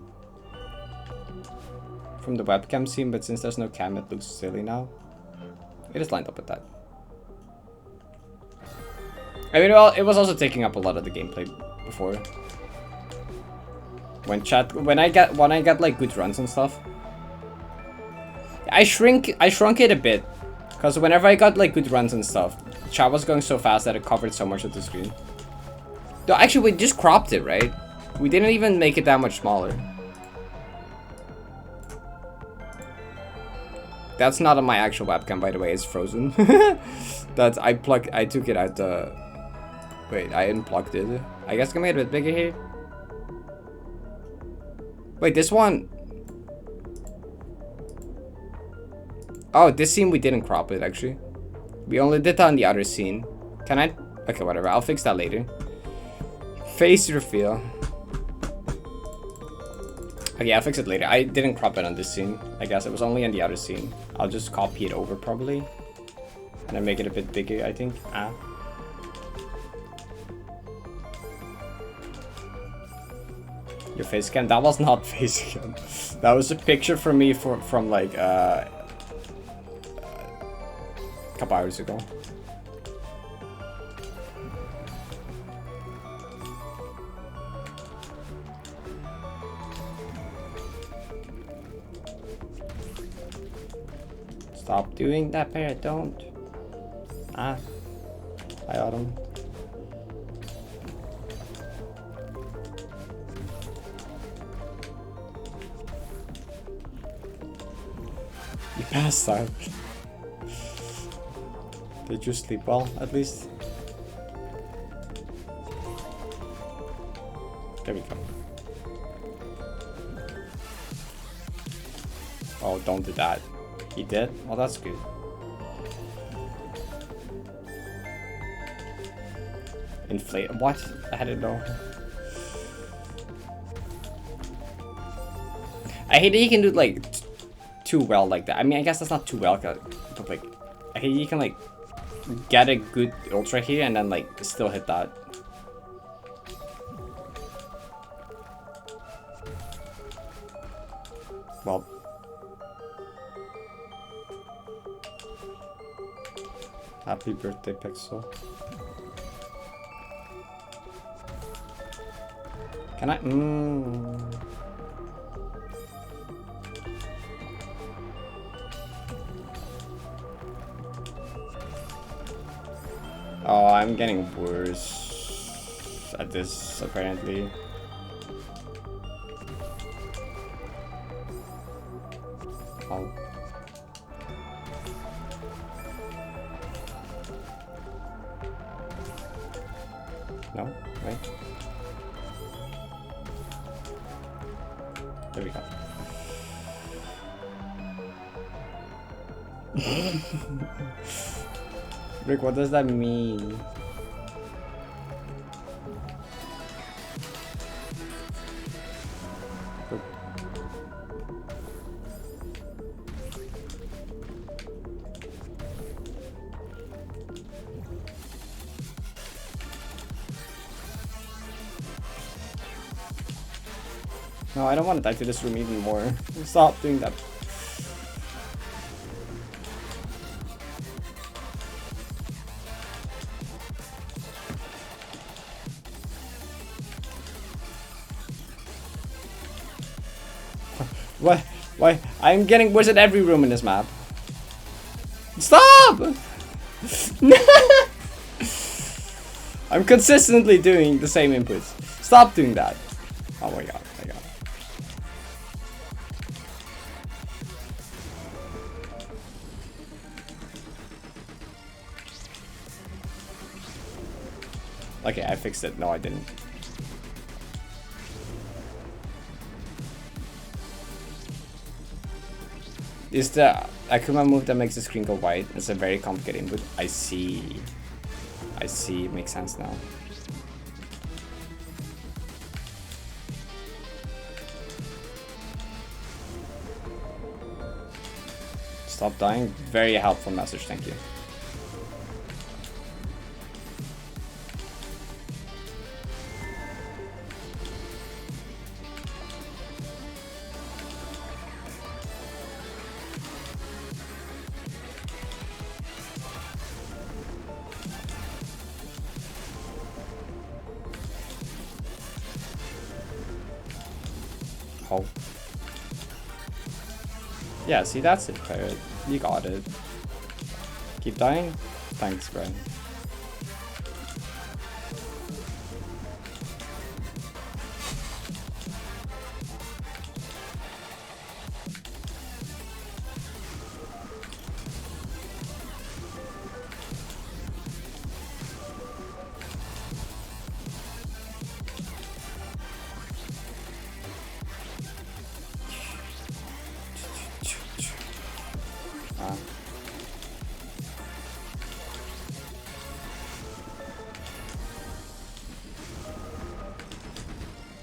from the webcam scene, but since there's no cam, it looks silly now. It is lined up with that. I mean, well, it was also taking up a lot of the gameplay before. When I got like good runs and stuff. I shrunk it a bit, because whenever I got like good runs and stuff, chat was going so fast that it covered so much of the screen. No, actually, we just cropped it, right? We didn't even make it that much smaller. That's not on my actual webcam, by the way. It's frozen. I took it out. Wait, I unplugged it. I guess I can make it a bit bigger here. Wait, this one. Oh, this scene we didn't crop it actually. We only did that on the other scene. Can I? Okay, whatever. I'll fix that later. Face reveal. Okay, I'll fix it later. I didn't crop it on this scene. I guess it was only on the other scene. I'll just copy it over probably. And then make it a bit bigger, I think. Your face cam? That was not face cam. That was a picture from me from like a couple hours ago. Stop doing that, Parrot, don't. Hi, Autumn. You passed out. Did you sleep well, at least? There we go. Oh, don't do that. He did? Well, that's good. Inflate. What? I didn't know. I hate that you can do like too well like that. I mean, I guess that's not too well, but like, I hate you can like get a good ultra here and then like still hit that. Well. Happy birthday, Pixel. Can I? Oh, I'm getting worse at this, apparently. Oh. No? Wait. There we go. Rick, what does that mean? No, I don't want to die to this room even more. Stop doing that. What? Why? I'm getting worse at every room in this map. Stop! I'm consistently doing the same inputs. Stop doing that. Oh my god. Okay, I fixed it. No, I didn't. Is the Akuma move that makes the screen go white? It's a very complicated input. I see. I see. It makes sense now. Stop dying. Very helpful message. Thank you. call. Yeah, see, that's it, Parrot. You got it. Keep dying? Thanks, Brian.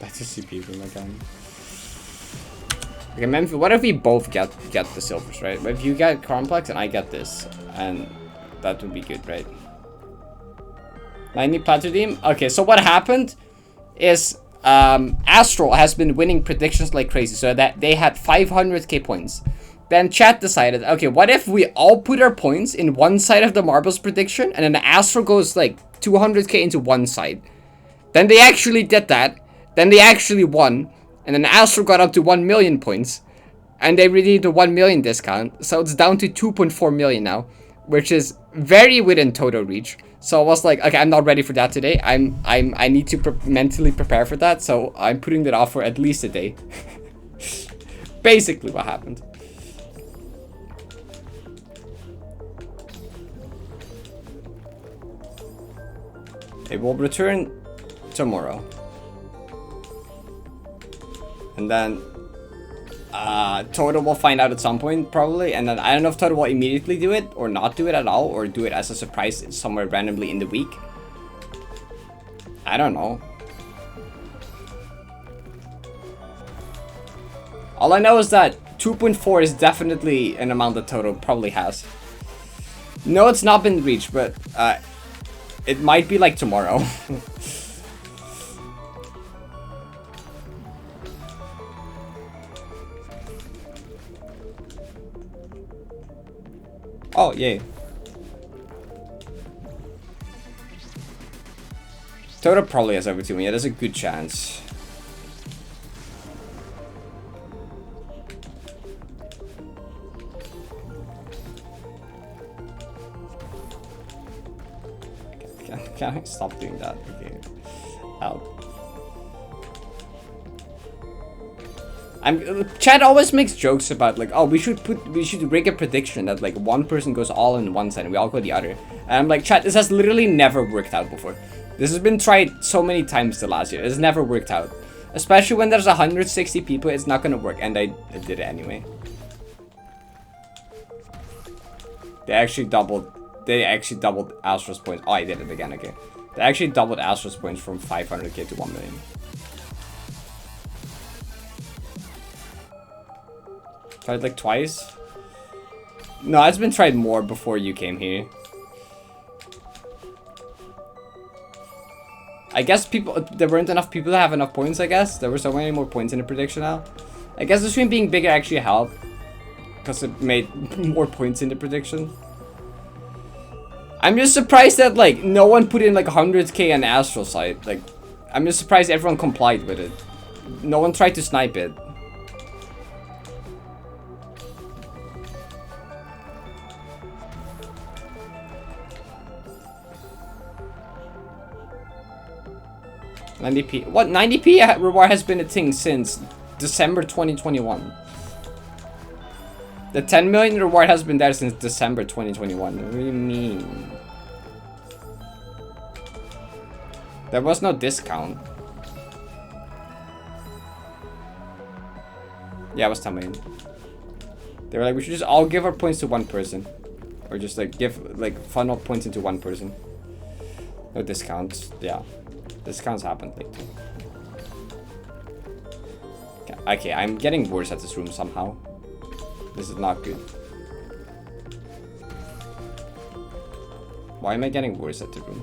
That's a CPU room again. Okay, Memphis, what if we both get the silvers, right? If you get complex and I get this, and that would be good, right? 90 platinum. Okay, so what happened is Astral has been winning predictions like crazy, so that they had 500k points. Then chat decided, okay, what if we all put our points in one side of the marbles prediction, and then the Astral goes like 200k into one side. Then they actually did that. Then they actually won. And then Astro got up to 1 million points. And they redeemed a 1 million discount. So it's down to 2.4 million now. Which is very within total reach. So I was like, okay, I'm not ready for that today. I need to mentally prepare for that. So I'm putting that off for at least a day. Basically what happened. It will return tomorrow. And then Total will find out at some point probably, and then I don't know if Total will immediately do it or not do it at all, or do it as a surprise somewhere randomly in the week. I don't know. All I know is that 2.4 is definitely an amount that Total probably has. No, it's not been reached, but it might be like tomorrow. Oh, yay. Total probably has over 2 million. Yeah, there's a good chance. Can I stop doing that? Okay. Help. Chad always makes jokes about like, oh, we should rig a prediction that like one person goes all in one side and we all go the other. And I'm like, Chad, this has literally never worked out before. This has been tried so many times the last year. It's never worked out. Especially when there's 160 people, it's not gonna work. And I did it anyway. They actually doubled Astra's points. Oh, I did it again, okay. They actually doubled Astra's points from 500k to 1 million. Tried like twice? No, it's been tried more before you came here. I guess there weren't enough people to have enough points, I guess. There were so many more points in the prediction now. I guess the stream being bigger actually helped. Because it made more points in the prediction. I'm just surprised that like no one put in like 100k on Astral side. Like, I'm just surprised everyone complied with it. No one tried to snipe it. $90p. What? 90p reward has been a thing since December 2021. The 10 million reward has been there since December 2021. What do you mean? There was no discount. Yeah, it was 10 million. They were like, we should just all give our points to one person. Or just like give like funnel points into one person. No discounts. Yeah. Discounts happened later. Okay, I'm getting worse at this room somehow. This is not good. Why am I getting worse at the room?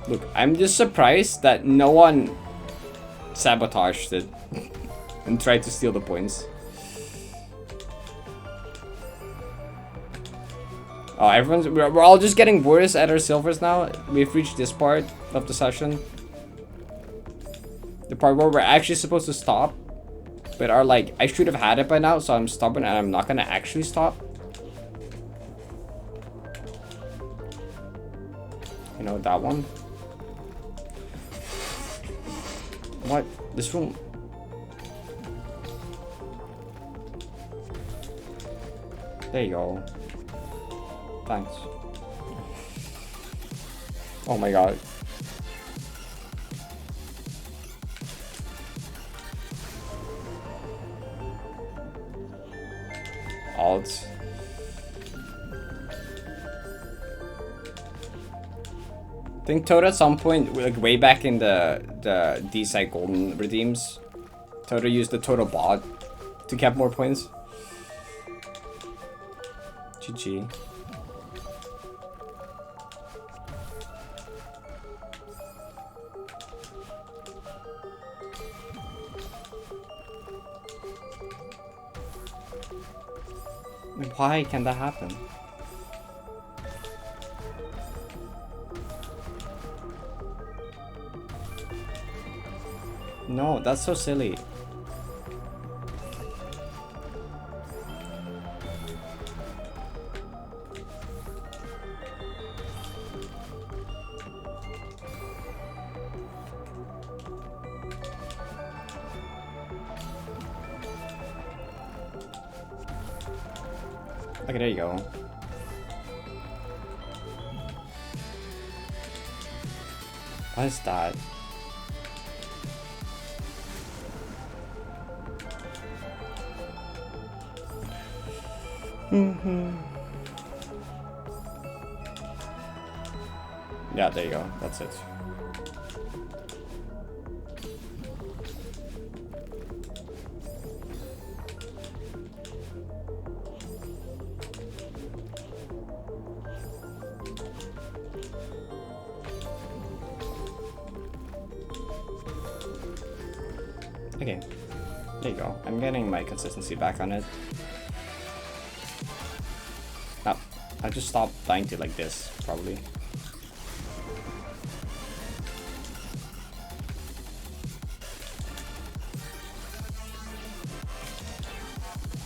Look, I'm just surprised that no one sabotaged it and tried to steal the points. Oh, we're all just getting worse at our silvers now. We've reached this part of the session. The part where we're actually supposed to stop. But are like, I should have had it by now, so I'm stubborn and I'm not gonna actually stop. You know, that one. What? This room. There you go. Thanks. Oh my god. Alt. I think Toad at some point, like way back in the D-side golden redeems, Toad used the total bot to get more points. GG. Why can that happen? No, that's so silly. Okay, there you go. What is that? Yeah, there you go. That's it. Okay, there you go. I'm getting my consistency back on it. Oh, I just stopped dying to like this, probably.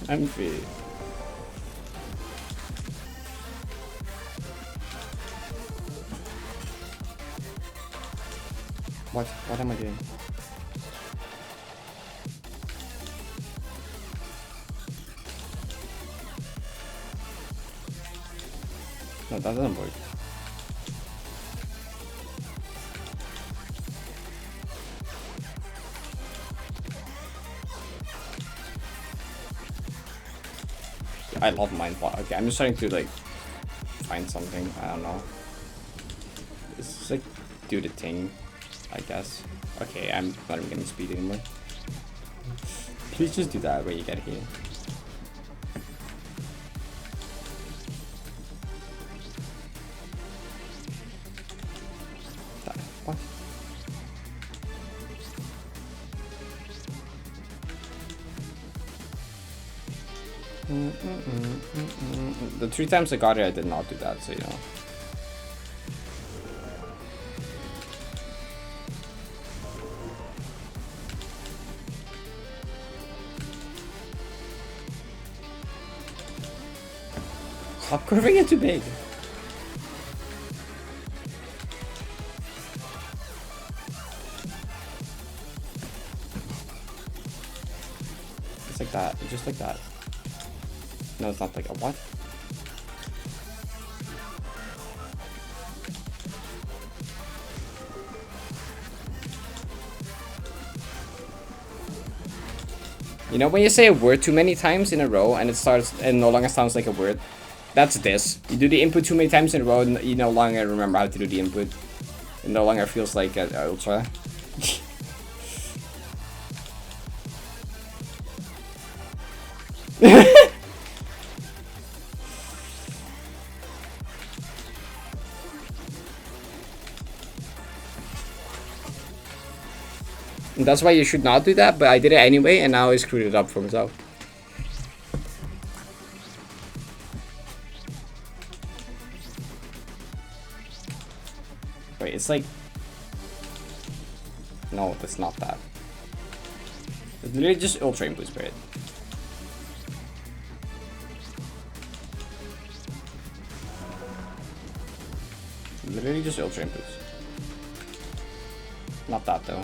I'm free. What am I doing? No, that doesn't work. I love Mindbot. Okay, I'm just trying to like find something. I don't know. It's just like do the thing, I guess. Okay, I'm not even getting speed anymore. Please just do that when you get here. What? The 3 times I got it, I did not do that, so you know. Stop curving it too big. It's like that, just like that. No, it's not like a what? You know when you say a word too many times in a row and it no longer sounds like a word? That's this. You do the input too many times in a row and you no longer remember how to do the input. It no longer feels like an ultra. And that's why you should not do that, but I did it anyway and now I screwed it up for myself. Wait, it's like... No, that's not that. It's literally just Ultra Input Spirit. Literally just Ultra Inputs. Not that though.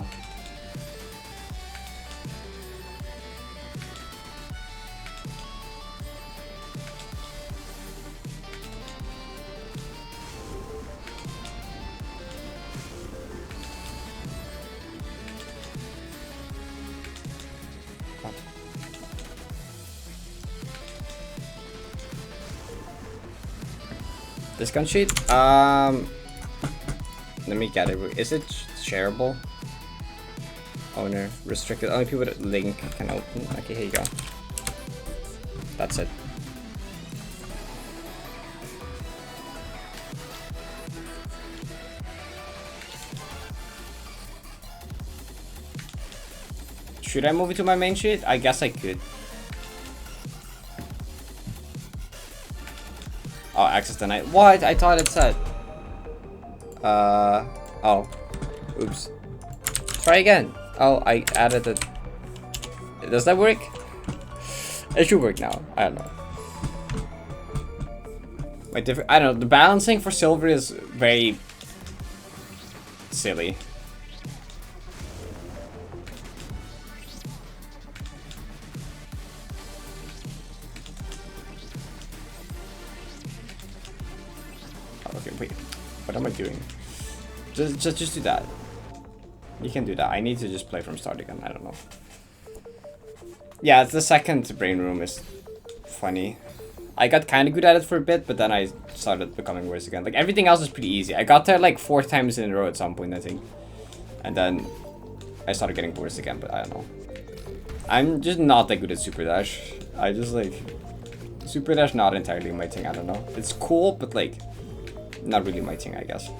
This gun sheet? Let me get it. Is it shareable? Owner. Restricted. Only people that link can open. Okay, here you go. That's it. Should I move it to my main sheet? I guess I could. Oh, access denied. What? I thought it said. Oh. Oops. Try again. Oh, I added it. Does that work? It should work now. I don't know. I don't know. The balancing for silver is very silly. Okay, wait. What am I doing? Just do that. You can do that. I need to just play from start again. I don't know. Yeah, it's the second brain room is funny. I got kind of good at it for a bit, but then I started becoming worse again. Like, everything else is pretty easy. I got there like 4 times in a row at some point, I think. And then I started getting worse again, but I don't know. I'm just not that good at Super Dash. I just like... Super Dash not entirely my thing, I don't know. It's cool, but like... Not really my thing, I guess.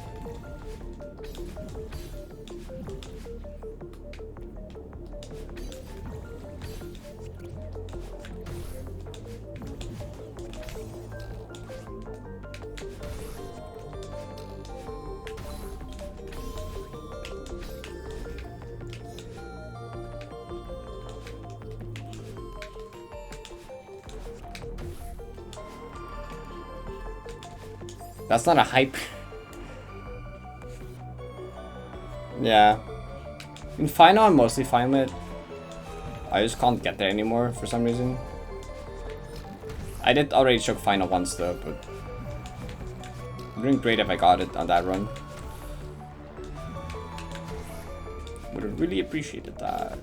That's not a hype. Yeah. In final, I'm mostly fine with it. I just can't get there anymore for some reason. I did already choke final once though, but... I'm doing great if I got it on that run. Would have really appreciated that.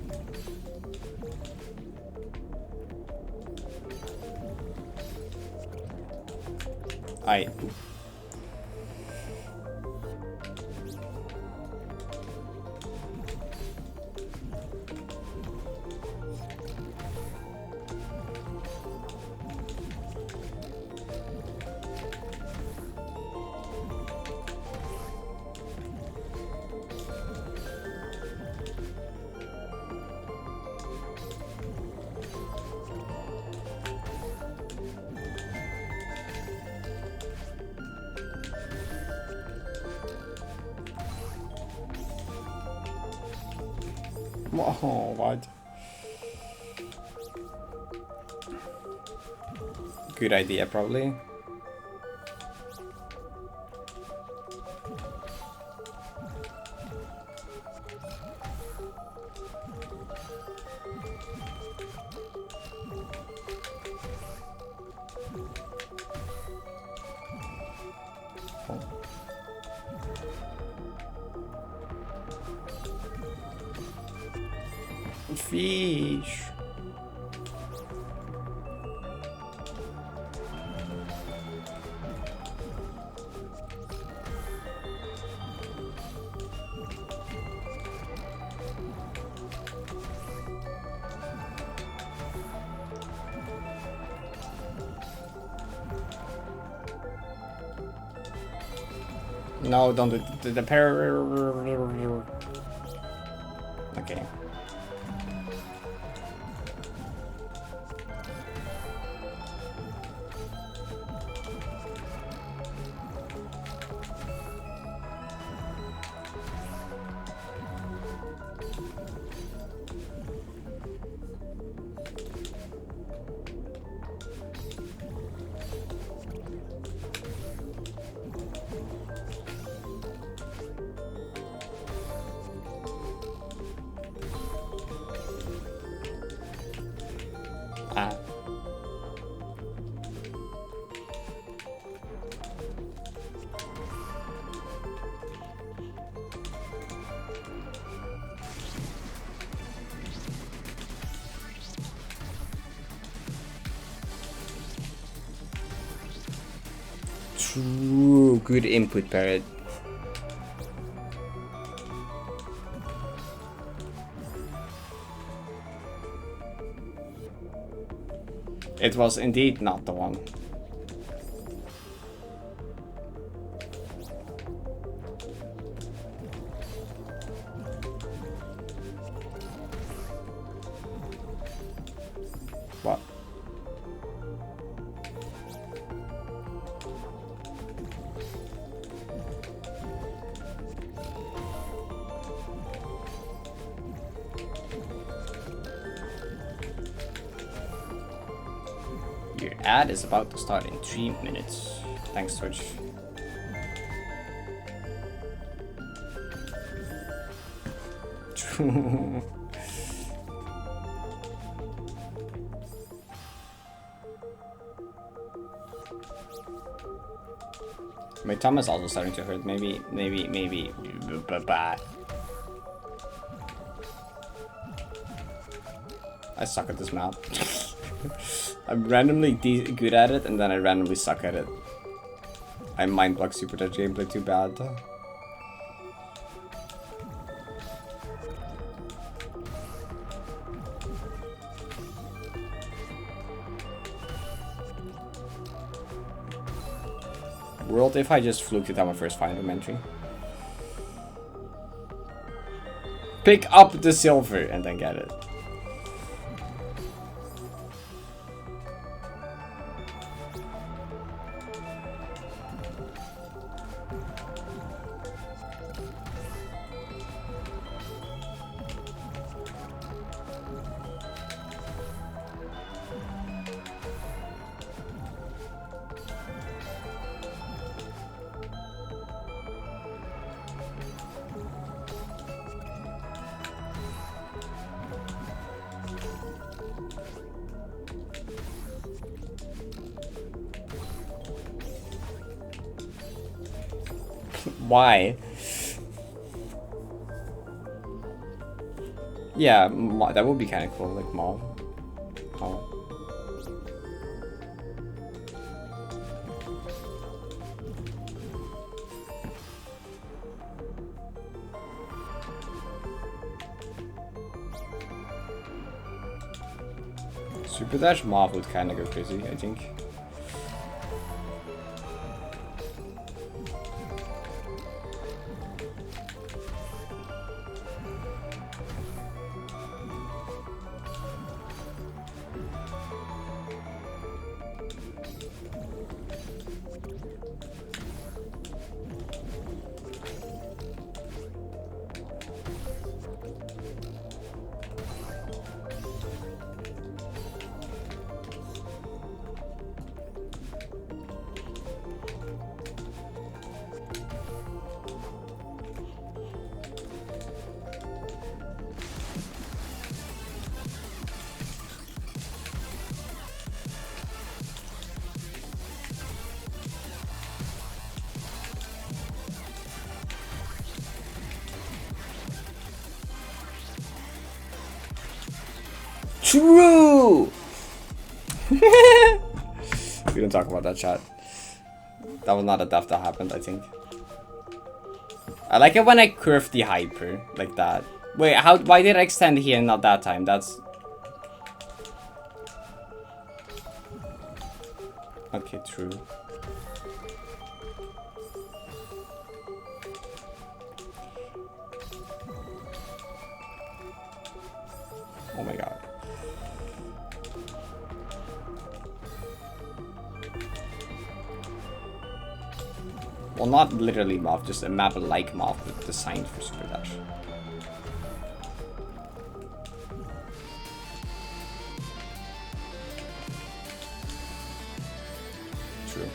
Oh, what? Good idea, probably. Fish. No, don't do the pair. Okay. Ah. True, good input, Parrot. It was indeed not the one. What? Your ad is about to start in 3 minutes. Thanks, Twitch. My tongue is also starting to hurt. Maybe. I suck at this map. I'm randomly good at it, and then I randomly suck at it. I mind block Super Touch gameplay too bad. World if I just fluked it on my first final entry. Pick up the silver and then get it. Why? Yeah, that would be kind of cool, like mall. Oh. Super Dash Mob would kind of go crazy, I think. True! We don't talk about that, chat. That was not a death that happened, I think. I like it when I curve the hyper like that. Wait, why did I extend here and not that time? That's... Okay, true. Oh my god. Well, not literally moth, just a map like moth, but designed for Super Dash. True.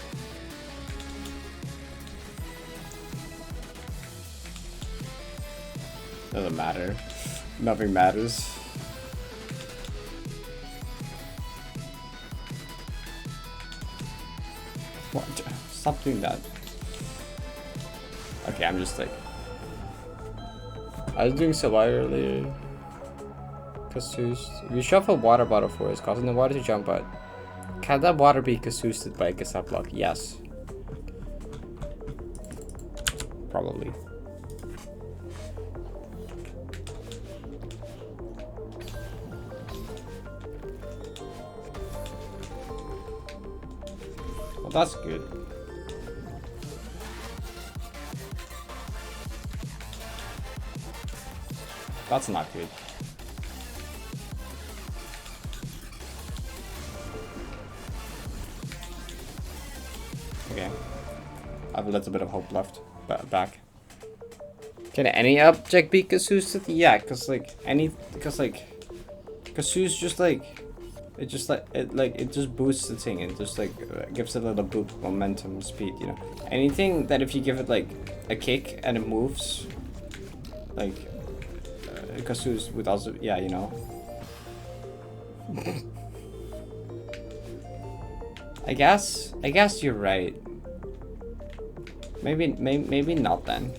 Doesn't matter. Nothing matters. What? Stop doing that. Okay, I'm just like... I was doing so earlier. Casus. If you shuffle water bottle for us, causing the water to jump out. Can that water be casused by a cassette block? Yes. Probably. Well, that's good. That's not good. Okay. I have a little bit of hope left. Back. Can any object be casused? Yeah, because casus just like it just boosts the thing and just like gives it a little boot, momentum, speed, you know. Anything that if you give it like a kick and it moves, like casus would also, yeah, you know. I guess you're right. Maybe not then.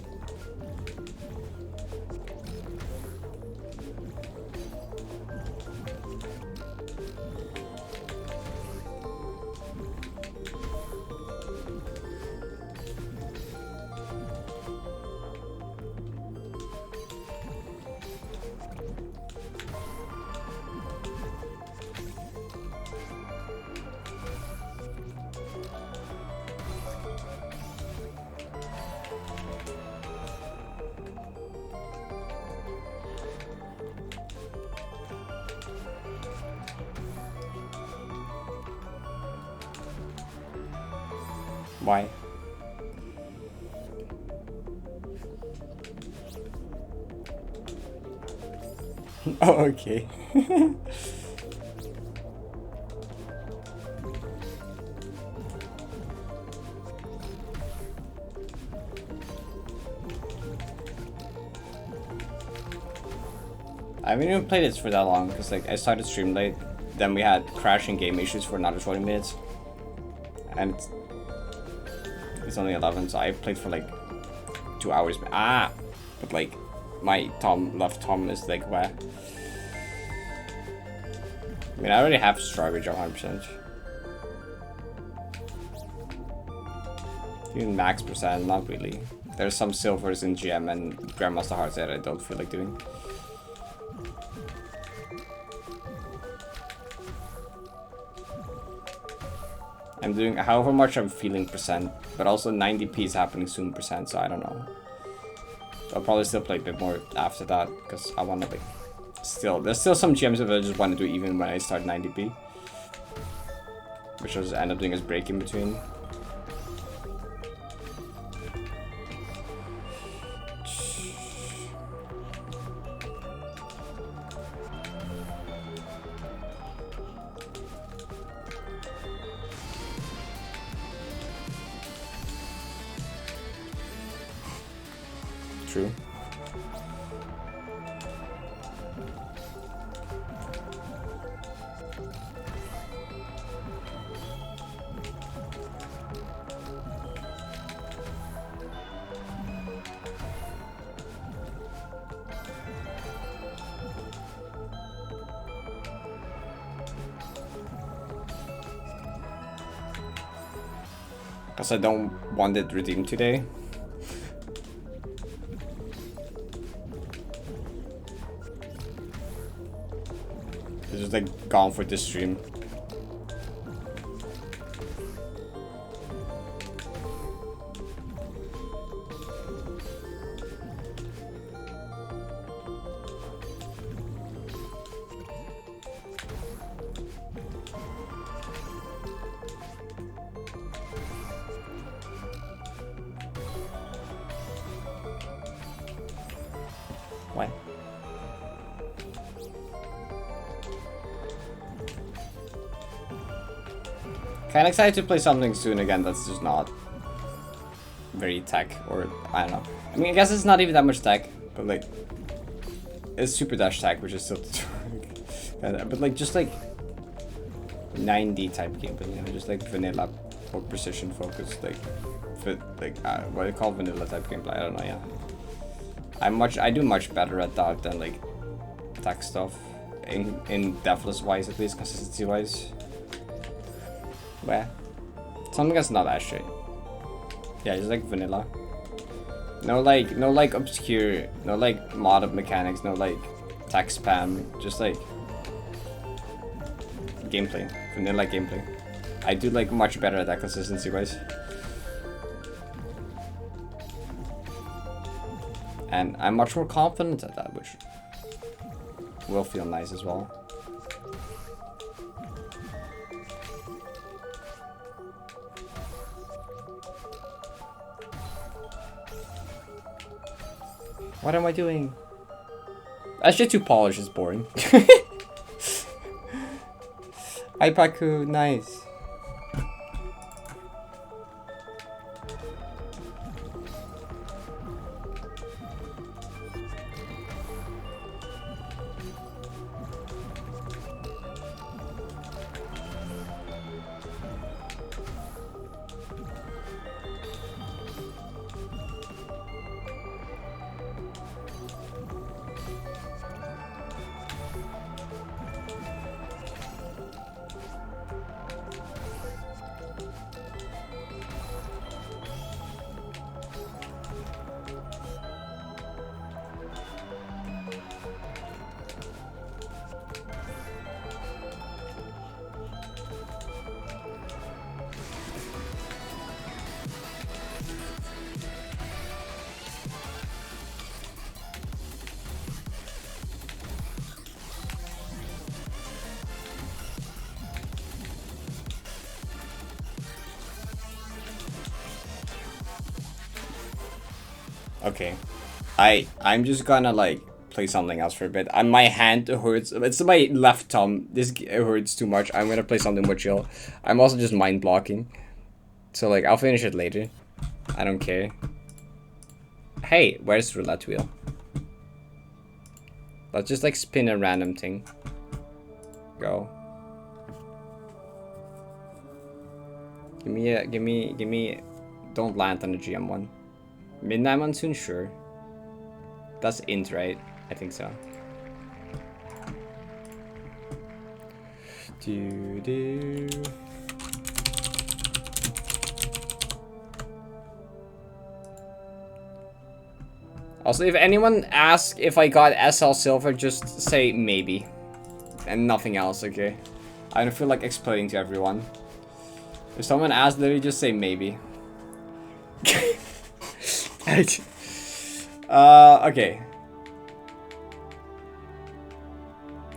Why? Oh, okay. I haven't even played this for that long because like I started stream late, then we had crashing game issues for another 20 minutes, and it's only 11, so I played for like 2 hours. But like my left thumb is like wet. I mean, I already have strawberry 100%. Even max percent, not really. There's some silvers in GM and Grandmaster Hearts that I don't feel like doing. I'm doing however much I'm feeling percent, but also 90p is happening soon percent, so I don't know. I'll probably still play a bit more after that, because I want to like, there's still some gems that I just want to do even when I start 90p. Which I'll just end up doing as break in between. True. Because I don't want it redeemed today. It's just like gone for this stream. Why? Kinda excited to play something soon again that's just not very tech, or I don't know. I mean, I guess it's not even that much tech, but like, it's super dash tech, which is still, but like just like 9D type game, but you know, just like vanilla more precision focused, like what do you call vanilla type gameplay? I don't know. Yeah, I do much better at that than like tech stuff, in deathless wise at least, consistency wise. Where something that's not that shit. Yeah, just like vanilla. No like obscure, no like modded mechanics, no like tech spam, just like gameplay, vanilla gameplay. I do like much better at that consistency wise. And I'm much more confident at that, which will feel nice as well. What am I doing? That shit too polished is boring. Aipaku, nice. Okay, I'm just gonna like play something else for a bit. My hand hurts. It's my left thumb. This hurts too much. I'm gonna play something more chill. I'm also just mind blocking, so like I'll finish it later. I don't care. Hey, where's roulette wheel? Let's just like spin a random thing. Go. Give me. Don't land on the GM one. Midnight Monsoon, sure. That's int, right? I think so. Do. Also, if anyone asks if I got SL Silver, just say maybe. And nothing else, okay? I don't feel like explaining to everyone. If someone asks, literally just say maybe. Okay.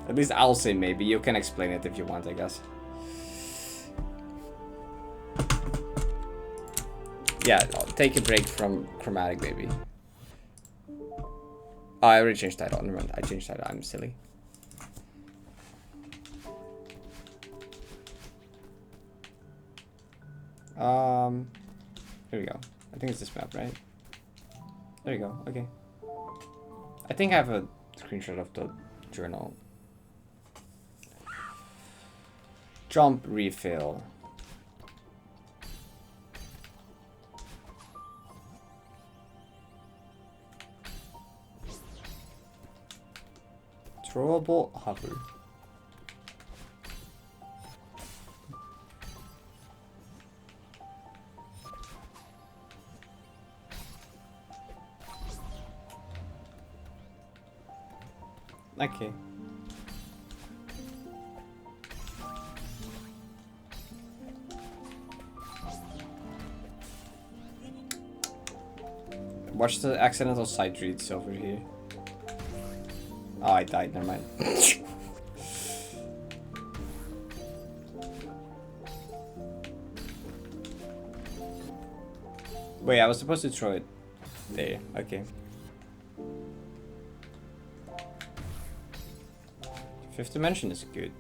At least I'll say maybe. You can explain it if you want, I guess. Yeah, I'll take a break from chromatic, baby. Oh, I already changed title. Never mind. I changed title. I'm silly. Here we go. I think it's this map, right? There you go. Okay. I think I have a screenshot of the journal. Jump refill. Throwable hover. Okay. Watch the accidental side reads over here. Oh, I died, never mind. Wait, I was supposed to throw it there. Okay. Fifth dimension is good.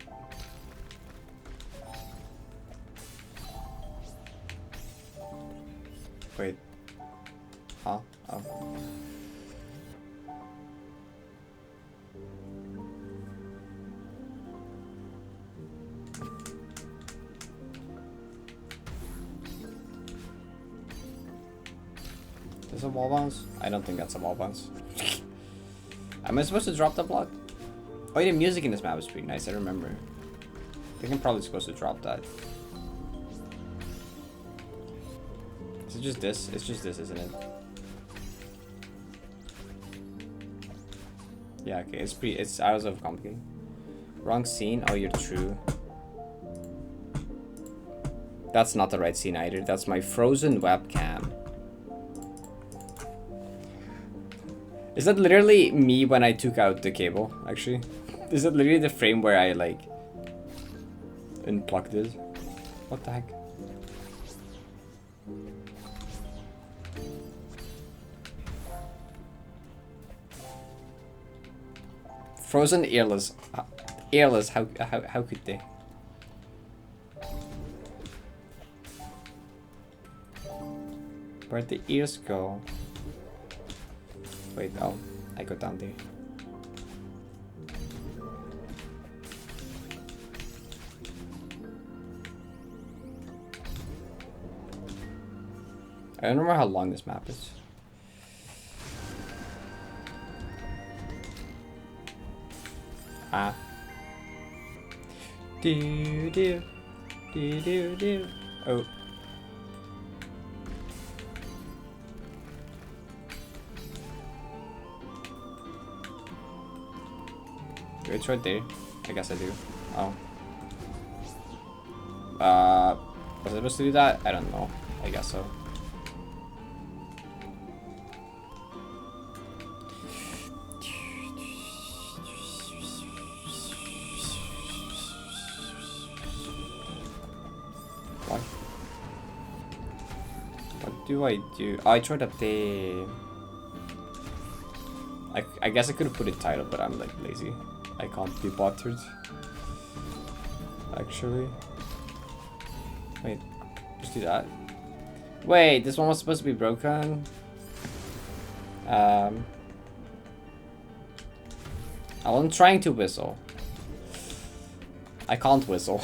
Wait. Huh? Oh. a wall bounce? I don't think that's a wall bounce. Am I supposed to drop the block? Oh, yeah, the music in this map is pretty nice, I remember. I think I'm probably supposed to drop that. Is it just this? It's just this, isn't it? Yeah, okay, it's out of complicated. Wrong scene? Oh, you're true. That's not the right scene either. That's my frozen webcam. Is that literally me when I took out the cable, actually? Is that literally the frame where I, like, unplugged it? What the heck? Frozen earless. Earless, how could they? Where'd the ears go? Wait, oh, I go down there. I don't remember how long this map is. Ah. Do do do do do. Oh. It's right there. I guess I do. Oh. Was I supposed to do that? I don't know. I guess so. What? What do I do? Oh, I tried up there. I guess I could have put it title, but I'm like lazy. I can't be bothered. Actually. Wait, just do that. Wait, this one was supposed to be broken. I wasn't trying to whistle. I can't whistle.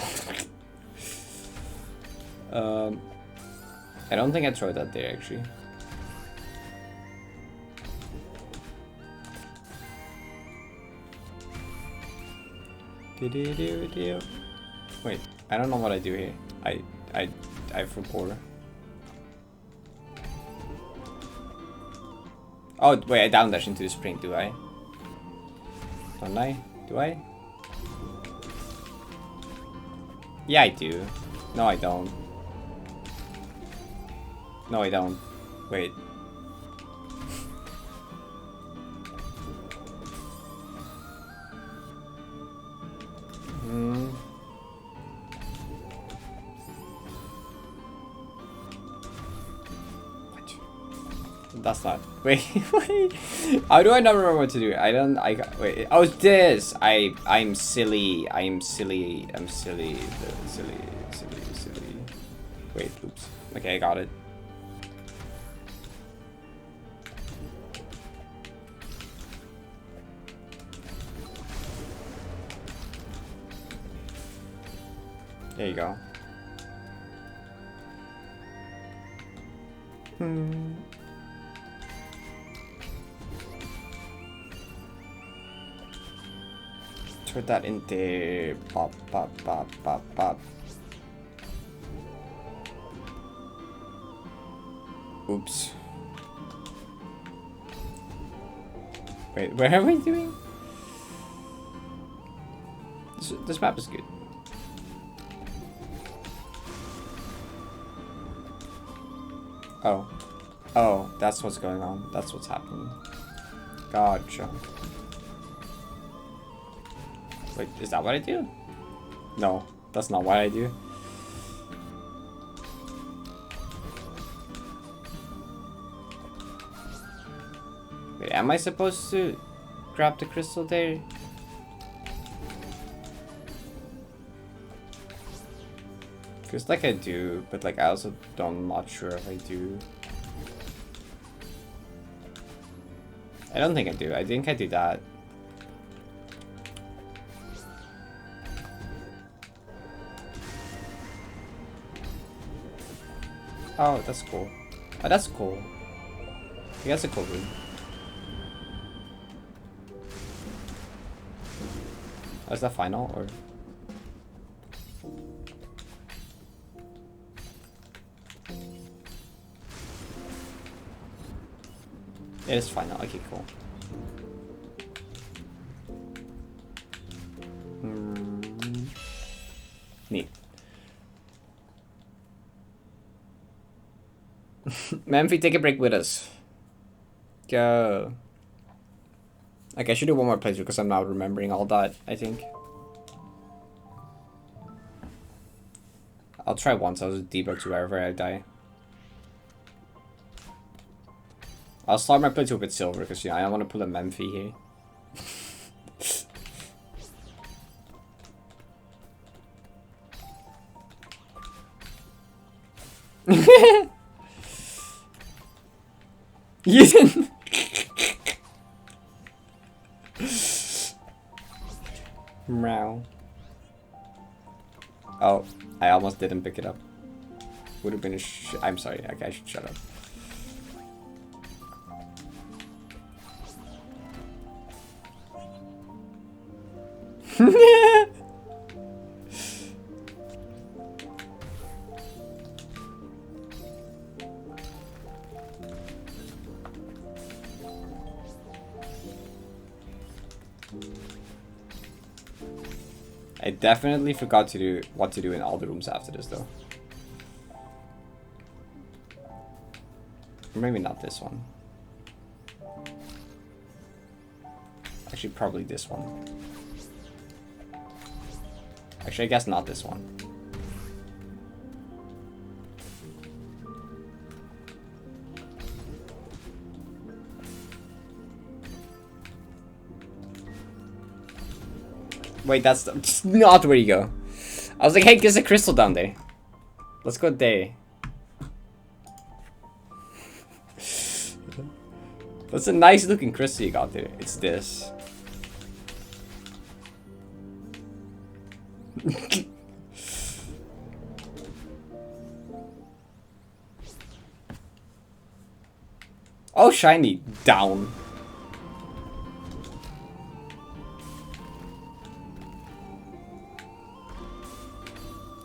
I don't think I tried that there actually. Wait, I don't know what I do here. I forgot. Oh wait, I down dash into the spring, do I? Don't I? Do I? Yeah, I do. No, I don't. No, I don't. Wait. That's not. Wait, wait. How do I not remember what to do? I don't. Wait. Oh, this. I'm silly. I'm silly. I'm silly. Silly. Wait. Oops. Okay, I got it. There you go. Put that in there. Pop, pop, pop, pop, pop. Oops. Wait, where are we doing? This map is good. Oh. Oh, that's what's going on. That's what's happening. Gotcha. Wait, is that what I do? No, that's not what I do. Wait, am I supposed to grab the crystal there? Feels like I do, but like I also don't, not sure if I do. I don't think I do. I think I do that. Oh, that's cool. Oh, that's cool. He has a cold room. Oh, is that final or? It is final. Okay, cool. Neat. Memphi, take a break with us. Go. Okay, I should do one more playthrough because I'm now remembering all that, I think. I'll try once. I'll just debug to wherever I die. I'll start my playthrough with silver because, you know, I don't want to pull a Memphi here. You didn't. Meow. Oh, I almost didn't pick it up. Would have been a I'm sorry, okay, I should shut up. I definitely forgot to do what to do in all the rooms after this though. Or maybe not this one. Actually, probably this one. Actually, I guess not this one. Wait, that's not where you go. I was like, hey, there's a crystal down there. Let's go there. That's a nice looking crystal you got there. It's this. Oh, shiny. Down.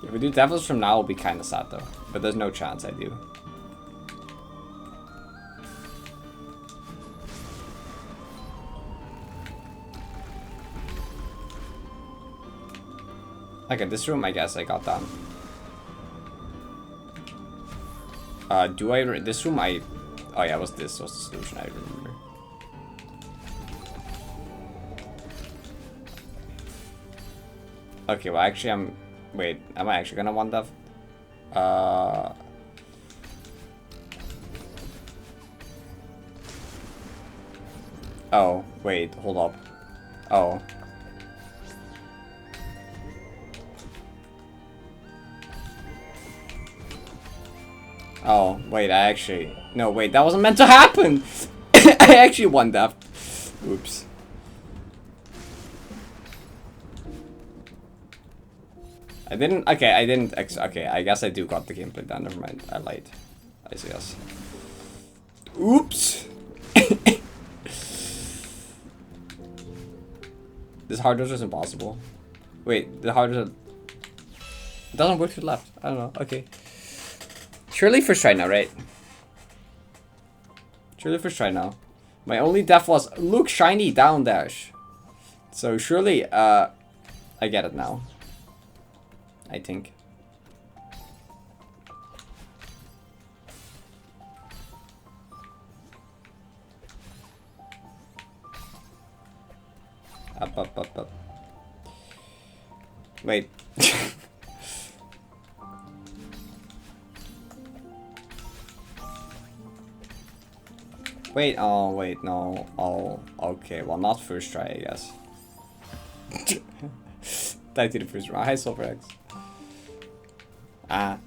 If we do devils from now, it'll be kind of sad though. But there's no chance I do. Okay, this room I guess I got done. This room oh yeah, this was the solution, I remember. Okay, well actually wait, am I actually gonna want that? Oh, wait, hold up. Oh. Oh, wait, no, wait, that wasn't meant to happen! I actually won that. Oops. Okay, I guess I do got the gameplay down, never mind, I lied. I see us. Oops! This hard doors is impossible. Wait, the hard doors it doesn't work to the left, I don't know, okay. Surely first try now, right? Surely first try now. My only death was, look, shiny down dash. So surely, I get it now. I think. Up. Wait. Wait, oh, wait, no. Oh, okay, well, not first try, I guess. Die to the first round. Hi, Silver X. Ah.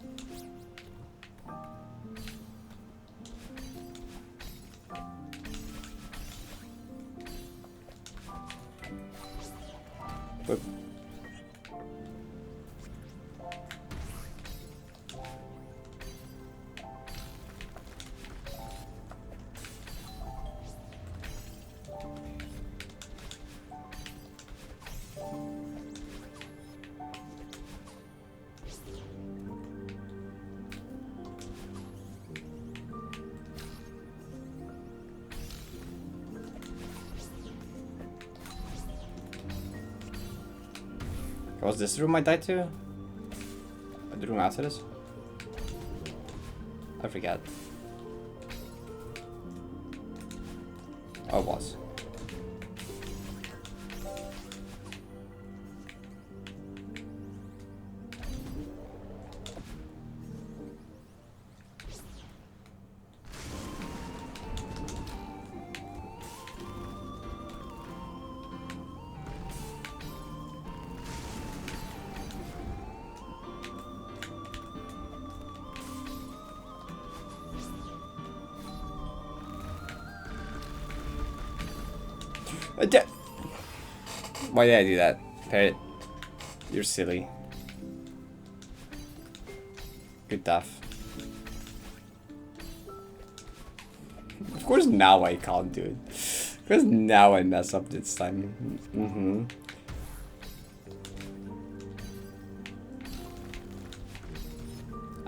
Whoop. Was this the room I died to? The room after this? I forget. Oh, it was. Why did I do that? Parrot, you're silly. Good stuff. Of course now I can't do it. Because now I mess up this time.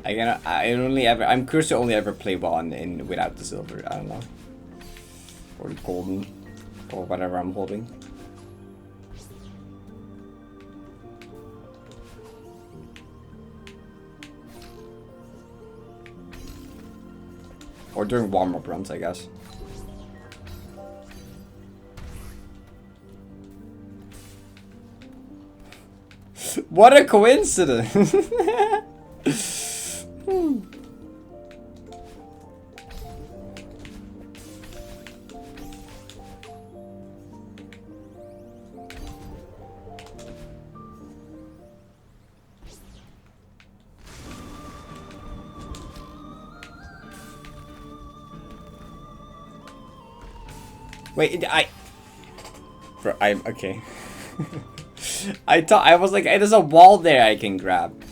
I'm curious to only ever play one in without the silver, I don't know. Or the golden. Or whatever I'm holding. Or during warm-up runs, I guess. What a coincidence! Wait, Bro, I'm okay. I was like, hey, there's a wall there I can grab.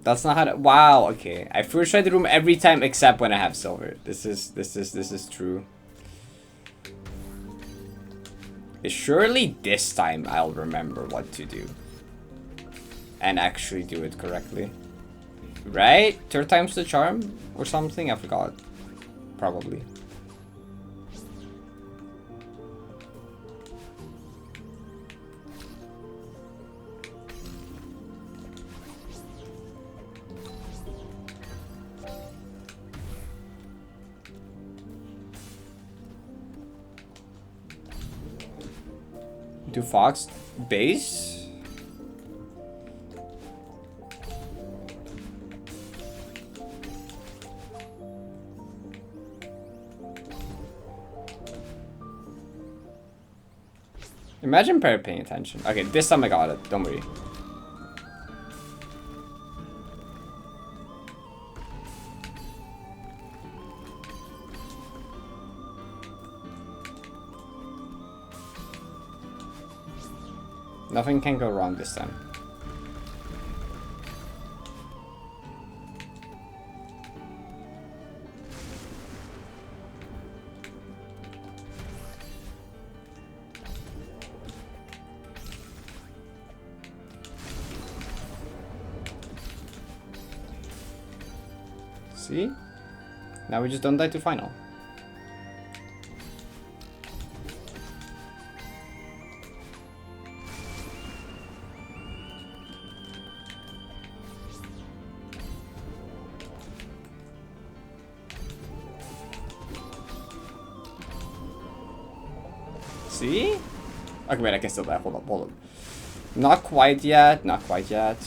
That's not how to. Wow. Okay. I first try the room every time except when I have silver. This is true. Surely this time I'll remember what to do and actually do it correctly. Right? Third time's the charm or something. I forgot. Probably. Do Fox base? Imagine Parrot paying attention. Okay, this time I got it. Don't worry. Nothing can go wrong this time. See? Now we just don't die to final. See? Okay, wait, I can still die. Hold up, hold up. Not quite yet, not quite yet.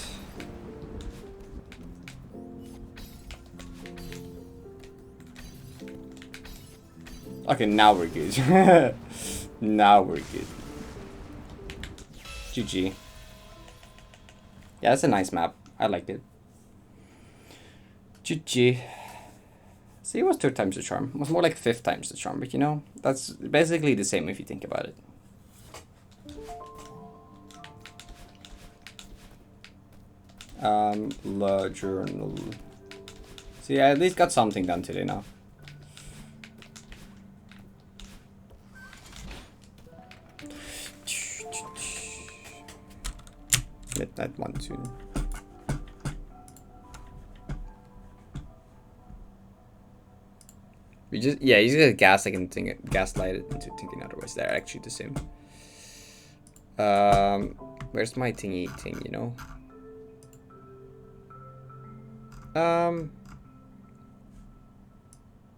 Okay, now we're good. Now we're good. GG. Yeah, that's a nice map. I like it. GG. See, it was 3rd times the charm. It was more like 5th times the charm, but you know, that's basically the same if you think about it. Le journal. See, I at least got something done today now. Midnight monsoon. We just, yeah, he's gonna gaslight it into thinking otherwise. They're actually the same. Where's my thingy thing, you know?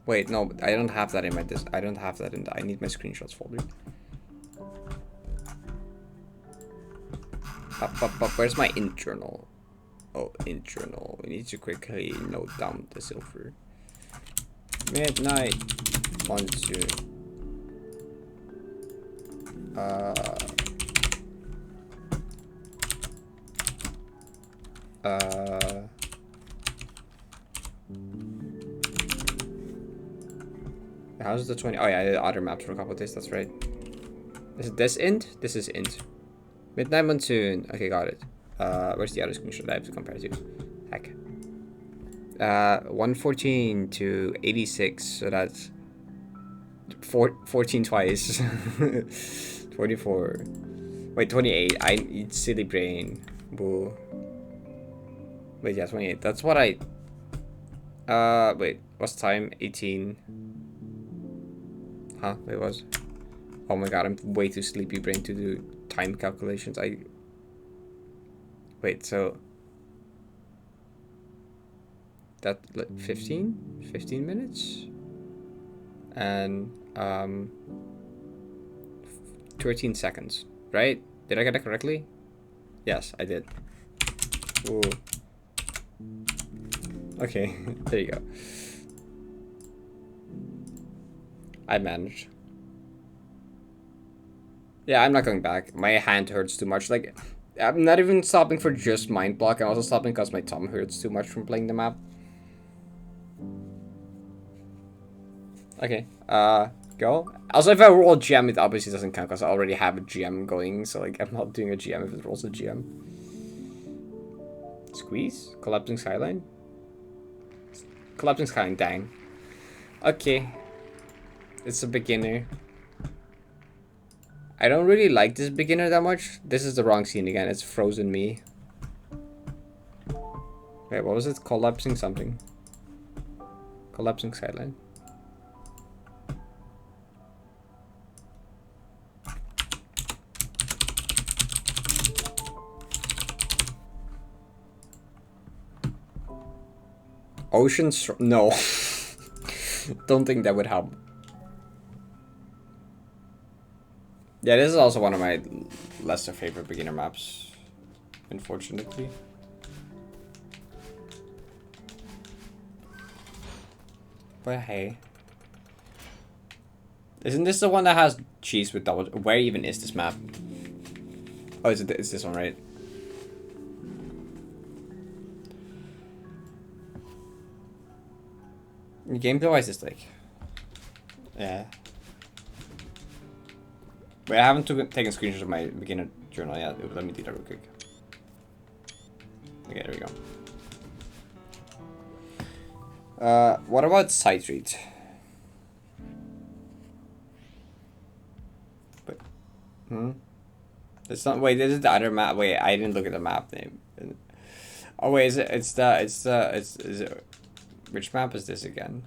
Wait, no, I don't have that in my I don't have that in I need my screenshots folder. Where's my internal? Oh, internal. We need to quickly note down the silver. Midnight. 1, 2. How's the 20? Oh yeah, I did other maps for a couple of days. That's right. Is this int? This is int. Midnight Monsoon. Okay, got it. Where's the other screenshot I have to compare to? Heck. 114 to 86. So that's 14 twice. 24. Wait, 28. I eat silly brain. Boo. Wait, yeah, 28. That's what I. Wait. What's time? 18. Huh? It was. Oh my god, I'm way too sleepy brain to do time calculations. Wait, so. That 15? 15 minutes? And 13 seconds, right? Did I get that correctly? Yes, I did. Ooh. Okay, there you go. I managed. Yeah, I'm not going back. My hand hurts too much. Like, I'm not even stopping for just mind block. I'm also stopping because my thumb hurts too much from playing the map. Okay, go. Also, if I roll a gem, it obviously doesn't count because I already have a gem going. So, like, I'm not doing a gem if it rolls a gem. Squeeze? Collapsing skyline? Collapsing skyline, dang. Okay. It's a beginner. I don't really like this beginner that much. This is the wrong scene again. It's frozen me. Wait, what was it? Collapsing something. Collapsing skyline. Ocean no. Don't think that would help. Yeah, this is also one of my lesser favorite beginner maps, unfortunately. But hey. Isn't this the one that has cheese with double? Where even is this map? Oh, it's this one, right? Gameplay wise, it's like, yeah. Wait, I haven't taken screenshots of my beginner journal yet. Let me do that real quick. Okay, there we go. What about side street? But, it's not. Wait, this is the other map. Wait, I didn't look at the map name. Oh wait, is it? Is it? Which map is this again?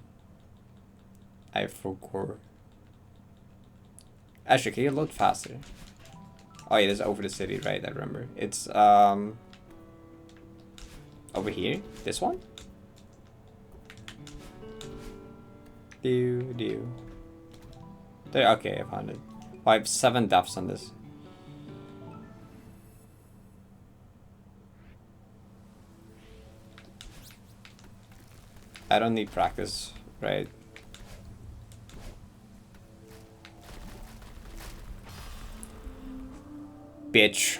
I forgot. Actually, can you load faster? Oh yeah, it's over the city, right? I remember. It's over here. This one. There. Okay, I found it. Oh, I have 7 deaths on this. I don't need practice, right? Bitch.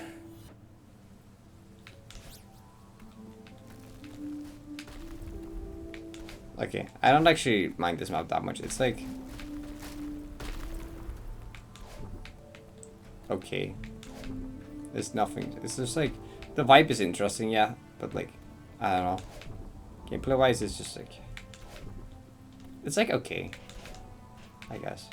Okay, I don't actually mind this map that much. It's like... okay. There's nothing. It's just like... the vibe is interesting, yeah. But like, I don't know. Gameplay wise, it's just like... it's like okay. I guess.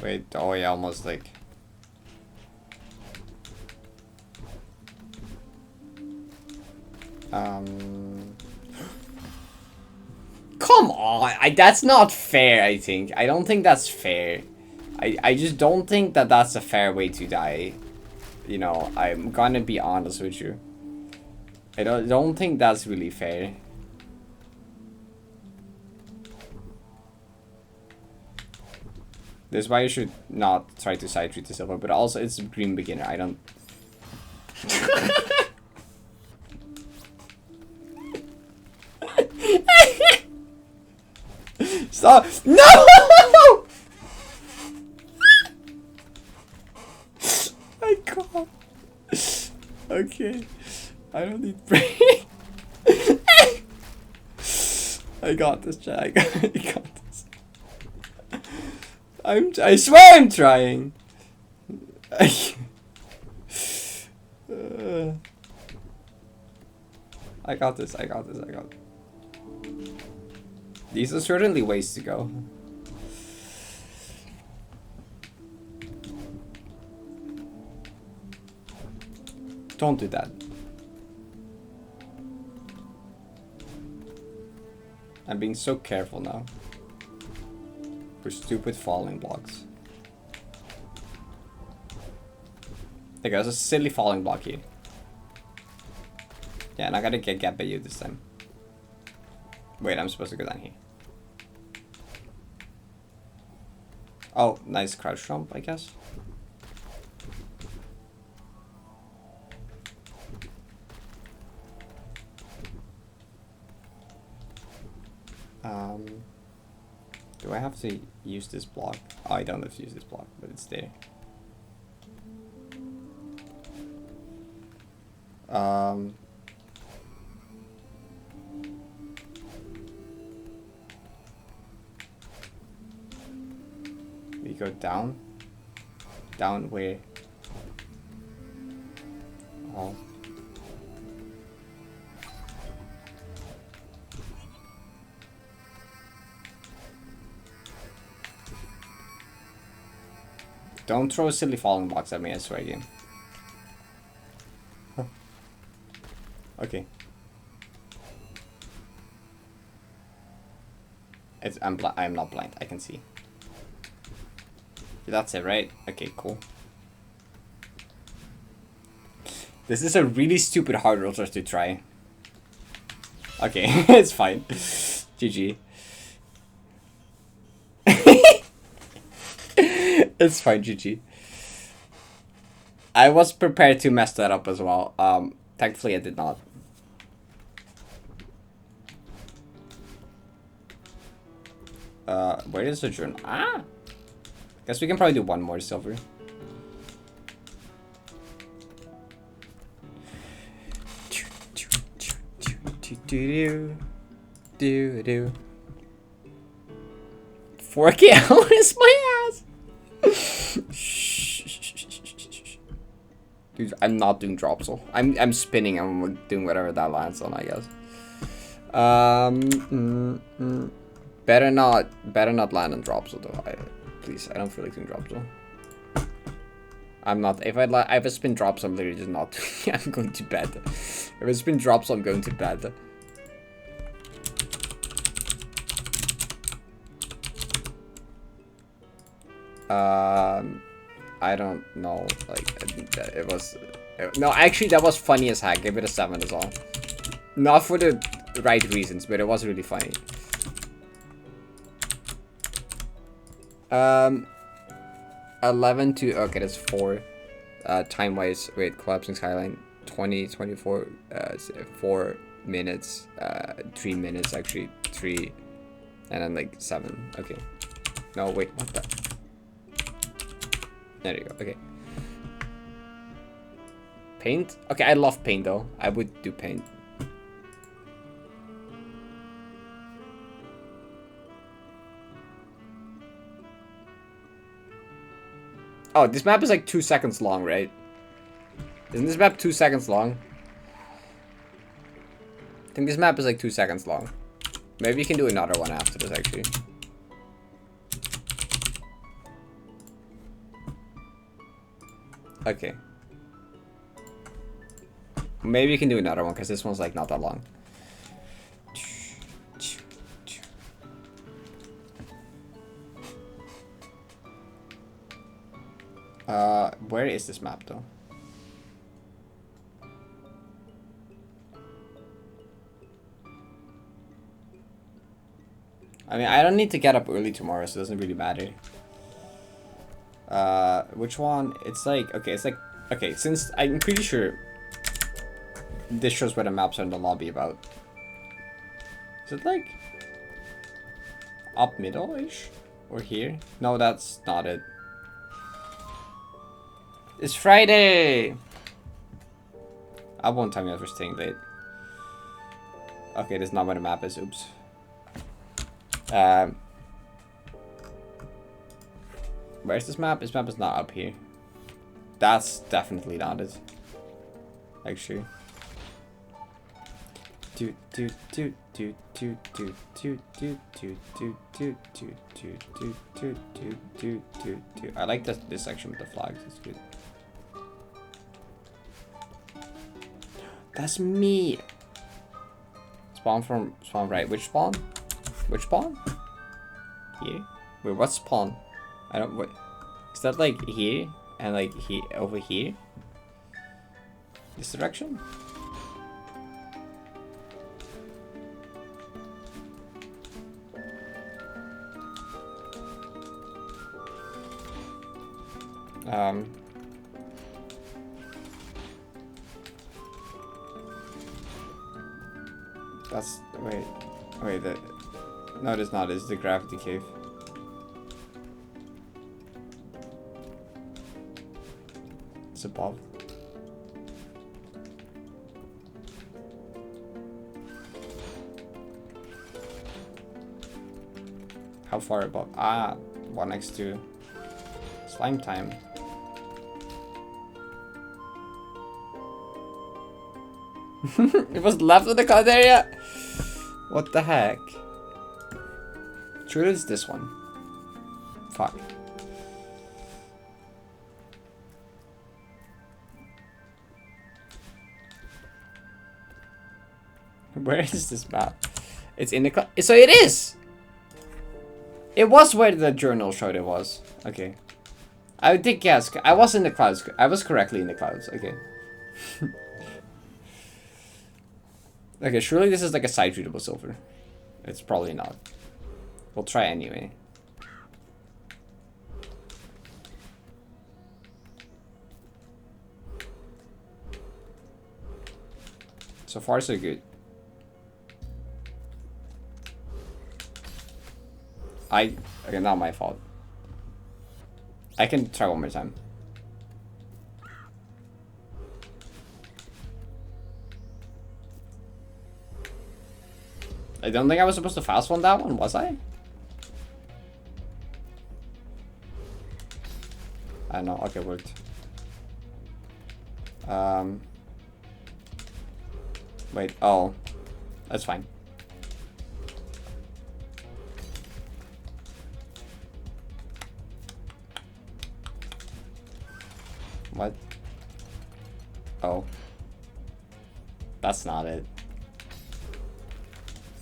Wait, oh yeah, almost like... Come on! That's not fair, I think. I don't think that's fair. I just don't think that that's a fair way to die. You know, I'm gonna be honest with you. I don't think that's really fair. This is why you should not try to side treat the silver, but also it's a green beginner. I don't... Stop! No! I can't. Okay. I don't need brain. I got this, chat. I got this. I swear I'm trying. I got this. I got this. These are certainly ways to go. Don't do that. I'm being so careful now. For stupid falling blocks. There goes a silly falling block here. Yeah, and I gotta get by you this time. Wait, I'm supposed to go down here. Oh, nice crouch jump, I guess. Do I have to use this block? Oh, I don't have to use this block, but it's there. We go down. Down where? Oh. Don't throw silly falling blocks at me, I swear again. Huh. Okay. I'm not blind, I can see. That's it, right? Okay, cool. This is a really stupid hard rotor to try. Okay, it's fine. GG. It's fine, GG. I was prepared to mess that up as well. Thankfully I did not. Where is the journal? Ah! Guess we can probably do one more silver. Do 4K hours, my ass. Dude, I'm not doing dropsel. I'm spinning. I'm doing whatever that lands on, I guess. Better not land on dropsel though. Please, I don't feel like doing dropsel. I'm not. If I spin drops, I'm literally just not. I'm going to bed. If I spin drops, I'm going to bed. I don't know. Like, I think that it was. No, actually, that was funny as heck. Give it a 7 as well. Not for the right reasons, but it was really funny. 11 to, okay, that's 4. Time wise, wait, collapsing skyline, 20, 24, 4 minutes, 3 minutes actually, 3, and then like 7. Okay. No, wait, what the? There you go. Okay. Paint? Okay, I love paint though. I would do paint. Oh, this map is like 2 seconds long, right? Isn't this map 2 seconds long? I think this map is like 2 seconds long. Maybe you can do another one after this, actually. Okay. Maybe you can do another one because this one's like not that long. Where is this map though? I mean, I don't need to get up early tomorrow, so it doesn't really matter. Which one? It's like, okay, it's like, okay, since I'm pretty sure this shows where the maps are in the lobby about. Is it like up middle-ish? Or here? No, that's not it. It's Friday! I won't tell me if we're staying late. Okay, this is not where the map is, oops. Where's this map? This map is not up here. That's definitely not it. Actually. I like this section with the flags. It's good. That's me. Spawn right. Which spawn? Which spawn? Here? Wait, what spawn? I don't. What? Is that like here and like here over here? This direction? That's wait. No, it is not. It's the gravity cave. It's above. How far above? Ah, one next to slime time. It was left of the card area. What the heck? Surely it's this one. Fuck. Where is this map? It's in the cloud. So it is! It was where the journal showed it was. Okay. I did guess. I was in the clouds. I was correctly in the clouds. Okay. Okay, surely this is like a side readable silver. It's probably not. We'll try anyway. So far, so good. Okay, not my fault. I can try one more time. I don't think I was supposed to fast one that one, was I? I don't know. Okay, worked. Wait. Oh, that's fine. What? Oh. That's not it.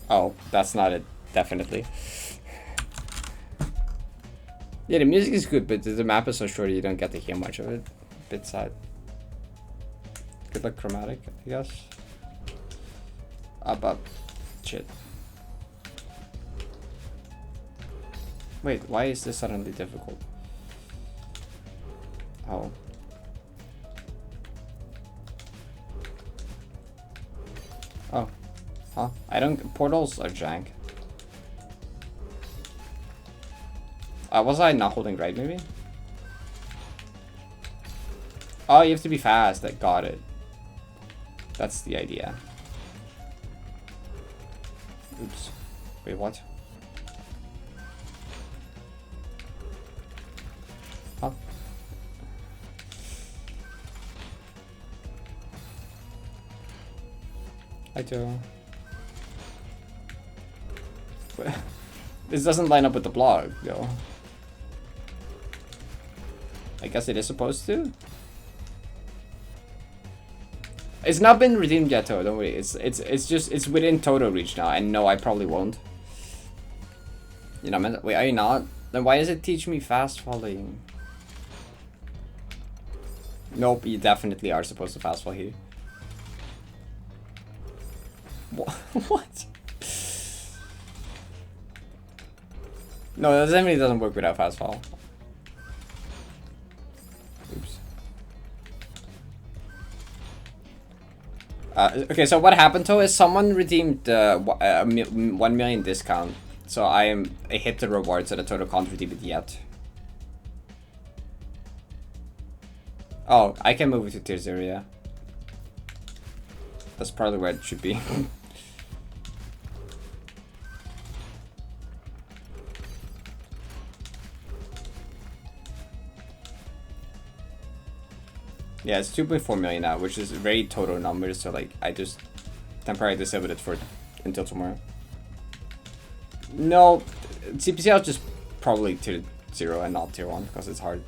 Oh, that's not it. Definitely. Yeah, the music is good, but the map is so short you don't get to hear much of it. Bit sad. Good luck chromatic, I guess. Up. Shit. Wait, why is this suddenly difficult? Oh. Oh. Huh? I don't... Portals are jank. Was I not holding right, maybe? Oh, you have to be fast. I got it. That's the idea. Oops. Wait, what? Huh? I do. This doesn't line up with the blog, though. I guess it is supposed to? It's not been redeemed yet, though. Don't worry. It's within total reach now. And no, I probably won't. You know, man. Wait, are you not? Then why does it teach me fast falling? Nope, you definitely are supposed to fast fall here. What? No, that definitely doesn't work without fast fall. Oops. Okay, so what happened though is someone redeemed the 1 million discount. So I hit the reward, so the total can't redeem it yet. Oh, I can move it to tier 0, yeah. That's probably where it should be. Yeah, it's 2.4 million now, which is very total numbers, so like I just temporarily disabled it for until tomorrow. No, CPCL is just probably tier 0 and not tier 1 because it's hard.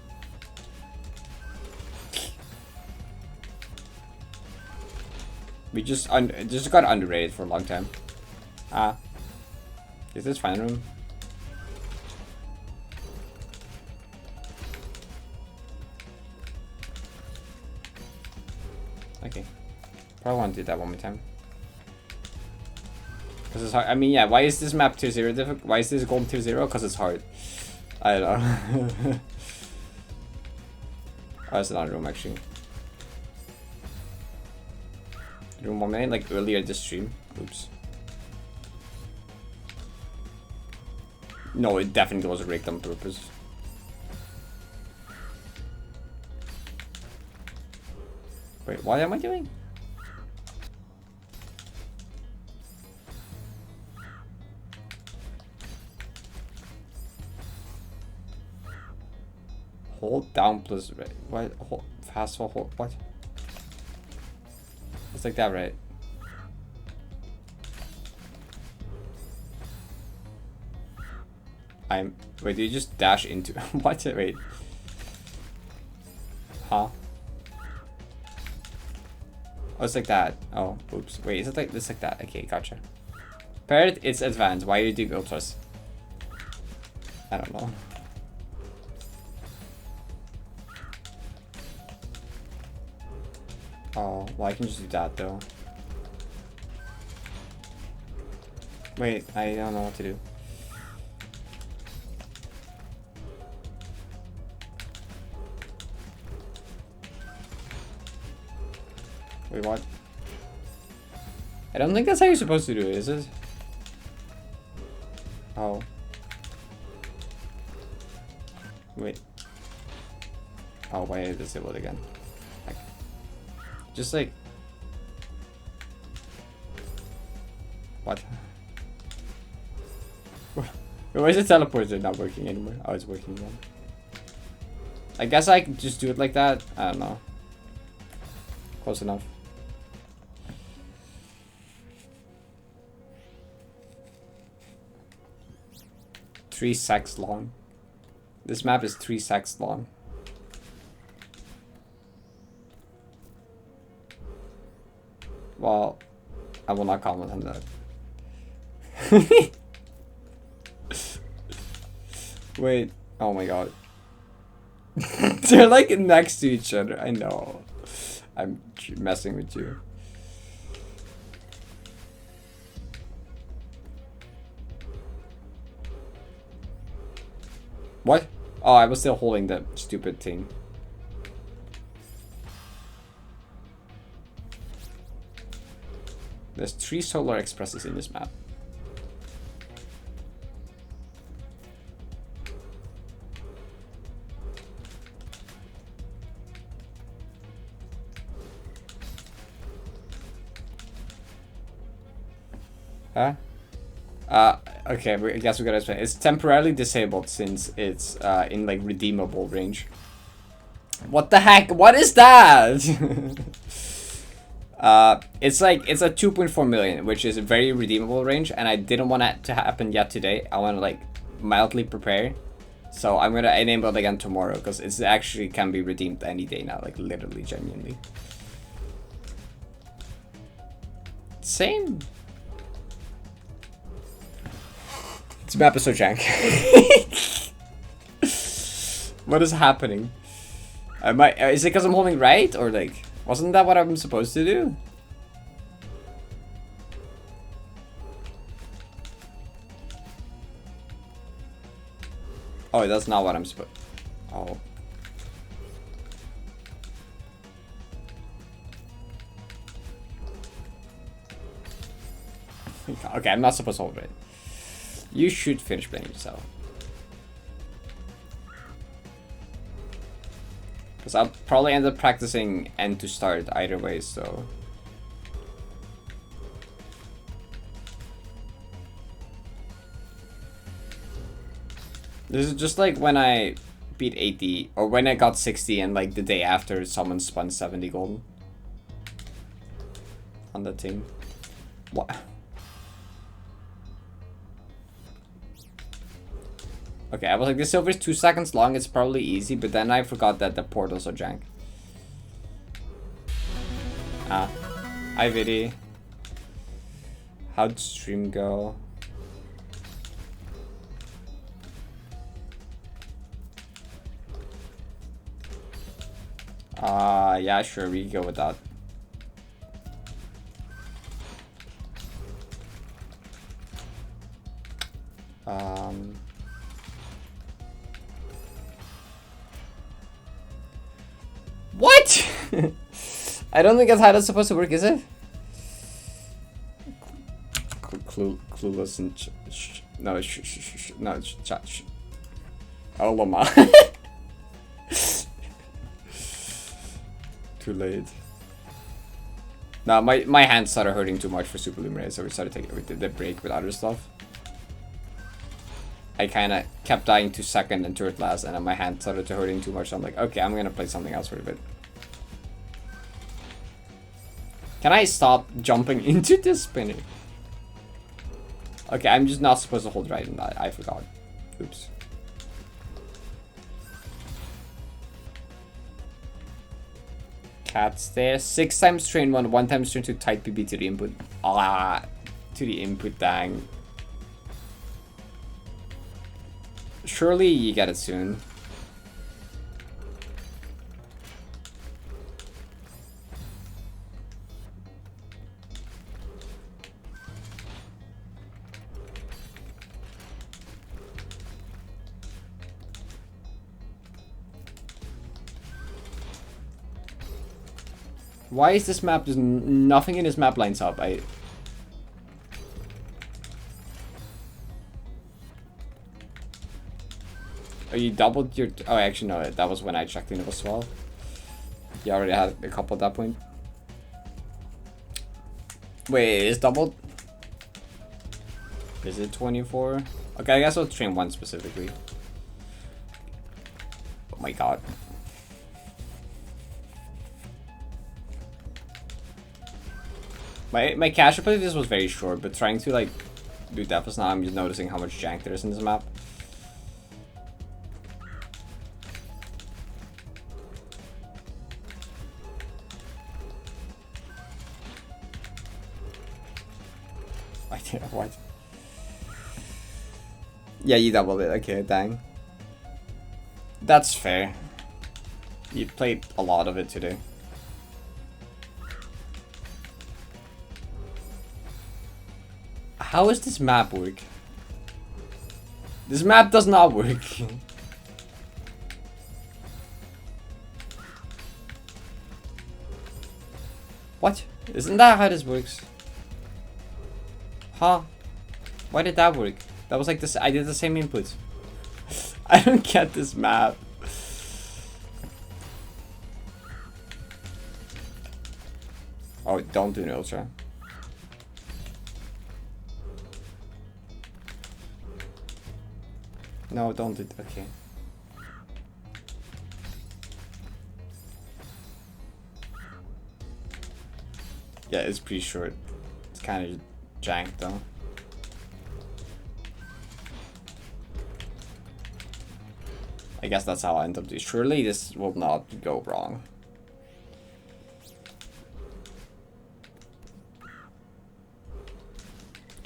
We just got underrated for a long time. Is this final room? Okay. Probably want to do that one more time. Because it's hard. I mean, yeah, why is this map tier 0 difficult? Why is this golden tier 0? Because it's hard. I don't know. Oh, it's another room actually. Room 1 million, like earlier this stream. Oops. No, it definitely was rigged on purpose. Wait, what am I doing? Hold down plus right. What? Hold, fast hold, what? It's like that, right? Wait, do you just dash into what? Wait. Huh? Oh, it's like that. Oh, oops. Wait, is it like this like that? Okay, gotcha. Parrot, it's advanced. Why are you doing ultras? I don't know. Oh, well, I can just do that though. Wait, I don't know what to do. Wait, what? I don't think that's how you're supposed to do it, is it? Oh. Wait. Oh, why did I disable it again? Like, just like... What? Why is the teleporter not working anymore? Oh, it's working again. I guess I can just do it like that. I don't know. Close enough. Three seconds long. This map is 3 seconds long. Well, I will not comment on that. Wait, oh my god. They're like next to each other, I know. I'm messing with you. What? Oh, I was still holding that stupid thing. There's 3 solar expresses in this map. Huh? Okay, I guess we gotta explain. It's temporarily disabled since it's in like redeemable range. What the heck? What is that? It's like it's a 2.4 million, which is a very redeemable range, and I didn't want that to happen yet today. I want to like mildly prepare, so I'm gonna enable it again tomorrow because it's actually can be redeemed any day now, like literally, genuinely. Same. This map is so jank. What is happening? Is it because I'm holding right? Or like, wasn't that what I'm supposed to do? Oh, that's not what I'm supposed. Oh. Okay, I'm not supposed to hold right. You should finish playing yourself. Because I'll probably end up practicing end to start either way, so. This is just like when I beat 80, or when I got 60 and like the day after someone spun 70 golden. On the team. What? Okay, I was like, this silver is 2 seconds long, it's probably easy, but then I forgot that the portals are jank. Ah. Hi, Viddy. How'd stream go? Yeah, sure, we can go with that. What? I don't think that's how that's supposed to work, is it? Clueless and no, no, oh, Lama. Too late. No, my hands started hurting too much for Superluminary, so we started taking the break with other stuff. I kind of kept dying to second and third last, and then my hand started to hurting too much. So I'm like, okay, I'm gonna play something else for a bit. Can I stop jumping into this spinner? Okay, I'm just not supposed to hold right in that. I forgot. Oops. Cats there. 6 times train 1, 1 times train 2, tight PB to the input. Ah, to the input, dang. Surely you get it soon. Why is this map, there's nothing in this map lines up? Oh, you doubled your... Oh, actually, no, that was when I checked in, it was 12. You already had a couple at that point. Wait, it's doubled? Is it 24? Okay, I guess I'll train 1 specifically. Oh my god. My casual play this was very short, but trying to like do deaths now, I'm just noticing how much jank there is in this map. What? Yeah, you doubled it. Okay, dang. That's fair. You played a lot of it today. How does this map work? This map does not work. What? Isn't that how this works? Huh? Why did that work? That was like this. I did the same input. I don't get this map. Oh, don't do an ultra. No, don't do it. Okay. Yeah, it's pretty short. It's kind of jank though. I guess that's how I end up doing. Surely this will not go wrong.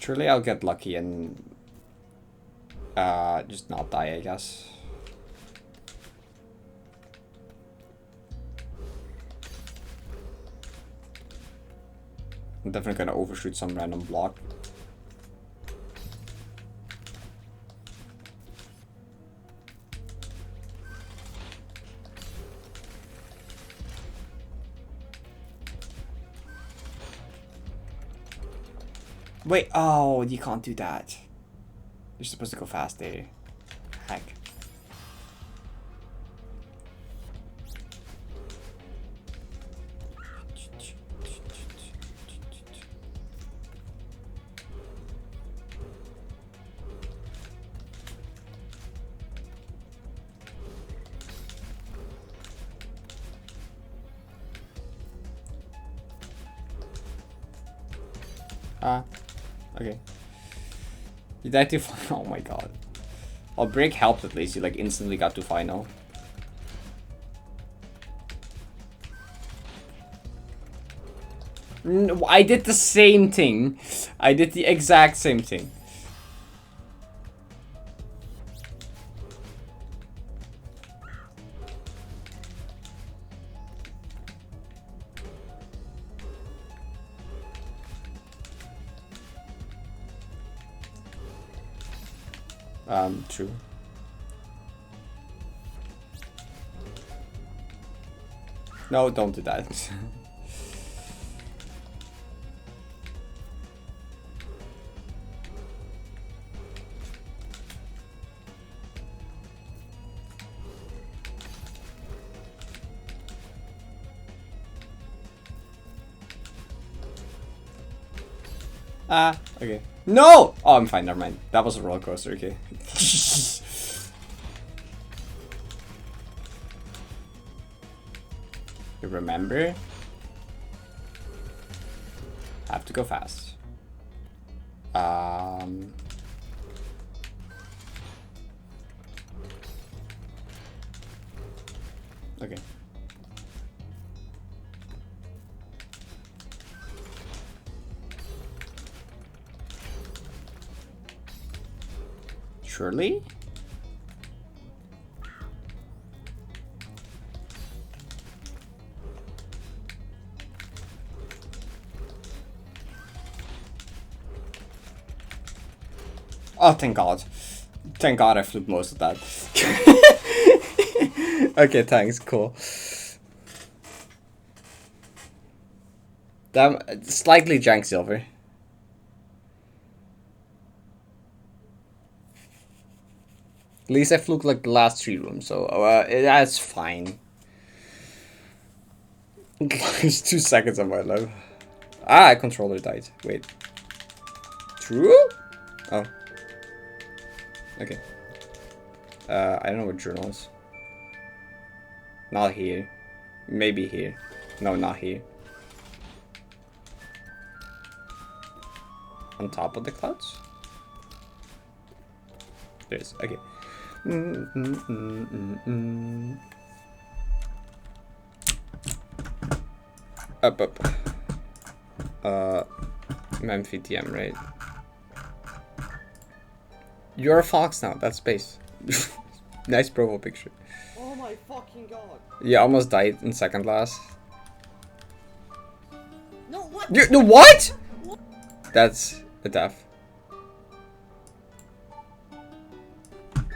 Surely I'll get lucky and just not die, I guess. I'm definitely gonna overshoot some random block. Wait, oh, you can't do that. You're supposed to go fast there. Heck. Okay. You died to final. Oh my god. Well, break helped at least. You like instantly got to final. No, I did the same thing. I did the exact same thing. True. No, don't do that. Okay. No! Oh, I'm fine, never mind. That was a roller coaster, okay. You remember? Have to go fast. Okay. Surely? Oh, thank God. Thank God I flipped most of that. Okay, thanks. Cool. Damn, slightly jank silver. At least I fluked like the last 3 rooms, so that's fine. It's 2 seconds of my life. Ah, controller died. Wait. True? Oh. Okay. I don't know what journal is. Not here. Maybe here. No, not here. On top of the clouds? There it is. Okay. Up. MFTM, right? You're a fox now. That's space. Nice profile picture. Oh my fucking god. You almost died in second last. No, what? No, what? That's a death.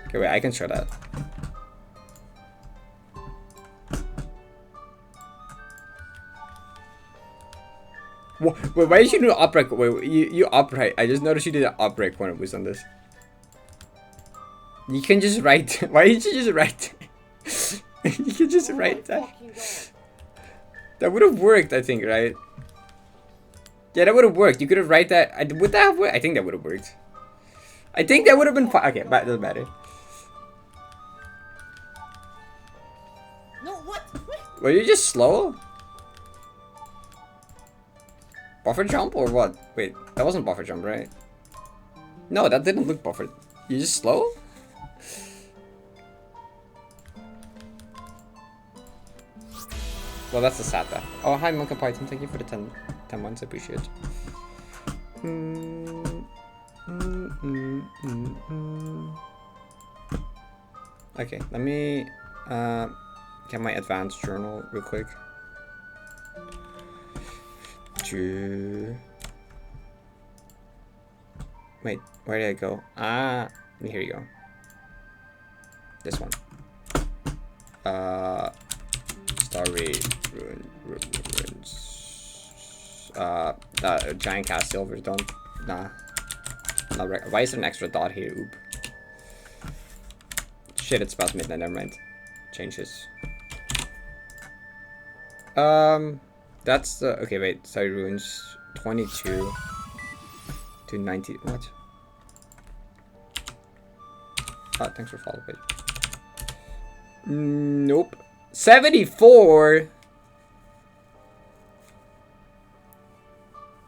Okay, wait, I can show that. Wait, why did you do an upright? Wait, you upright. I just noticed you did an upright when it was on this. You can just write. Why did you just write? You can just write that. That would have worked, I think, right? Yeah, that would have worked. You could have write that. Would that have worked? I think that would have worked. I think that would have been fine. Okay, but it doesn't matter. No, what? Were you just slow? Buffer jump or what? Wait, that wasn't buffer jump, right? No, that didn't look buffered. You just slow? Well, that's a sad death. Oh, hi, Monkey Python. Thank you for the 10 months. I appreciate it. Okay, let me get my advanced journal real quick. Wait, where did I go? Ah, here you go. This one. Starry ruins. Giant cast silver done. Nah. Not right. Why is there an extra dot here? Oop. Shit, it's past midnight. Never mind. Changes. That's the okay. Wait, sorry, ruins 22 to 90. What? Oh, thanks for following. Wait. Nope. 74.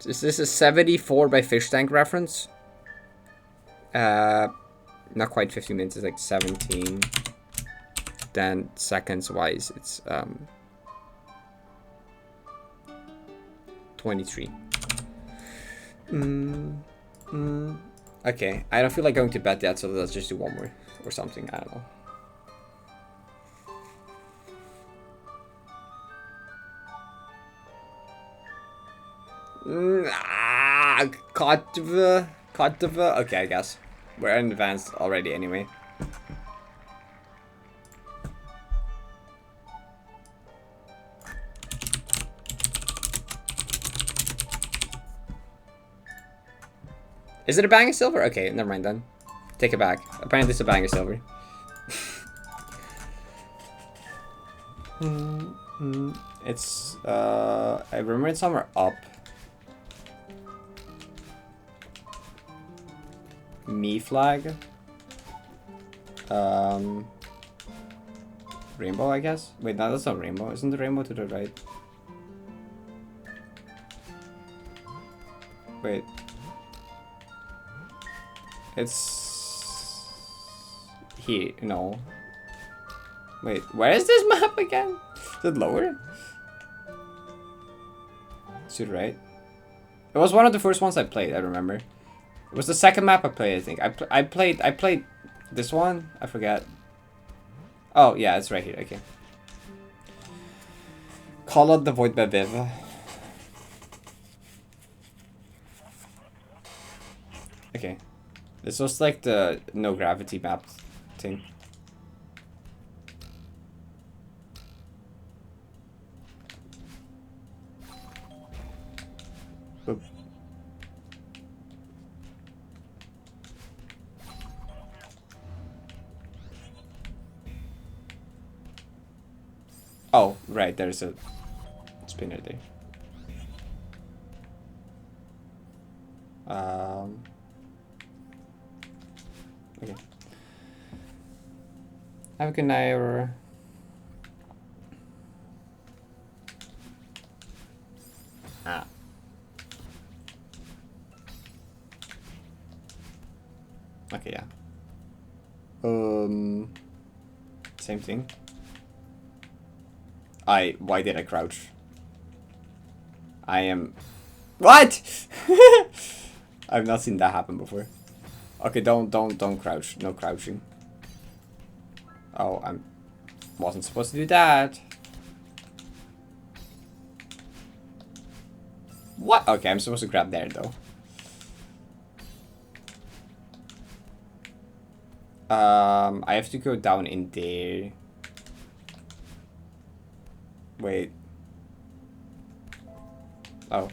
Is this a 74 by fish tank reference? Not quite 15 minutes. It's like 17. Then seconds wise, it's 23. Okay, I don't feel like going to bed yet, so let's just do one more or something. I don't know. Kotva. Okay, I guess we're in advanced already anyway. Is it a bang of silver? Okay, never mind then. Take it back. Apparently it's a bang of silver. It's I remember it's somewhere up. Me flag. Rainbow, I guess. Wait, no, that's not rainbow. Isn't the rainbow to the right? Wait. It's here. No. Wait, where is this map again? Is it lower? To the right. It was one of the first ones I played. I remember. It was the second map I played. I think I played this one. I forget. Oh yeah, it's right here. Okay. Call out the void by Viv. Okay. This was like the no gravity map thing. Boop. Oh, right, there's a spinner there. Okay. Have a good night, Aurora. Ah. Okay, yeah. Same thing. Why did I crouch? I am... What? I've not seen that happen before. Okay, don't crouch. No crouching. Oh, wasn't supposed to do that. What? Okay, I'm supposed to grab there though. I have to go down in there. Wait. Oh,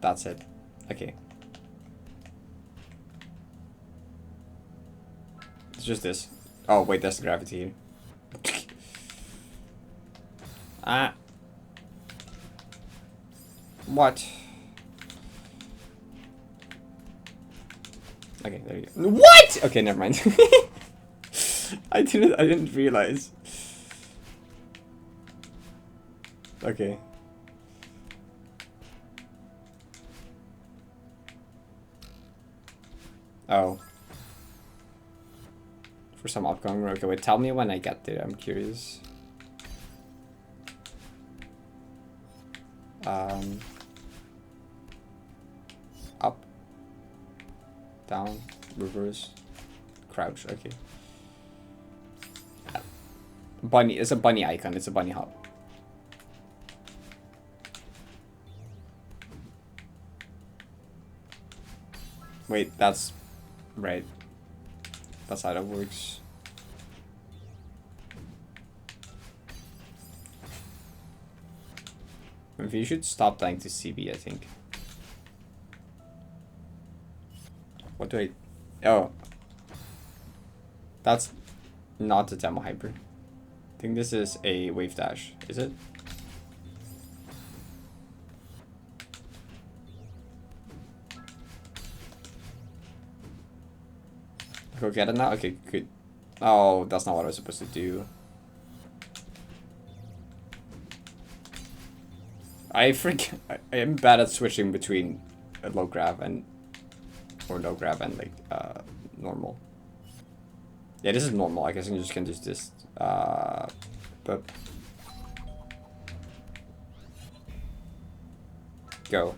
that's it. Okay. It's just this. Oh, wait, that's the gravity here. Ah. What? Okay, there you go. What? Okay, never mind. I didn't realize. Okay. Oh. For some upcoming work. Okay, wait, tell me when I get there. I'm curious. Up. down, reverse, crouch. Okay. Bunny. It's a bunny icon. It's a bunny hop. Wait, that's right. That's how that works. Maybe you should stop dying to CB, I think. What do I... Oh. That's not a demo hyper. I think this is a wave dash. Is it? Go get it now? Okay, good. Oh, that's not what I was supposed to do. I forget. I am bad at switching between a low grab and... Or no grab and like, normal. Yeah, this is normal. I guess I just can do this. But... Go.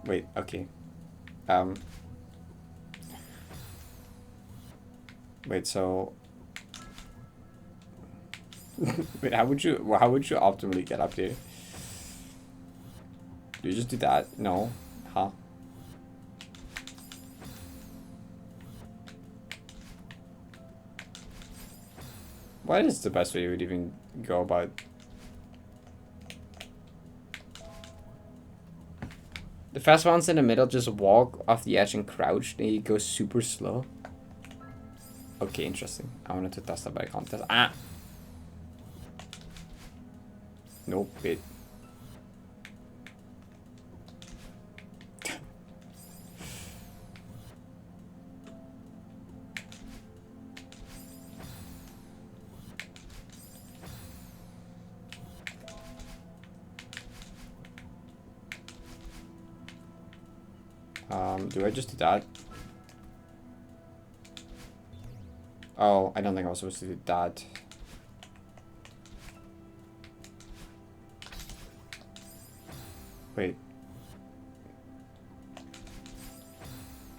Wait, okay. Wait, so... Wait, how would you optimally get up here? Do you just do that? No. Huh? What is the best way you would even go about? The fast ones in the middle just walk off the edge and crouch, then you go super slow. Okay, interesting. I wanted to test that by contest. Ah! Nope, wait. Do I just do that? Oh, I don't think I was supposed to do that. Wait.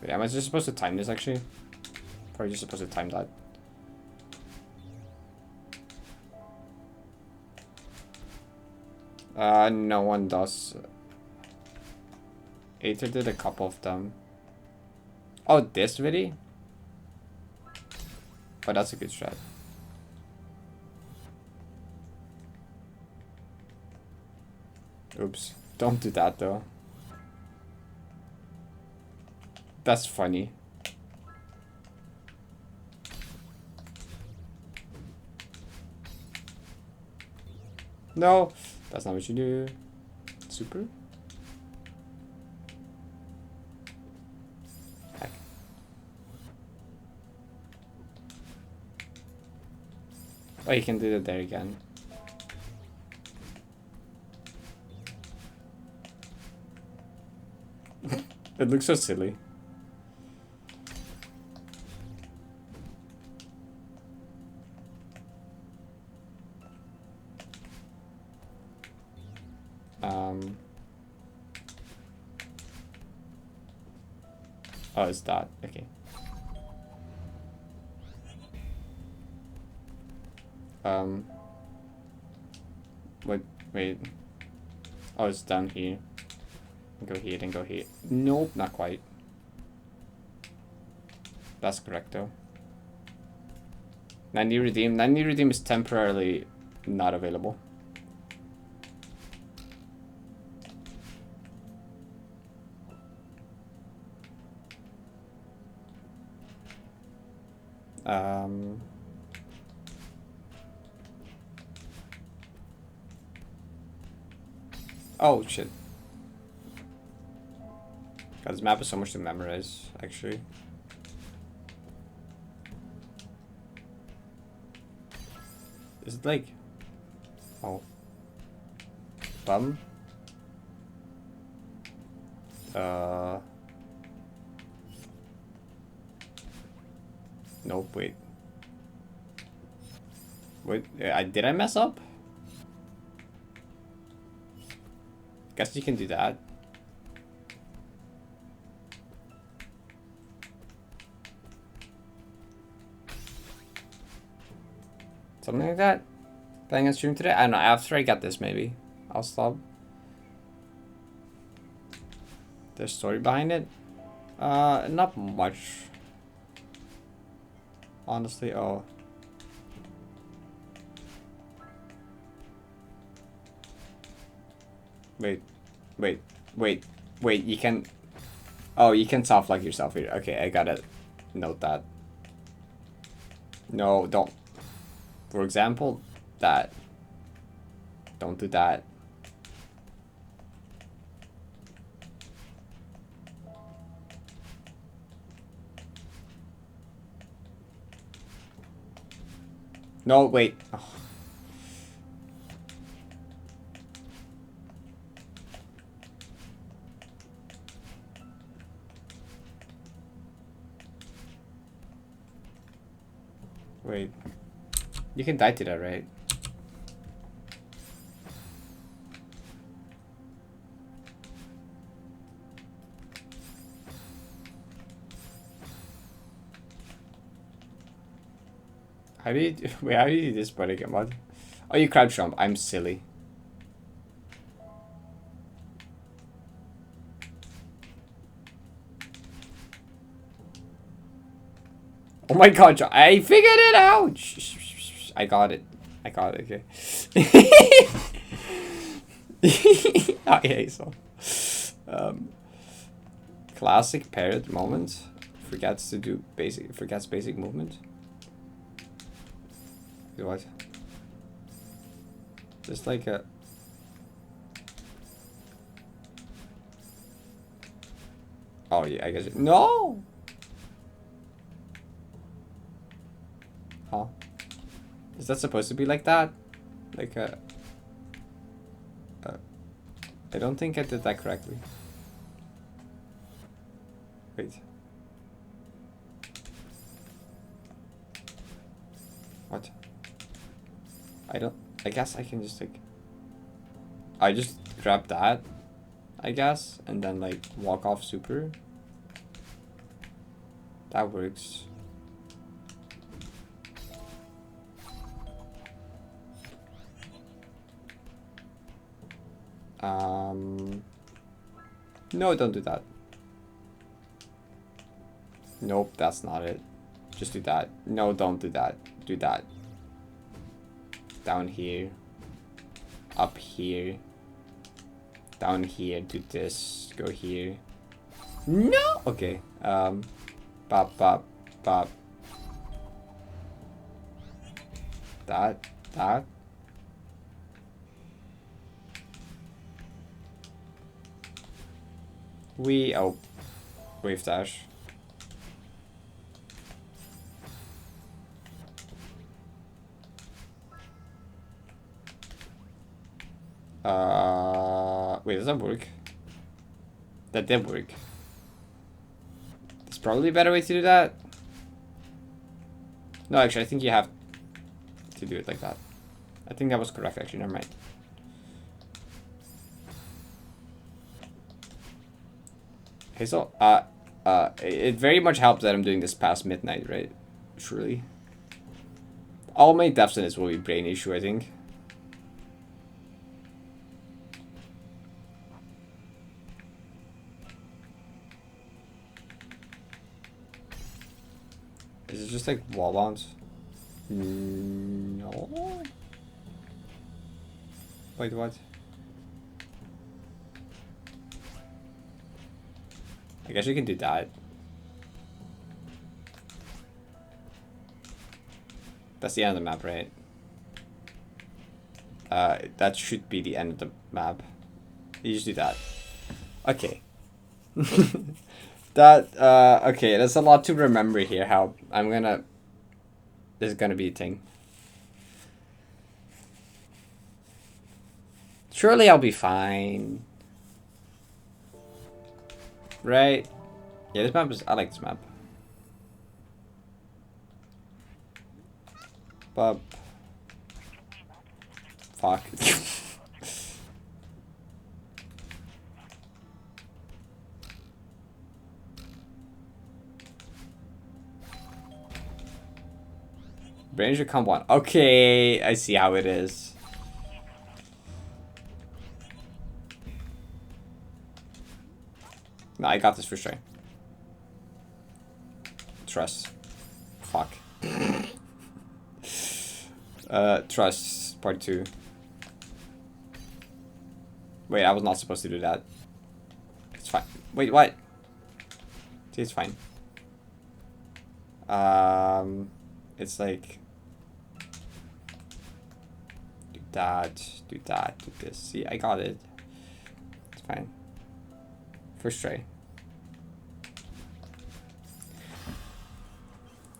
Wait, am I just supposed to time this actually? Probably just supposed to time that. No one does. Aether did a couple of them. Oh, this really? Oh, that's a good strat. Oops. Don't do that though. That's funny. No, that's not what you do. Super? Heck. Oh, you can do that there again. It looks so silly. Oh, it's that. Okay. Wait. Oh, it's down here. Go here, then go here. Nope, not quite. That's correct though. 90 redeem. 90 redeem is temporarily not available. Oh shit. God, this map is so much to memorize, actually. Is it like... Oh. Bum? Nope, wait. Wait, did I mess up? Guess you can do that. Something like that. Playing on stream today? I don't know. After I get this, maybe I'll stop. There's story behind it. Not much. Honestly, oh. Wait, you can... Oh, you can soft lock yourself here. Okay, I gotta note that. No, don't. For example, that. Don't do that. No, wait. Oh. Wait. You can die to that, right? How do you do, wait, how do you do this part again, mod? Oh, you crab jump. I'm silly. Oh my god, I figured it out! I got it. I got it, okay. Oh, yeah, so. Classic Parrot moment. Forgets basic movement. What? Just like a... Oh yeah, I guess it... No! Huh? Is that supposed to be like that? Like a... I don't think I did that correctly. Wait. What? I guess I can just like... I just grab that, I guess, and then like walk off super. That works. No, don't do that. Nope, that's not it. Just do that. No, don't do that. Do that. Down here. Up here. Down here. Do this. Go here. No! Okay. Bop, bop, bop. That. Oh. Wave dash. Wait, does that work? That did work. There's probably a better way to do that. No, actually, I think you have to do it like that. I think that was correct, actually. Never mind. Okay, so, it very much helps that I'm doing this past midnight, right? Surely. All my deaths in this will be brain issue, I think. Is it just like wall bounce? No. Wait, what? I guess you can do that. That's the end of the map, right? That should be the end of the map. You just do that. Okay. Okay, there's a lot to remember here, how there's gonna be a thing. Surely I'll be fine. Right? Yeah, this map I like this map. But... Fuck. Brain should come one. Okay, I see how it is. No, I got this for sure. Trust. Fuck. Trust part 2. Wait, I was not supposed to do that. It's fine. Wait, what? See, it's fine. It's like do that, do this. See, I got it. It's fine. First try.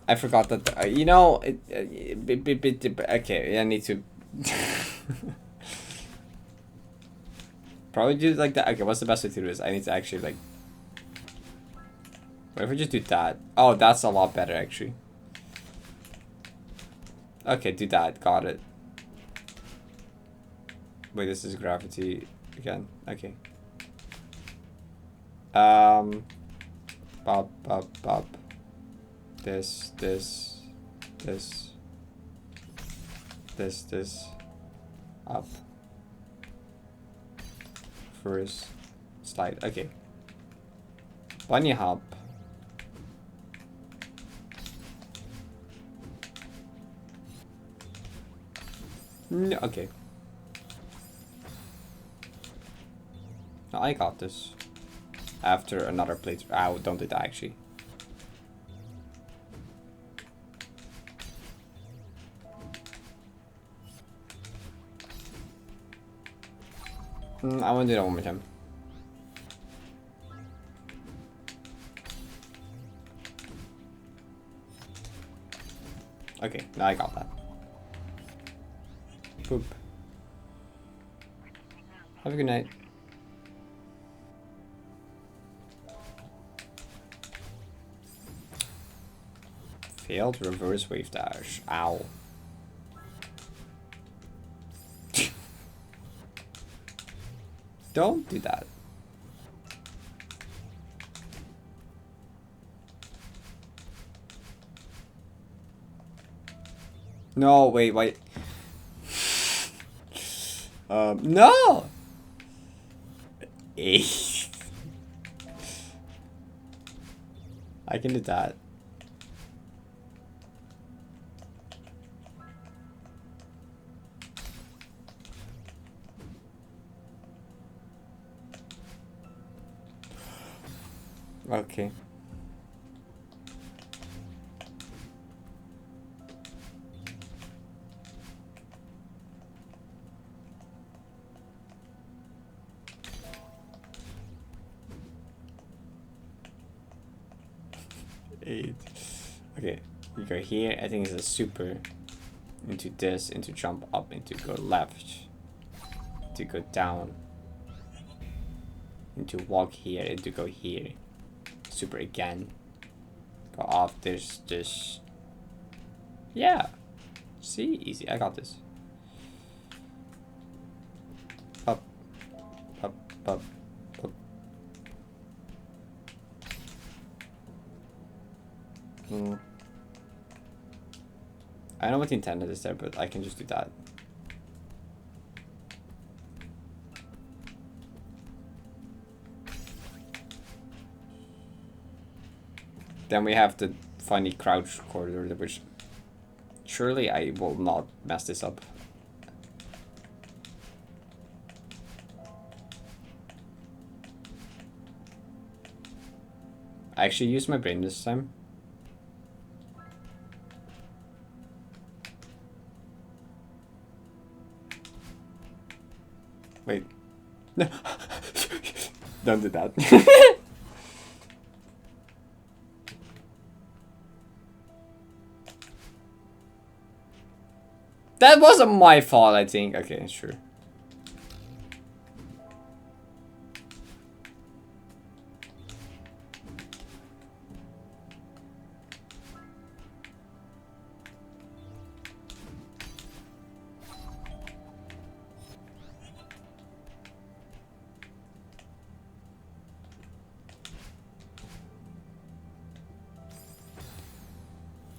I forgot that. You know, okay. I need to probably do like that. Okay, what's the best way to do this? I need to actually like. What if we just do that? Oh, that's a lot better actually. Okay, do that. Got it. Wait, this is gravity again. Okay. Bop, bop, bop. This. Up. First slide. Okay. Bunny hop. No, okay. No, I got this. After another plate. Ow, don't do that actually. I want to do that one more time. Okay, now I got that. Poop. Have a good night. Failed reverse wave dash. Ow. Don't do that. No, wait. No! I can do that. Okay. Eight. Okay, we go here. I think it's a super. Into this, into jump up, into go left, to go down, into walk here, into go here. Super again. Go off this. Yeah. See, easy. I got this. Up. I know what the intent is there, but I can just do that. Then we have the funny crouch corridor, which surely I will not mess this up. I actually used my brain this time. Wait. No. Don't do that. That wasn't my fault, I think. Okay, sure.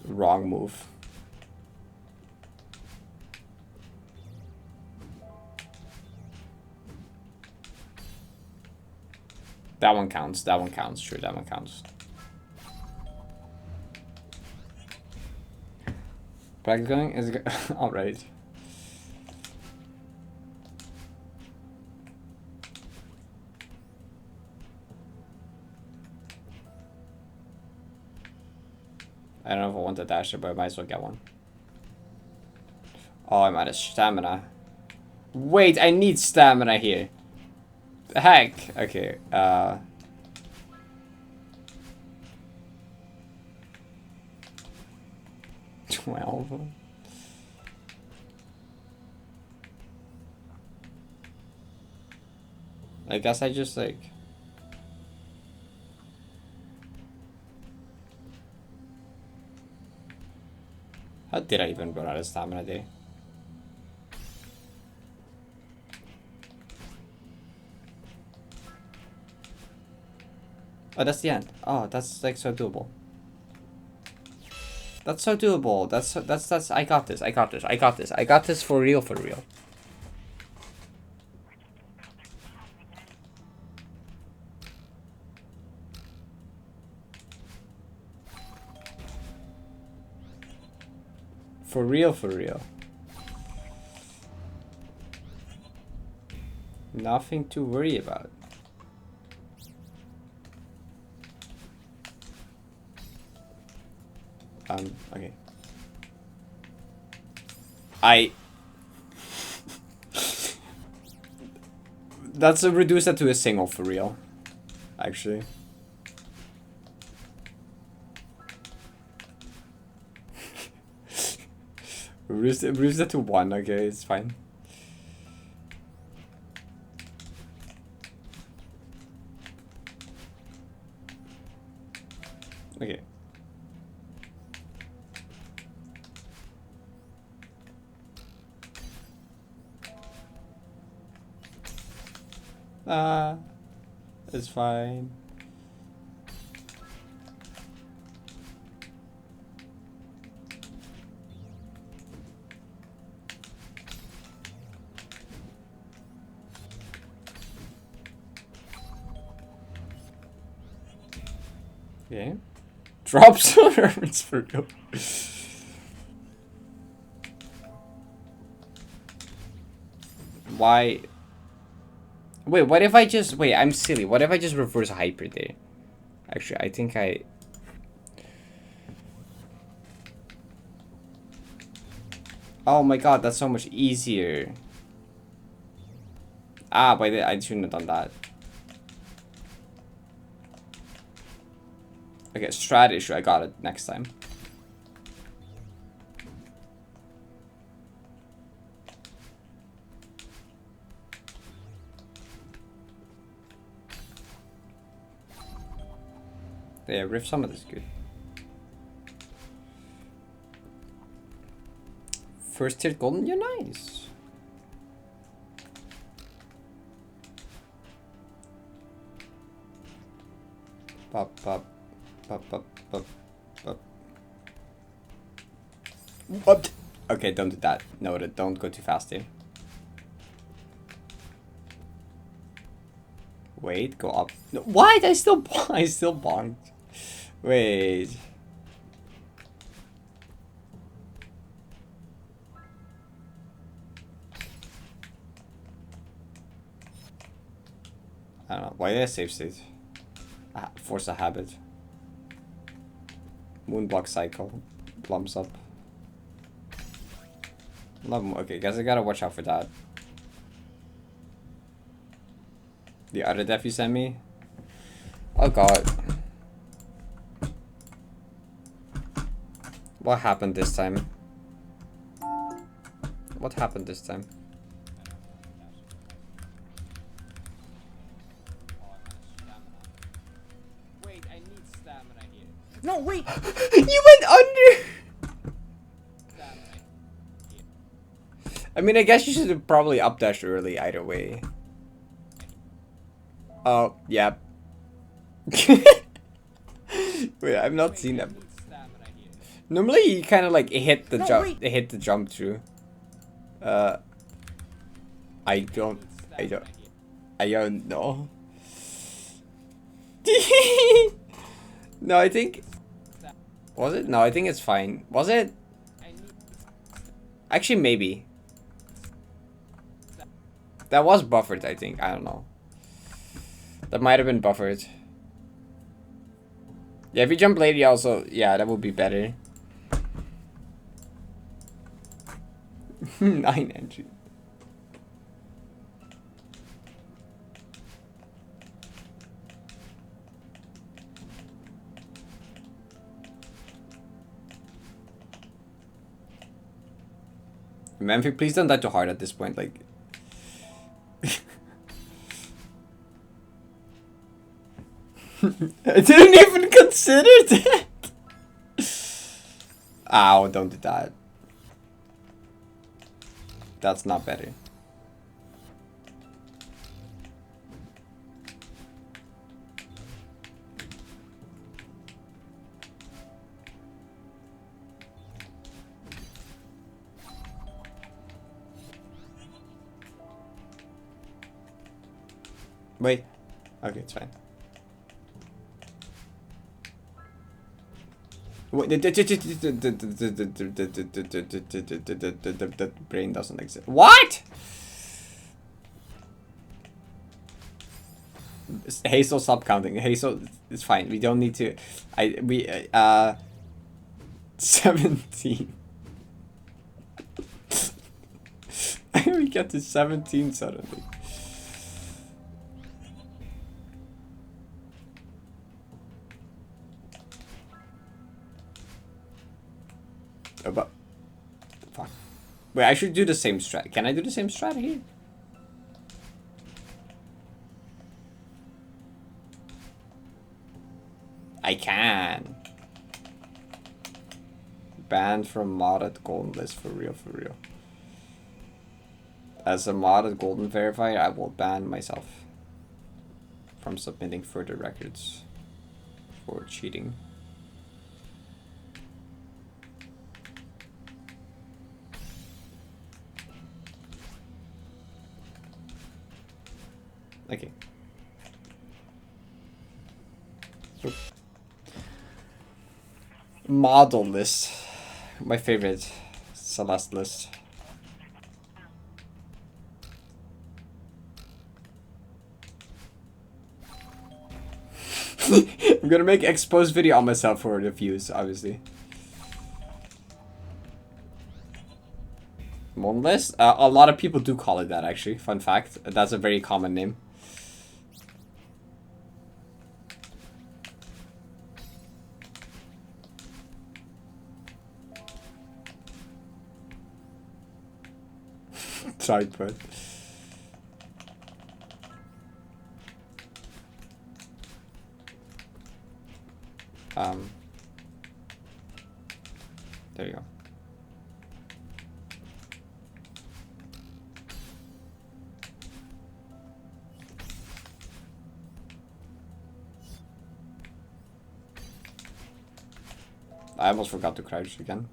Wrong move. That one counts. That one counts. Sure, that one counts. Back going is all right. I don't know if I want the dasher, but I might as well get one. Oh, I'm out of stamina. Wait, I need stamina here. The heck? Okay, 12. I guess I just like... How did I even run out of stamina there? Oh, that's the end. Oh, that's like so doable. That's so doable. That's I got this. I got this. I got this. I got this for real, for real. For real, for real. Nothing to worry about. Okay. That's a reduce that to a single for real. Actually. reduce that to 1, okay, it's fine. Okay. It's fine. Okay. Drops on hermits for real. Why? Wait, what if I just... Wait, I'm silly. What if I just reverse hyper there? Actually, I think I... Oh my god, that's so much easier. Ah, but I shouldn't have done that. Okay, strat issue. I got it next time. Yeah, Rift Summit is good. First tier golden, you're nice. Pop, pop, pop, pop, pop, pop. What? Okay, don't do that. No, don't go too fast here. Wait, go up. No, what? I still bonked. Wait. I don't know. Why did I save state? Force a habit. Moonblock cycle. Plumps up. Okay, guess I gotta watch out for that. The other death you sent me? Oh god. What happened this time? What happened this time? Wait, I need stamina here. No, wait! You went under! I mean, I guess you should have probably updashed early either way. Oh, yeah. Wait, I've not seen that. Normally, you kind of like hit the jump. Hit the jump through. I don't know. No, I think... Was it? No, I think it's fine. Was it? Actually, maybe. That was buffered, I think. I don't know. That might have been buffered. Yeah, if you jump lady also... Yeah, that would be better. 9 entry. Memphis, please don't die too hard at this point, like... I didn't even consider that! Ow, don't do that. That's not better. Wait. Okay, it's fine. Wait, the brain doesn't exist. What? Hazel, stop counting. Hazel, it's fine. We don't need to. 17. We get to 17 suddenly. Oh, but fuck. Wait, I should do the same strat. Can I do the same strat here? I can. Banned from modded golden list, for real, for real. As a modded golden verifier, I will ban myself from submitting further records for cheating. Okay. So, model list. My favorite. Celeste list. I'm gonna make exposed video on myself for the views, obviously. Model list? A lot of people do call it that, actually. Fun fact. That's a very common name. Tripod. There you go. I almost forgot to crouch again.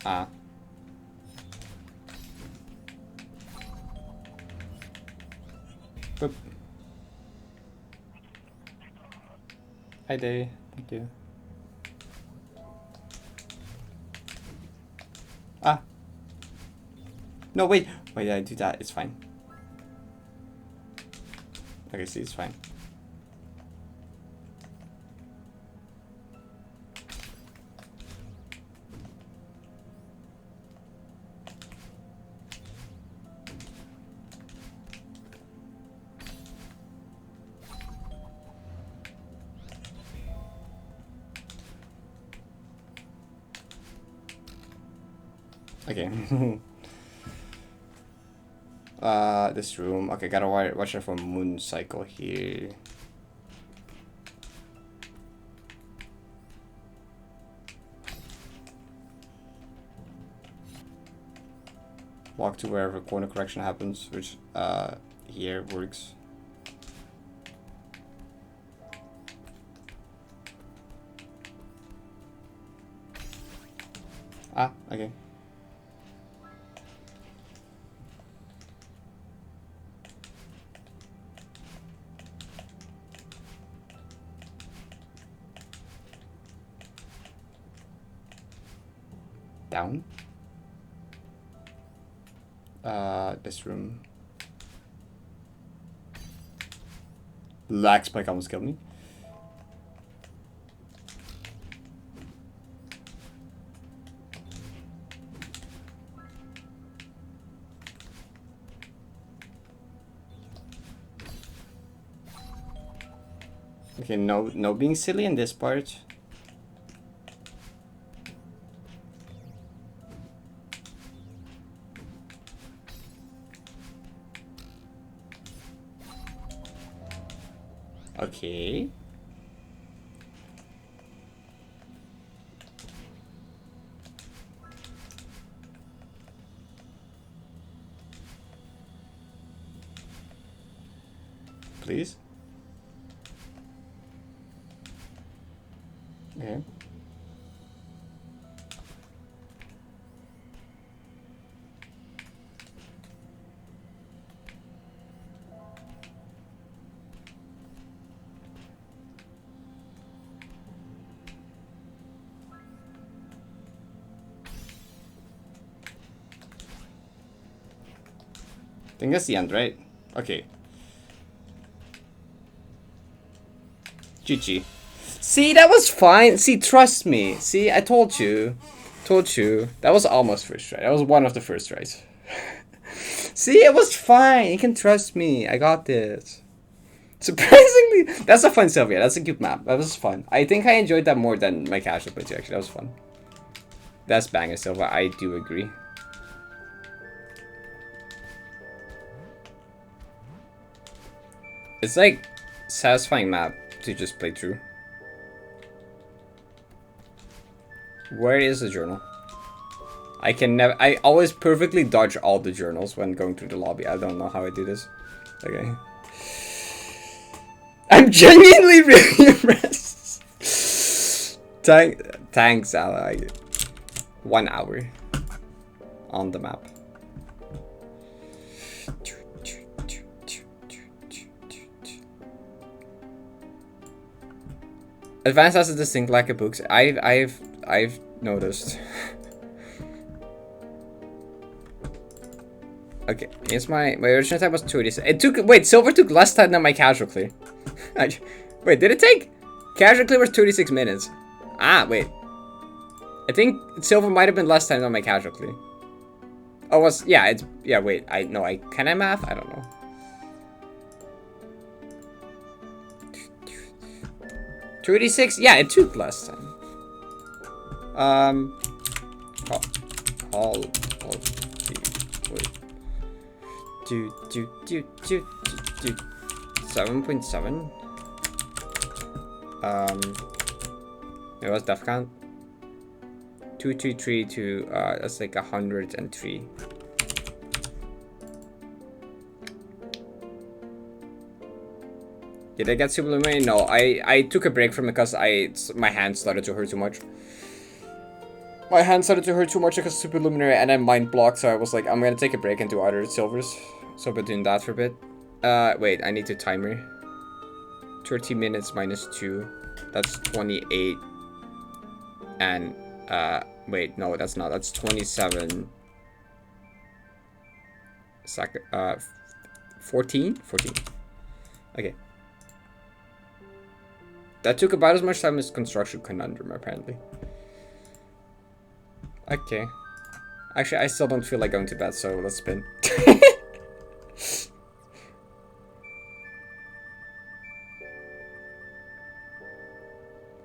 Ah. Boop. Hi Day, thank you. Ah. No, wait. Wait, I do that. It's fine. Okay, see, it's fine. Okay. This room. Okay, gotta watch out for moon cycle here. Walk to wherever corner correction happens, which here works. Ah, okay. Down. This room. Lag spike almost killed me. Okay, no being silly in this part. Okay. Please. Okay. I think that's the end, right? Okay. GG. See, that was fine. See, trust me. See, I told you. Told you. That was almost first try. That was one of the first tries. See, it was fine. You can trust me. I got this. Surprisingly, that's a fun Sylvia. That's a cute map. That was fun. I think I enjoyed that more than my casual playthrough, actually. That was fun. That's banger, Sylvia. I do agree. It's like satisfying map to just play through. Where is the journal? I always perfectly dodge all the journals when going through the lobby. I don't know how I do this. Okay. I'm genuinely really impressed. Thanks, ally. 1 hour on the map. Advanced has a distinct lack of books. I've noticed. Okay, here's my original time was 286. It took Silver took less time than my casual clear. Wait, did it take? Casual clear was 36 minutes. Ah, wait. I think Silver might have been less time than my casual clear. Oh, wait. Can I math? I don't know. $286? Yeah, it took less time. Wait. 7.7. It was def count. 223 to that's like 103. Did I get Superluminary? No, I took a break from it because my hand started to hurt too much. My hand started to hurt too much because Superluminary and then mind blocked, so I was like, I'm gonna take a break and do other silvers. So I've been doing that for a bit. Wait, I need to timer. 30 minutes minus 2. That's 28. And wait, no, that's not. That's 27. 14? 14. Okay. That took about as much time as Construction Conundrum, apparently. Okay. Actually, I still don't feel like going to bed, so let's spin.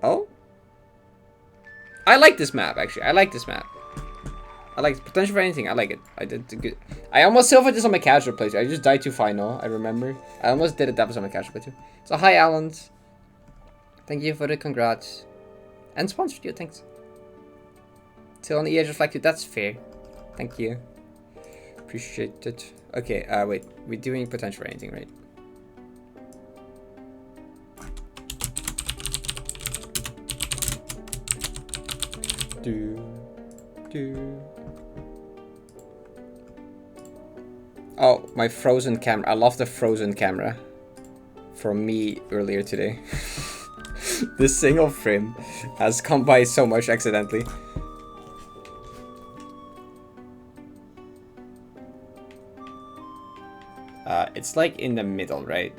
Oh? I like this map, actually. I like this map. I like potential for anything. I like it. I did good. I almost silvered this on my casual playthrough. I just died to final, I remember. I almost did it that was on my casual playthrough. So, hi, Alan. Thank you for the congrats. And sponsored you, thanks. Till on the edge reflected, that's fair. Thank you. Appreciate it. Okay, wait. We're doing potential for anything, right? Oh, my frozen camera. I love the frozen camera from me earlier today. This single frame has come by so much accidentally. It's like in the middle, right?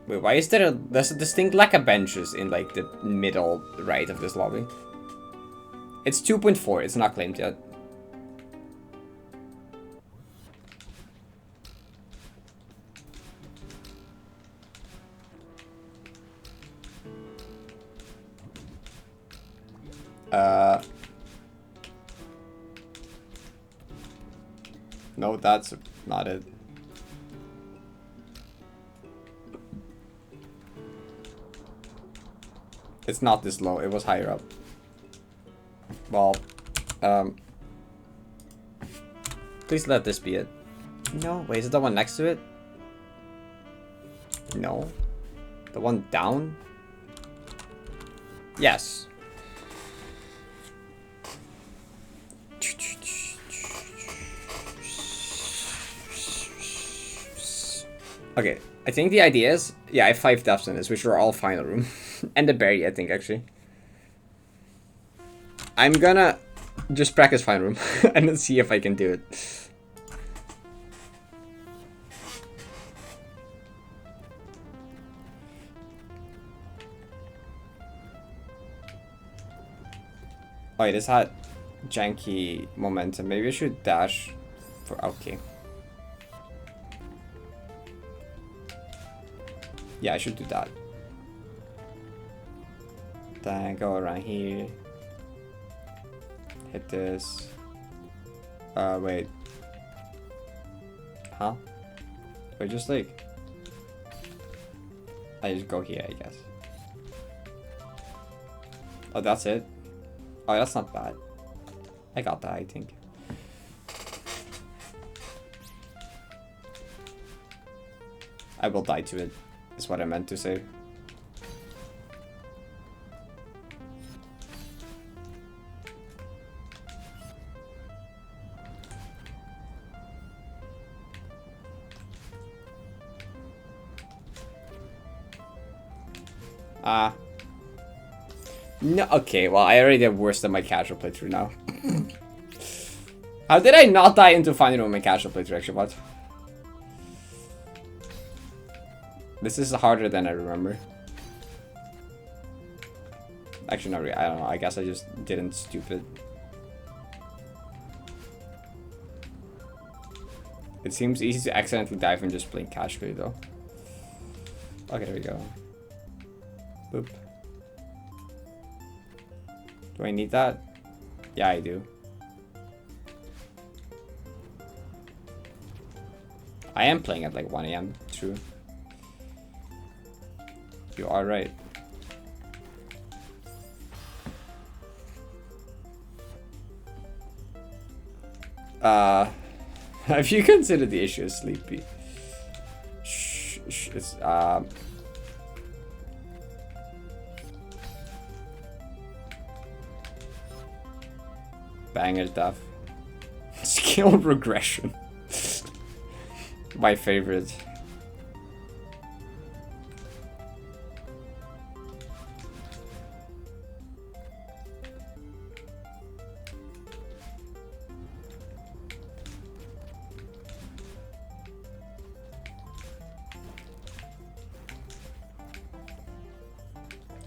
Wait, why is there there's a distinct lack of benches in like the middle right of this lobby? It's 2.4, it's not claimed yet. No, that's not it. It's not this low, it was higher up. Well, please let this be it. No, wait, is it the one next to it? No. The one down? Yes. Okay, I think the idea is, yeah, I have 5 deaths in this, which are all final room. And the berry, I think, actually. I'm gonna just practice final room and then see if I can do it. Oh, yeah, this had janky momentum. Maybe I should dash for... Okay. Yeah, I should do that. Then go around here. Hit this. Wait. Huh? Wait, just like... I just go here, I guess. Oh, that's it? Oh, that's not bad. I got that, I think. I will die to it, is what I meant to say. No, okay, well, I already did worse than my casual playthrough now. How did I not die into final room in my casual playthrough, actually, what? This is harder than I remember. Actually, not really, I don't know, I guess I just didn't stupid. It seems easy to accidentally dive and just playing casually, though. Okay, there we go. Boop. Do I need that? Yeah, I do. I am playing at like 1 AM, true. You are right. Have you considered the issue of sleepy? Shh, shh, it's, banger stuff. Skill regression. My favorite.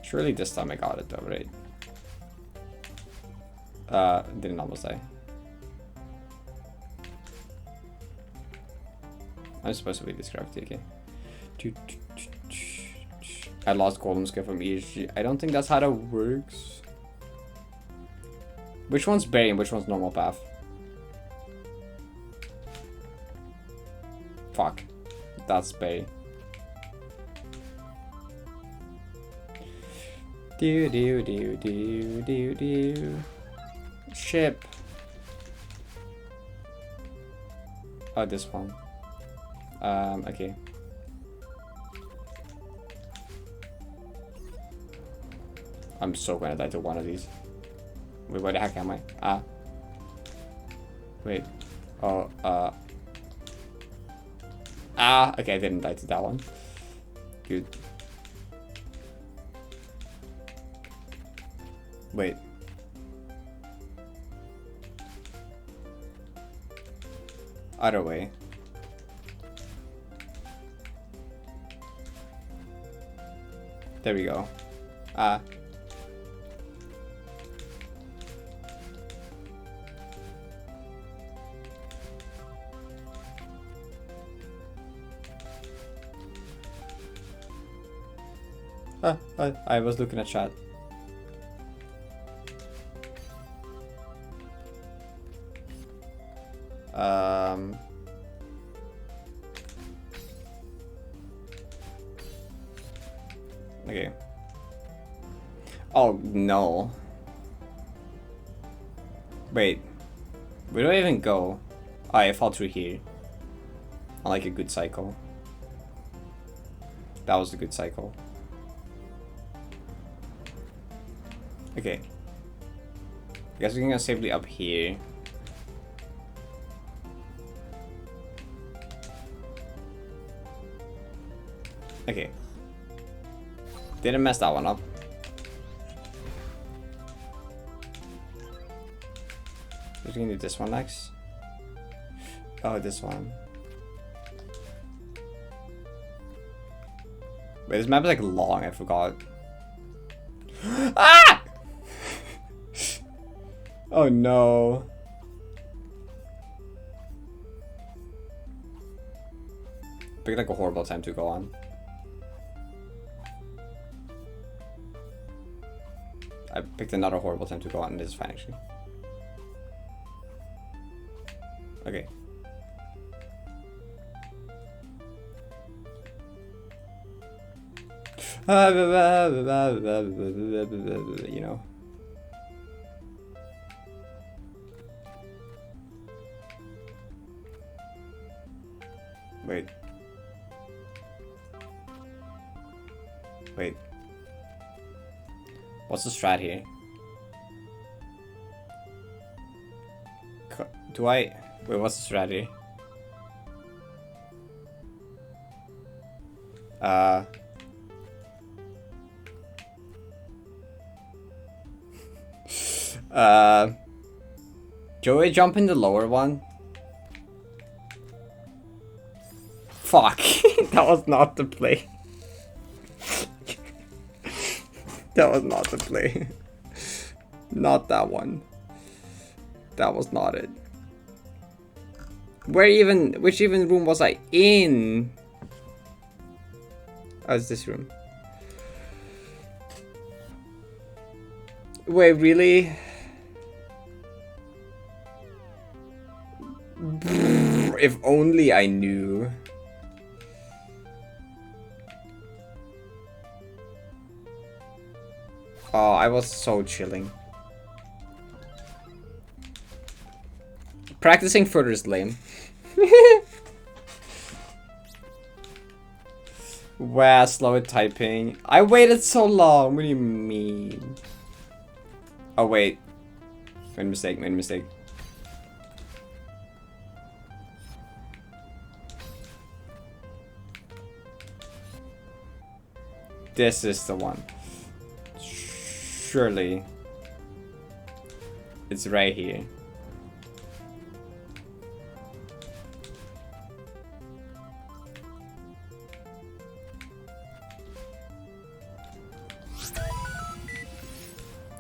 Surely this time I got it though, right? Didn't almost die. I'm supposed to be this gravity, okay. I lost golem skill from ESG. I don't think that's how that works. Which one's berry and which one's normal path? Fuck. That's berry. Do do do do do do. Ship. Oh, this one. Okay. I'm so gonna die to one of these. Wait, where the heck am I? Ah. Wait. Oh, ah, okay, I didn't die to that one. Good. Wait. Other way. There we go. I was looking at chat. Okay. Oh no. Wait. Where do I even go? Oh, I fall through here. I like a good cycle. That was a good cycle. Okay. I guess we can go safely up here. Okay. Didn't mess that one up. We're gonna do this one next. Oh, this one. Wait, this map is like long, I forgot. Ah! Oh no. Picked like a horrible time to go on. I picked another horrible time to go on, and this is fine actually. Okay. You know. Wait. Wait. What's the strat here? Do I... Wait, what's the strat here? Joey, jump in the lower one. Fuck. That was not the play. That was not the play. Not that one. That was not it. Which even room was I in? Oh, it's this room. Wait, really? If only I knew. Oh, I was so chilling. Practicing further is lame. Wow, slow typing. I waited so long. What do you mean? Oh, wait. Made a mistake, made a mistake. This is the one. Surely. It's right here.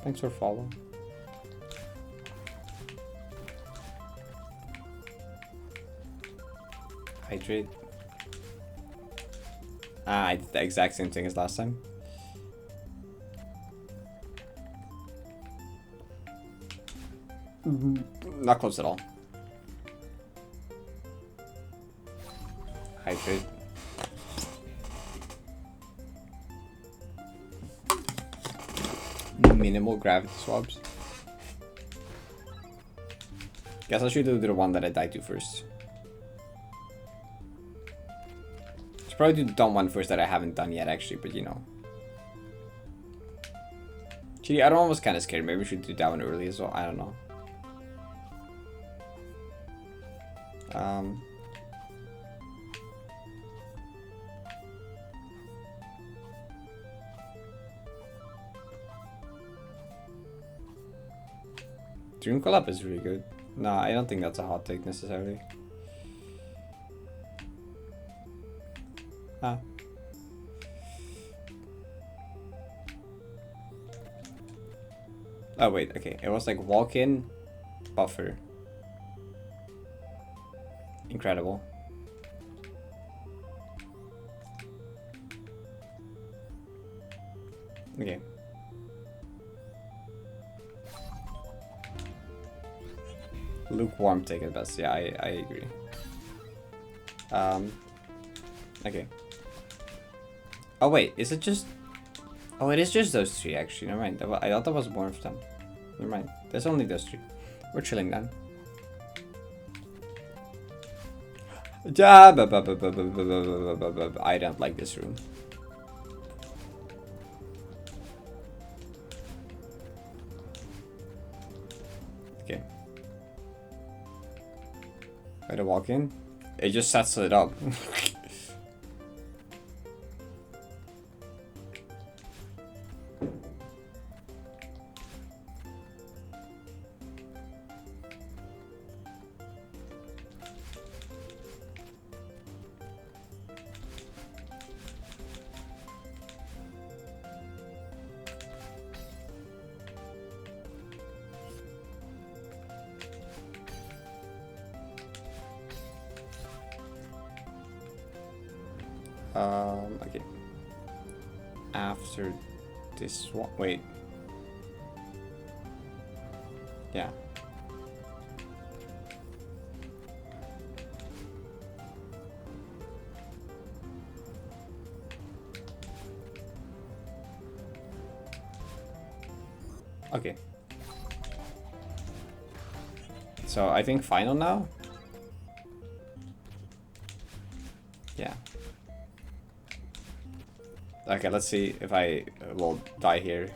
Thanks for following. Hydrate. Ah, I did the exact same thing as last time. Not close at all. Hydrate. Minimal gravity swabs. Guess I should do the one that I died to first. Should probably do the dumb one first that I haven't done yet actually, but you know. Gee, I don't know, was kind of scared. Maybe we should do that one early as well. I don't know. Dream Collab is really good. No, I don't think that's a hot take necessarily. Ah. Oh wait, okay. It was like walk in, buffer. Incredible. Okay. Lukewarm take it best. Yeah, I agree. Okay. Oh wait, is it just... Oh, it is just those three actually. Never mind. I thought there was more of them. Never mind. There's only those three. We're chilling then. I don't like this room. Okay. Way to walk in. It just sets it up. Okay. After this one, wait. Yeah. Okay. So I think final now? Yeah. Okay, let's see if I will die here.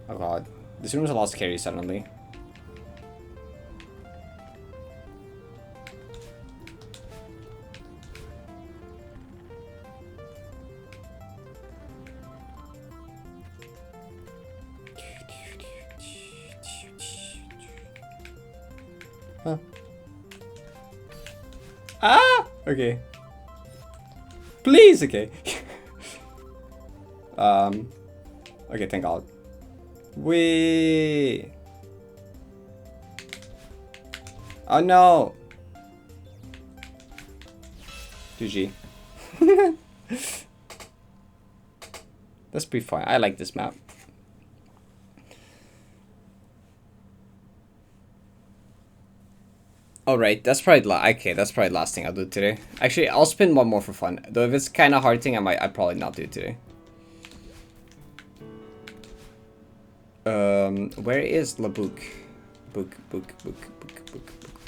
Oh god. This room is a lot scary suddenly. Huh. Ah! Okay. Please, okay. Okay, thank god. Wee. Oh no. GG. That's pretty fun. I like this map. Alright, that's probably okay, that's probably the last thing I'll do today. Actually, I'll spin one more for fun. Though if it's kinda hard thing, I'd probably not do it today. Where is the book? Book.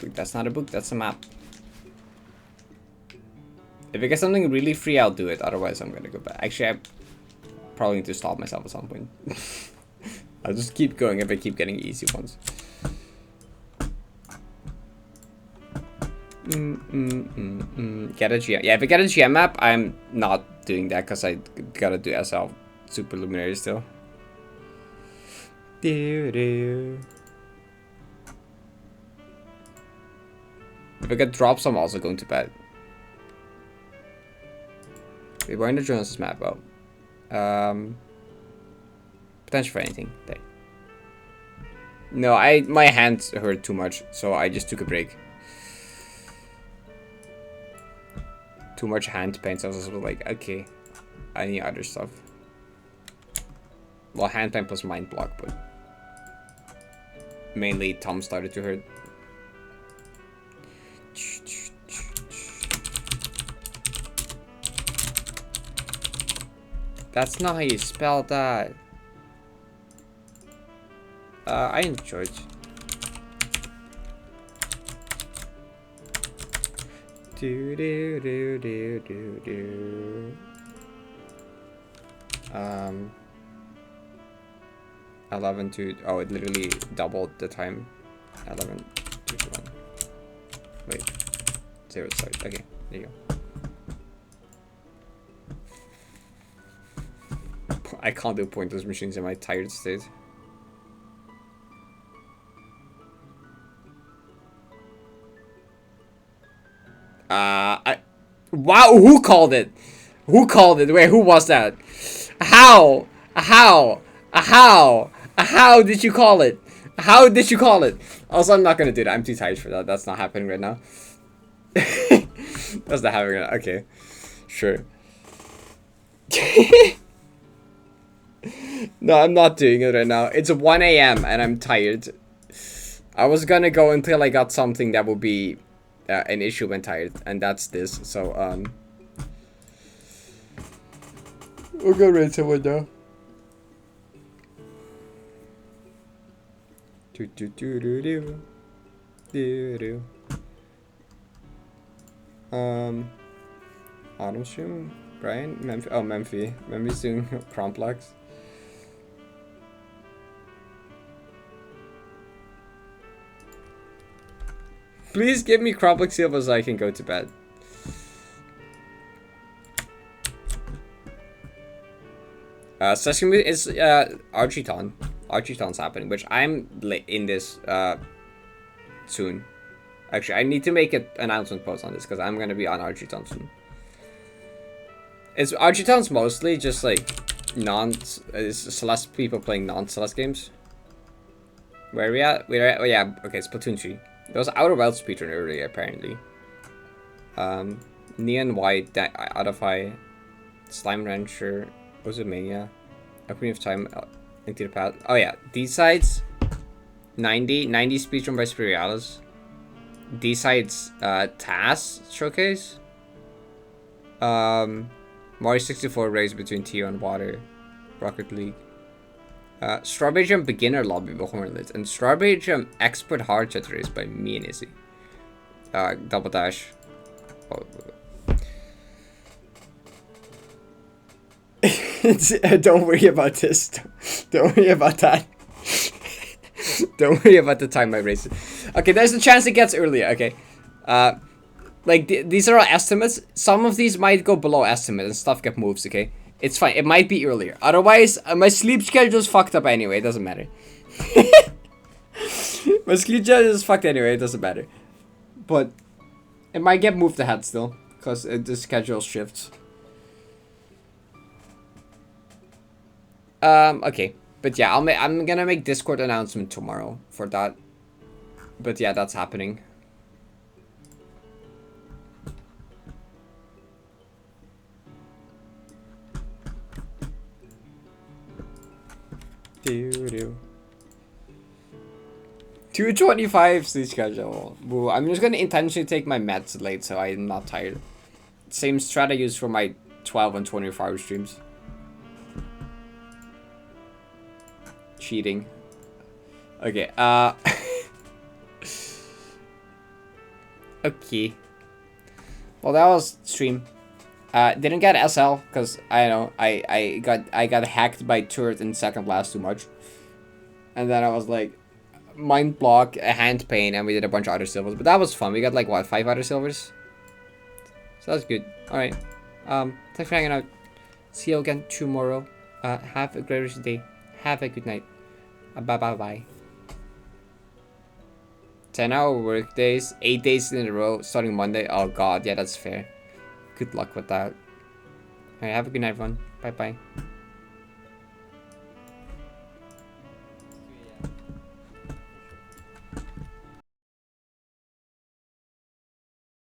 That's not a book, that's a map. If I get something really free, I'll do it. Otherwise, I'm gonna go back. Actually, I probably need to stop myself at some point. I'll just keep going if I keep getting easy ones. Get a GM. Yeah, if I get a GM map, I'm not doing that because I gotta do SL Superluminary still. If I get drops, I'm also going to bed. Wait, we're in the Jonas map. Oh. Potential for anything. There. No, my hands hurt too much, so I just took a break. Too much hand pain, so I was like, okay, I need other stuff. Well, hand pain plus mind block, but mainly Tom started to hurt. That's not how you spell that. I enjoyed. Do. 11 to... Oh, it literally doubled the time. 11 to 1. Wait. 0 start. Okay, there you go. I can't do pointless machines in my tired state. Wow, who called it? Who called it? Wait, who was that? How? How? How did you call it? How did you call it? Also, I'm not gonna do that. I'm too tired for that. That's not happening right now. That's not happening right now. Okay. Sure. No, I'm not doing it right now. It's 1 a.m. and I'm tired. I was gonna go until I got something that would be an issue when tired, and that's this. So, we'll go right to it now. Autumn stream, Brian, Memphi. Oh, Memphi's doing complex. Please give me complex silver so I can go to bed. Sesame is Archieton. Archieton's happening, which I'm in this soon. Actually, I need to make an announcement post on this because I'm gonna be on Archieton soon. It's Archieton's mostly just like Celeste people playing non-Celeste games. Where are we at? Oh yeah, okay, Splatoon 3. There was Outer Wilds speedrun earlier apparently. Neon White, Adify, Slime Rancher, Ozomania, Opening of Time, Into the Path. Oh yeah, D-Sides, 90 speedrun by Spirialis. D-Sides, TAS Showcase. Mario 64 race between Tio and Water. Rocket League. Strawberry Jump Beginner Lobby by Hornlet. And Strawberry Jump Expert Hard Chat Race by me and Izzy. Double Dash. Oh. Don't worry about this. Don't worry about that. Don't worry about the time I race it. Okay, there's a chance it gets earlier, okay. Like, these are all estimates. Some of these might go below estimate and stuff get moved, okay? It's fine. It might be earlier. Otherwise, my sleep schedule is fucked up anyway. It doesn't matter. My sleep schedule is fucked anyway. It doesn't matter. But it might get moved ahead still. Because the schedule shifts. Okay. But yeah, I'm gonna make Discord announcement tomorrow for that. But yeah, that's happening. Doo-doo. 2:25 sleep schedule. Ooh, I'm just gonna intentionally take my meds late so I'm not tired. Same strat I use for my 12 and 24-hour streams. Cheating. Okay, okay. Well, that was stream. Didn't get SL because I know I got hacked by turret in second last too much, and then I was like, mind block, a hand pain, and we did a bunch of other silvers. But that was fun. We got like what, 5 other silvers. So that's good. All right. Thanks for hanging out. See you again tomorrow. Have a great rest of the day. Have a good night. Bye. 10-hour work days, 8 days in a row, starting Monday. Oh god, yeah, that's fair. Good luck with that. Alright, have a good night, everyone. Bye.